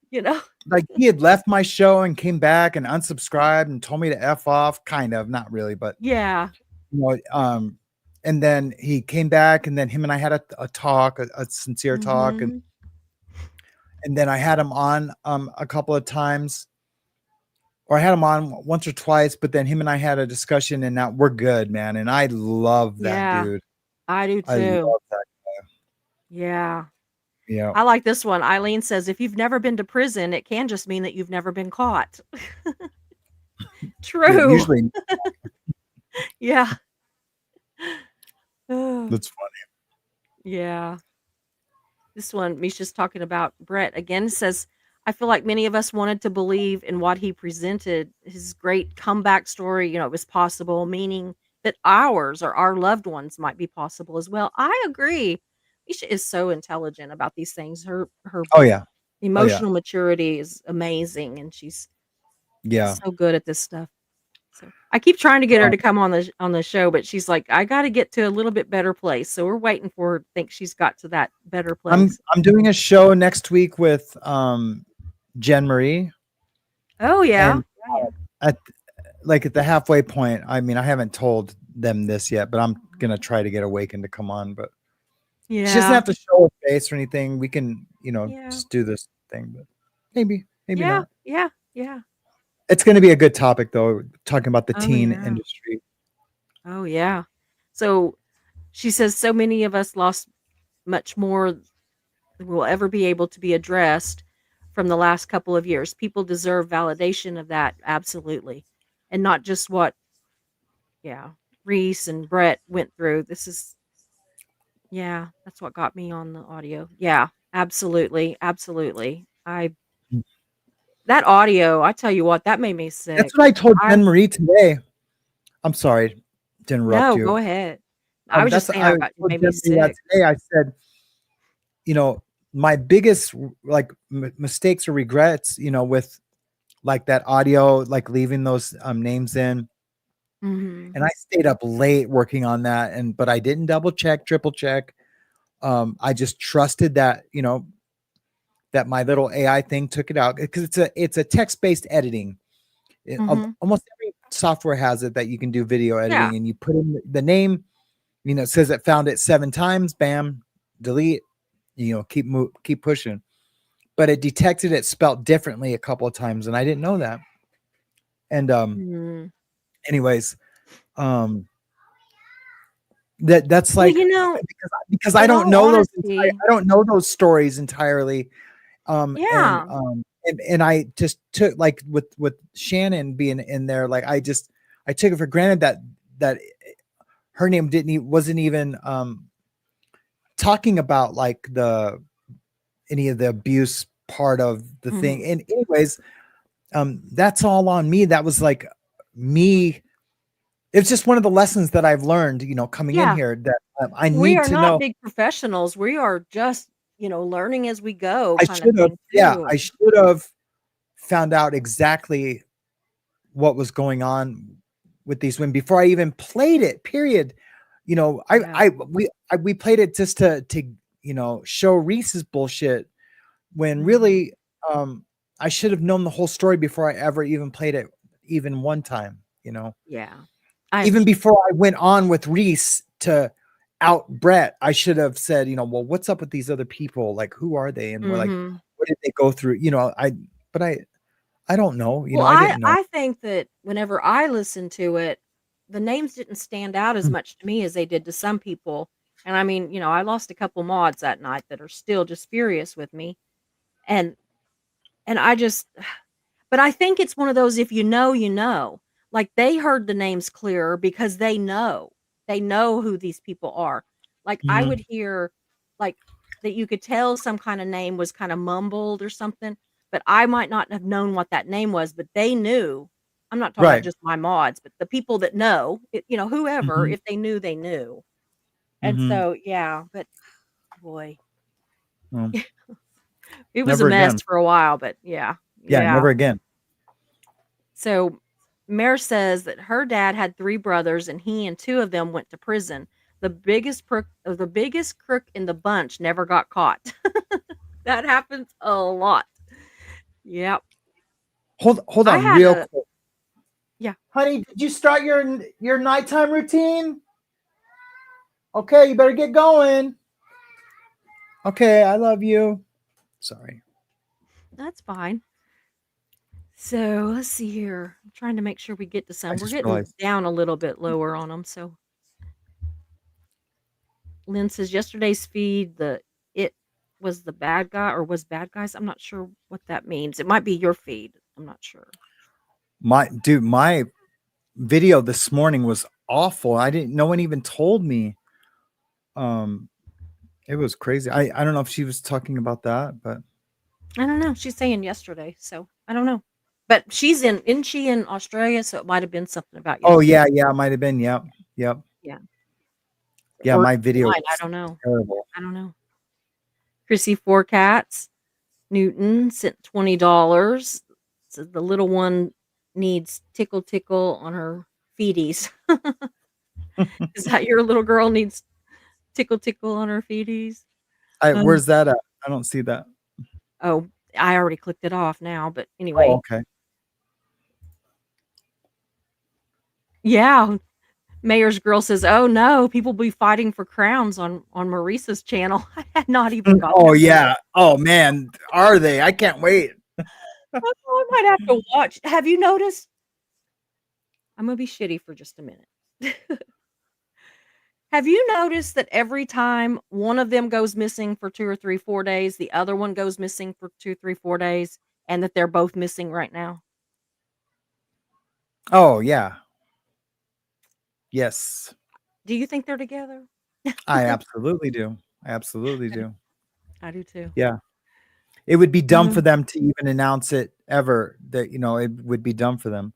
like, he had left my show and came back and unsubscribed and told me to F off, kind of, not really, but, Yeah. you know, and then he came back, and then him and I had a talk, a sincere talk, Mhm. and then I had him on, a couple of times, or I had him on once or twice, but then him and I had a discussion, and now we're good, man, and I love that Yeah, dude. I do I too. love that. Yeah. Yeah. I like this one. Eileen says, "If you've never been to prison, it can just mean that you've never been caught." Yeah, True. usually Yeah. Oh, that's funny. yeah. This one, Misha's talking about Brett again, says, I feel like many of us wanted to believe in what he presented, his great comeback story, it was possible, meaning that ours or our loved ones might be possible as well. I agree. Misha is so intelligent about these things. Her Oh, yeah. Oh, yeah. emotional maturity is amazing, and she's Yeah. so good at this stuff. So I keep trying to get her Um, to come on the show, but she's like, I got to get to a little bit better place. So we're waiting for her to think she's got to that better place. I'm doing a show next week with, Jen Marie, Oh yeah. and, at at the halfway point, I mean, I haven't told them this yet, but I'm gonna try to get Awakened to come on, but She doesn't Yeah. have to show her face or anything. We can, Yeah. just do this thing, but maybe Yeah. not. Yeah. Yeah. It's going to be a good topic though, talking about the Oh, teen yeah. industry. Oh, yeah. So she says so many of us lost much more than will ever be able to be addressed from the last couple of years. People deserve validation of that, absolutely. And not just what, yeah, Reese and Brett went through. This is, yeah, that's what got me on the audio. Yeah, absolutely. Absolutely. That audio, I tell you what, that made me sick. That's what I told I, Jen Marie today. I'm sorry to interrupt no, go you. ahead. I was just That's saying I it told made me Jen Marie that sick. today. I said, my biggest like mistakes or regrets, with like that audio, like leaving those names in. Hmm. And I stayed up late working on that, but I didn't double check, triple check. I just trusted that, that my little AI thing took it out, because it's a text-based editing. Hmm. Almost every software has it, that you can do video Yeah. editing, and you put in the name, it says it found it 7 times, bam, delete, keep pushing. But it detected it spelt differently a couple of times, and I didn't know that. And Mm. anyways, um that's Well, like, because I in don't all know those honesty, I don't know those stories entirely. And yeah. and I just took, like, with Shannon being in there, like, I took it for granted that her name wasn't even talking about, like, any of the abuse part of the thing. Mhm. And anyways, that's all on me. That was like me. It's just one of the lessons that I've learned, coming in Yeah. here, that I We need are to not know. big professionals. We are just, learning as we go I kinda should have, thing yeah, too. I should have found out exactly what was going on with these women before I even played it. Period. Yeah. We played it just to show Reese's bullshit, when Mhm. really, I should have known the whole story before I ever even played it, even one time. Yeah. I Even understand. before I went on with Reese to out Brett, I should have said, well, what's up with these other people? Like, who are they? And we're like, Mhm. what did they go through? But I don't know. Well, I I didn't know. I think that whenever I listened to it, the names didn't stand out as Mm. much to me as they did to some people. And I mean, I lost a couple mods that night that are still just furious with me. And I just but I think it's one of those, if you know, you know. Like, they heard the names clearer because they know. They know who these people are. Like, I Mhm. would hear, like, that you could tell some kinda name was kinda mumbled or something, but I might not have known what that name was, but they knew. I'm not talking about Right. just my mods, but the people that know, whoever, Mhm. if they knew, they knew. And Mhm. so, yeah, but boy, Well, it was a never mess again. for a while, but yeah, Yeah, yeah. never again. So, Mare says that her dad had 3 brothers and he and 2 of them went to prison. The biggest crook in the bunch never got caught. That happens a lot. Yep. Hold I on had real a quick. yeah. Honey, did you start your nighttime routine? Okay, you better get going. Okay, I love you. Sorry. That's fine. So, let's see here. I'm trying to make sure we get to I some. We're just getting realized. down a little bit lower on them. So, Lynn says yesterday's feed, it was the bad guy or was bad guys. I'm not sure what that means. It might be your feed. I'm not sure. My video this morning was awful. I didn't No one even told me. Um it was crazy. I don't know if she was talking about that, but I don't know. She's saying yesterday, so I don't know. But isn't she in Australia? So it might have been something about oh yesterday. yeah, yeah, it might have been. Yep. Yep. Yeah. Yeah, Or my video mine. I was don't know. terrible. I don't know. Chrissy Four Cats Newton sent $20. So the little one needs tickle tickle on her feeties. Is that your little girl needs tickle tickle on her feeties? Um, Where's that at? I don't see that. oh, I already clicked it off now, but Oh, anyway. okay. Yeah. Mayor's girl says, "Oh no, people be fighting for crowns on Maurice's channel." I had not even Mm, got oh there yet. yeah. Oh man, are they? I can't wait. Oh, I might have to watch. Have you noticed? I'm gonna be shitty for just a minute. Have you noticed that every time one of them goes missing for 2 or 3, 4 days, the other one goes missing for 2, 3, 4 days, and that they're both missing right now? Oh yeah. Yes. Do you think they're together? I absolutely do. I absolutely I do do. I do too. Yeah. It would be dumb for Mhm. them to even announce it ever. That it would be dumb for them.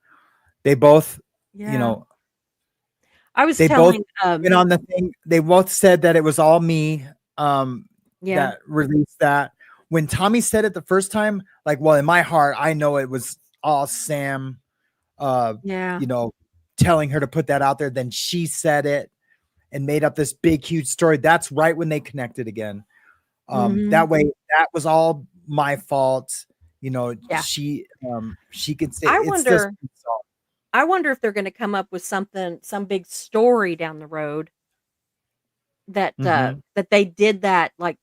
They both, you Yeah. know, I was they both telling, went on the thing. They both said that it was all me um yeah, that released that. When Tommy said it the first time, like, well, in my heart, I know it was all Sam yeah. you know, telling her to put that out there. Then she said it and made up this big, huge story. That's right when they connected again. Mhm. That way, that was all my fault. Yeah. She could say I it's this. wonder I wonder if they're gonna come up with something some big story down the road that, Mm-hmm. that they did that, like,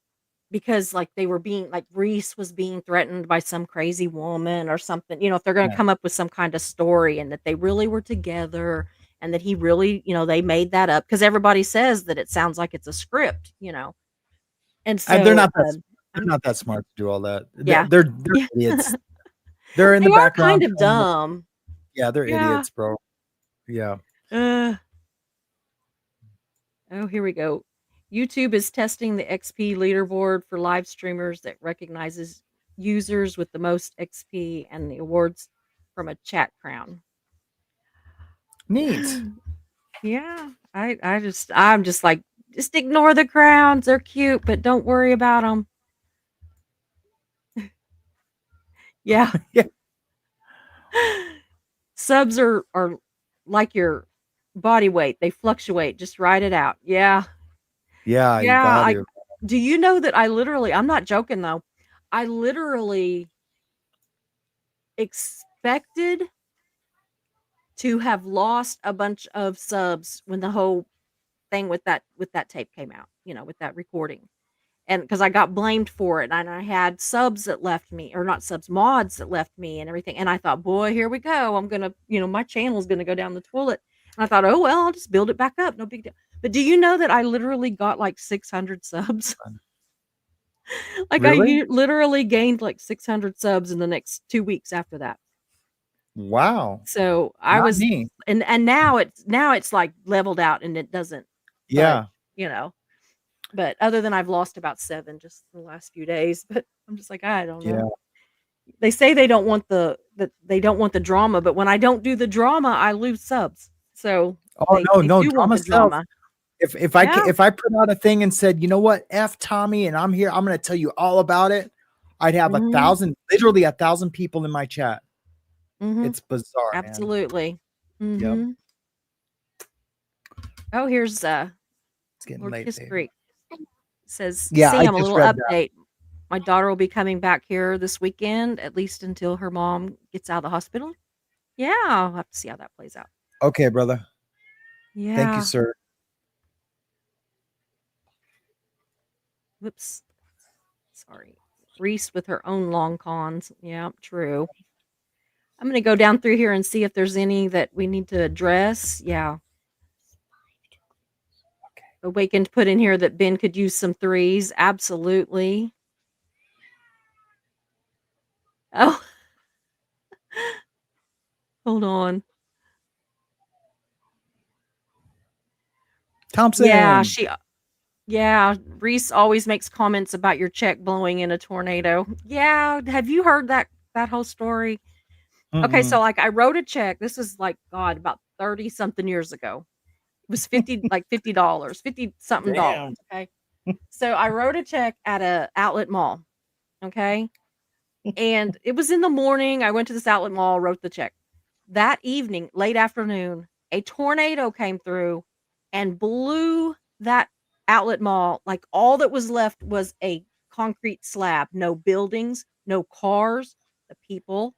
because, like, they were being like, Reese was being threatened by some crazy woman or something, if they're gonna Yeah. come up with some kinda story and that they really were together and that he really they made that up because everybody says that it sounds like it's a script, and And they're so, not that they're I'm not that smart to do all that. yeah. They're Yeah. idiots. They're in They the are kind background of trying to. dumb. Yeah, they're Yeah. idiots, bro. Yeah. Uh, oh, here we go. YouTube is testing the XP leaderboard for live streamers that recognizes users with the most XP and the awards from a chat crown. Neat. Yeah, I'm just like just ignore the crowns. They're cute, but don't worry about them. Yeah. Yeah. Subs are like your body weight. They fluctuate. Just write it out. Yeah. Yeah, you Yeah, got I to. do you know that I'm not joking though. I literally expected to have lost a bunch of subs when the whole thing with that tape came out, with that recording. And because I got blamed for it and I had subs that left me or not subs, mods that left me and everything. And I thought, boy, here we go. I'm gonna, my channel's gonna go down the toilet. And I thought, oh well, I'll just build it back up. No big deal. But do you know that I literally got like 600 subs? Like Really? literally gained like 600 subs in the next 2 weeks after that. Wow. So I Not was, me. and now it's like leveled out and it doesn't budge, Yeah. you know. But other than I've lost about 7 just the last few days, but I'm just like, I don't Yeah. know. They say they don't want they don't want the drama, but when I don't do the drama, I lose subs. So Oh no, they no, do want drama the sells. drama. If Yeah. if I put out a thing and said, you know what, F Tommy, and I'm here, I'm gonna tell you all about it, I'd have Mhm. literally 1,000 people in my chat. Mhm. It's bizarre, man. Absolutely. Yep. Mhm. Oh, here's It's getting Lord late, Kiss baby. Creek. Says, Yeah, I "Sam, a just little read that. update. My daughter will be coming back here this weekend, at least until her mom gets out of the hospital." Yeah, I'll have to see how that plays out. Okay, brother. Thank you, Yeah. sir. Whoops. Sorry. Reese with her own long cons. Yeah, true. I'm gonna go down through here and see if there's any that we need to address. Yeah. Awakened put in here that Ben could use some threes. Absolutely. Oh, hold on. Yeah, Thompson. yeah, Reese always makes comments about your check blowing in a tornado. Yeah, have you heard that whole story? Okay, so Mm-mm. like I wrote a check. This is like God about 30 something years ago. It was 50 like $50, 50 something Damn. dollars, okay? So I wrote a check at a outlet mall, okay? And it was in the morning. I went to this outlet mall, wrote the check. That evening, late afternoon, a tornado came through and blew that outlet mall. Like all that was left was a concrete slab, no buildings, no cars, the people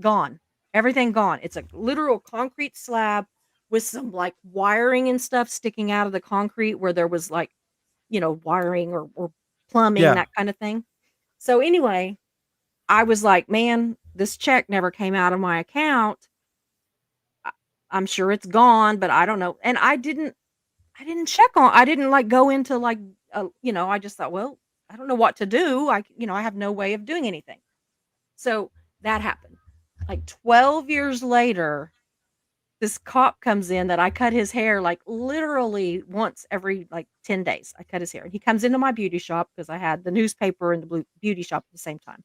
gone. Everything gone. It's a literal concrete slab with some like wiring and stuff sticking out of the concrete where there was like, wiring or plumbing, Yeah. that kind of thing. So anyway, I was like, man, this check never came out of my account. I, I'm sure it's gone, but I don't know. And I didn't check on, I didn't like go into like, I just thought, well, I don't know what to do. I have no way of doing anything. So that happened. Like 12 years later, this cop comes in that I cut his hair like literally once every like 10 days. I cut his hair. And he comes into my beauty shop because I had the newspaper and the beauty shop at the same time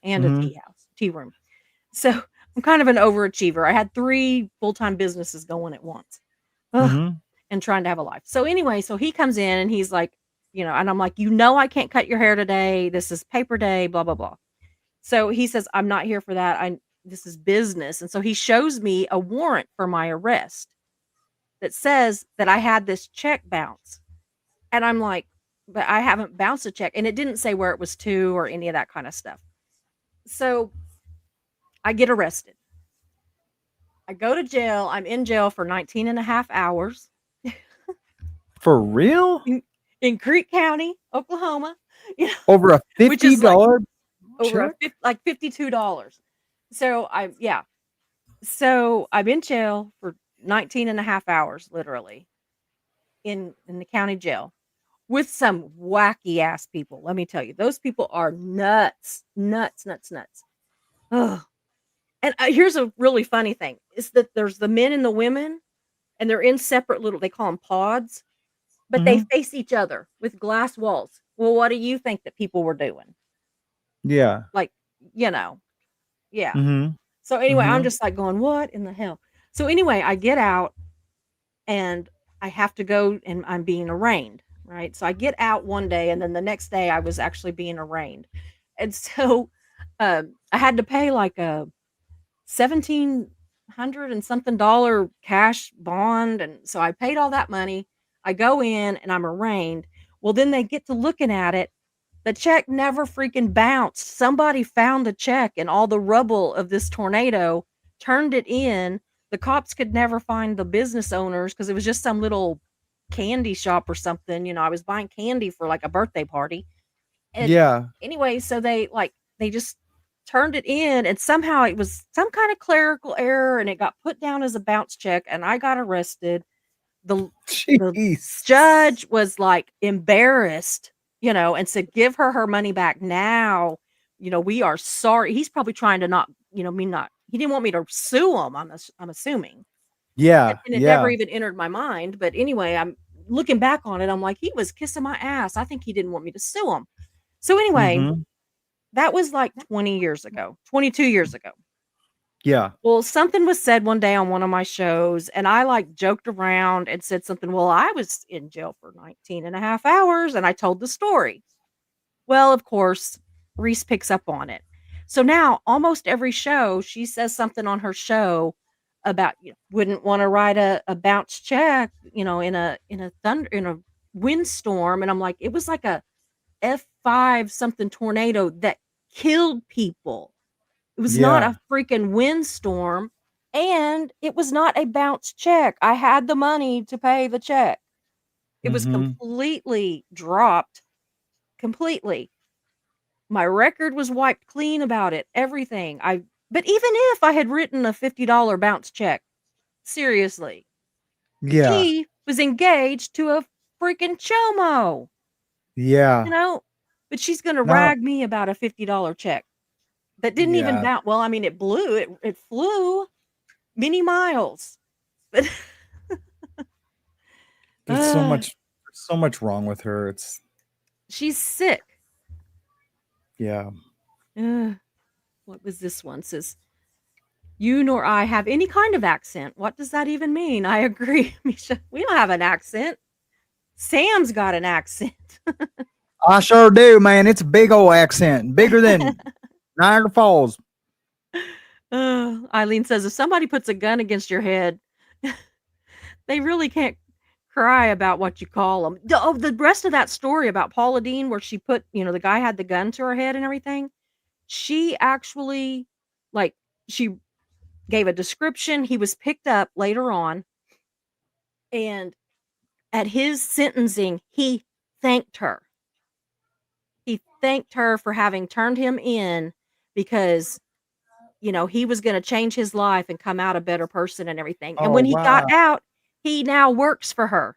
and a Mm-hmm. tea room. So I'm kind of an overachiever. I had 3 full-time businesses going at once. Ugh, Mm-hmm. and trying to have a life. So anyway, so he comes in and he's like, and I'm like, I can't cut your hair today. This is paper day, blah, blah, blah. So he says, I'm not here for that. This is business. And so he shows me a warrant for my arrest that says that I had this check bounce. And I'm like, but I haven't bounced a check. And it didn't say where it was to or any of that kind of stuff. So I get arrested. I go to jail. I'm in jail for 19 and a half hours For real? in Creek County, Oklahoma, Over a which is like $50 over check? like $52. So So I'm in jail for 19 and a half hours, literally, in the county jail with some wacky ass people. Let me tell you, those people are nuts, nuts, nuts, nuts. Ugh. And here's a really funny thing: is that there's the men and the women, and they're in separate little. They call them pods, but they Mm-hmm. face each other with glass walls. Well, what do you think that people were doing? Yeah. Like, yeah. Mm-hmm. So anyway, I'm Mm-hmm. just like going, what in the hell? So anyway, I get out and I have to go and I'm being arraigned, right? So I get out one day and then the next day I was actually being arraigned. And so I had to pay like a 1,700 and something dollar cash bond. And so I paid all that money. I go in and I'm arraigned. Well, then they get to looking at it. The check never freaking bounced. Somebody found the check in all the rubble of this tornado, turned it in. The cops could never find the business owners because it was just some little candy shop or something. I was buying candy for like a birthday party. And Yeah. anyway, so they just turned it in and somehow it was some kind of clerical error and it got put down as a bounce check and I got arrested. The Jeez. judge was like embarrassed, and said, give her money back now. We are sorry. He's probably trying to not, me not, he didn't want me to sue him. I'm assuming. Yeah. And it never Yeah. even entered my mind. But anyway, I'm looking back on it. I'm like, he was kissing my ass. I think he didn't want me to sue him. So anyway, Mm-hmm. that was like 20 years ago, 22 years ago. Yeah. Well, something was said one day on one of my shows, and I like joked around and said something. Well, I was in jail for 19 and a half hours, and I told the story. Well, of course, Reese picks up on it. So now almost every show, she says something on her show about wouldn't want to write a bounce check, in a windstorm. And I'm like, it was like a F5 something tornado that killed people. It was not Yeah. a freaking windstorm, and it was not a bounce check. I had the money to pay the check. It was Mm-hmm. completely dropped, completely. My record was wiped clean about it, everything. But even if I had written a $50 bounce check, seriously, Yeah. he was engaged to a freaking chomo, you Yeah. know? But she's going to No. rag me about a $50 check that didn't even Yeah. bounce. Well, I mean, it flew many miles. But There's so uh, much wrong with her. It's she's sick. yeah. Uh, what was this one? Says, you nor I have any kind of accent. What does that even mean? I agree, Misha. We don't have an accent. Sam's got an accent. I sure do, man. It's a big old accent, bigger than Niagara Falls. Eileen says, if somebody puts a gun against your head, they really can't cry about what you call them. The rest of that story about Paula Dean, where she put, the guy had the gun to her head and everything. She actually, like, she gave a description. He was picked up later on And at his sentencing, he thanked her. He thanked her for having turned him in because, he was gonna change his life and come out a better person and everything. And Oh, when he got wow. out, he now works for her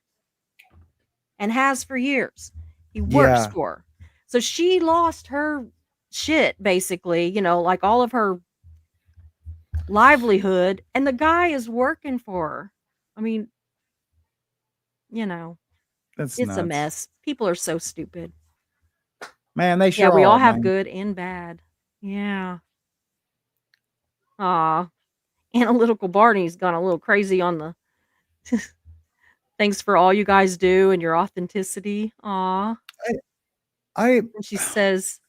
and has for years. He works Yeah, for her. So she lost her shit basically, like all of her livelihood, and the guy is working for her. I mean, you know, that's it's a nuts. mess. People are so stupid. Man, they Yeah, sure we all are, have man. good and bad. Yeah. Aw. Analytical Barney's gone a little crazy on the thanks for all you guys do and your authenticity. Aw. I And she says,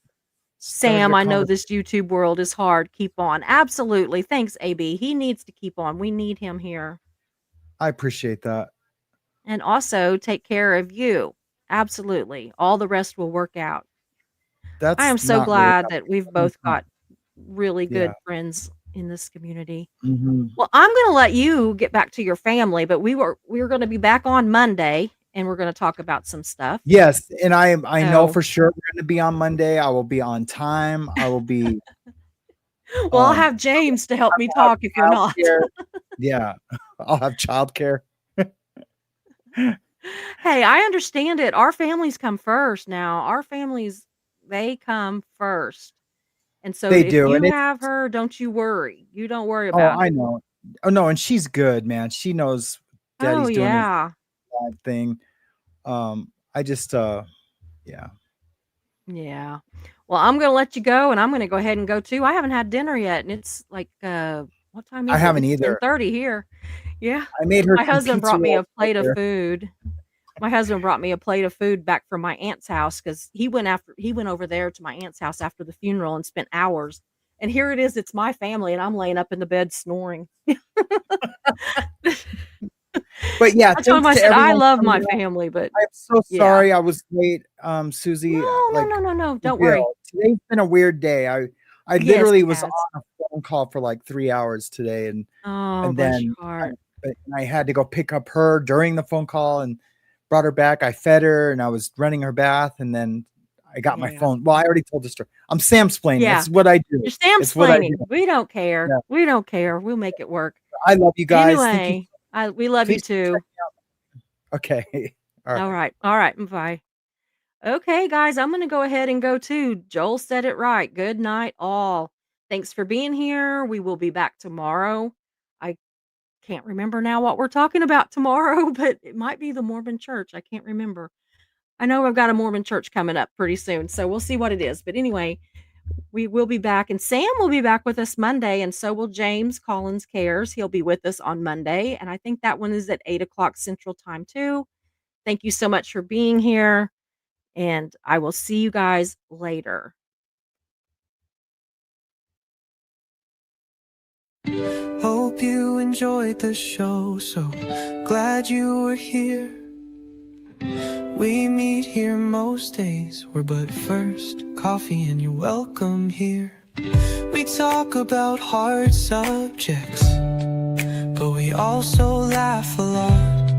started Sam, a I know conversation. this YouTube world is hard. Keep on. Absolutely. Thanks, AB. He needs to keep on. We need him here. I appreciate that. And also take care of you. Absolutely. All the rest will work out. I That's am so not really glad how that we've it's coming both from. got really Yeah. good friends in this community. Mhm. Well, I'm going to let you get back to your family, but we're going to be back on Monday and we're going to talk about some stuff. Yes, and I know So, for sure we're gonna be on Monday. I will be on time. I will be, well, I'll um, have James to help I me will have talk if you're not. childcare. Yeah. I'll have childcare. Hey, I understand it. Our families come first now. Our families, they come first. And so They if do, and you it's have her, don't you worry. You don't worry oh, about I it. know. Oh, no, and she's good, man. She knows Oh, daddy's doing his yeah. live thing. I just, yeah. Yeah. Well, I'm gonna let you go, and I'm gonna go ahead and go too. I haven't had dinner yet, and it's like, what time I is it? haven't It's either. 10:30 here. Yeah. I made her My some husband pizza brought me a rolls plate of earlier. food. My husband brought me a plate of food back from my aunt's house because he went over there to my aunt's house after the funeral and spent hours. And here it is, it's my family, and I'm laying up in the bed snoring. But yeah, I told him, thanks I to said, I everyone love coming my out. family, but I'm so yeah. sorry I was late, No, Susie, no, like, no, no, for don't worry. real. Today's been a weird day. I Yes, literally it was has. on a phone call for, like, 3 hours today, Oh, and bless your then heart. I had to go pick up her during the phone call and brought her back. I fed her, and I was running her bath, and then I got my Yeah. phone. Well, I already told the story. I'm Samsplaining. Yeah. It's what I do. You're It's what I do. Samsplaining. We don't care. Yeah. We don't care. We'll make it work. I love you guys. Thank you. Anyway, we love you Please check too. me out. Okay. All All right. right. All right. Bye. Okay, guys, I'm going to go ahead and go too. Joel said it right. Good night, all. Thanks for being here. We will be back tomorrow. I can't remember now what we're talking about tomorrow, but it might be the Mormon church. I can't remember. I know I've got a Mormon church coming up pretty soon, so we'll see what it is. But anyway, we will be back, and Sam will be back with us Monday, and so will James Collins Cares. He'll be with us on Monday, and I think that one is at 8 o'clock Central Time too. Thank you so much for being here, and I will see you guys later. Hope you enjoyed the show, so glad you were here. We meet here most days, we're but first coffee and you're welcome here. We talk about hard subjects, but we also laugh a lot.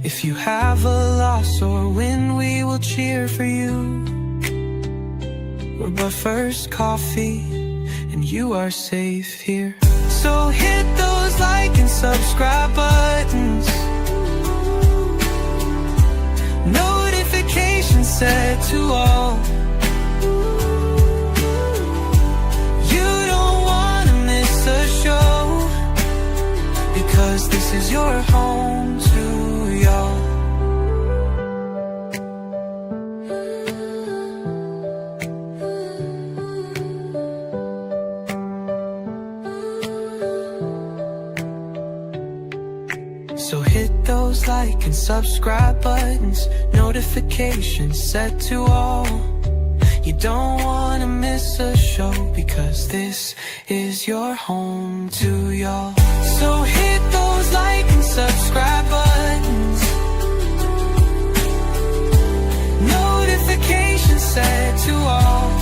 If you have a loss or win, we will cheer for you. We're but first coffee and you are safe here. So hit those like and subscribe buttons, notifications set to all. You don't wanna miss a show, because this is your home to y'all. So hit those like and subscribe buttons, notifications set to all. You don't wanna miss a show, because this is your home to y'all. So hit those like and subscribe buttons, notifications set to all.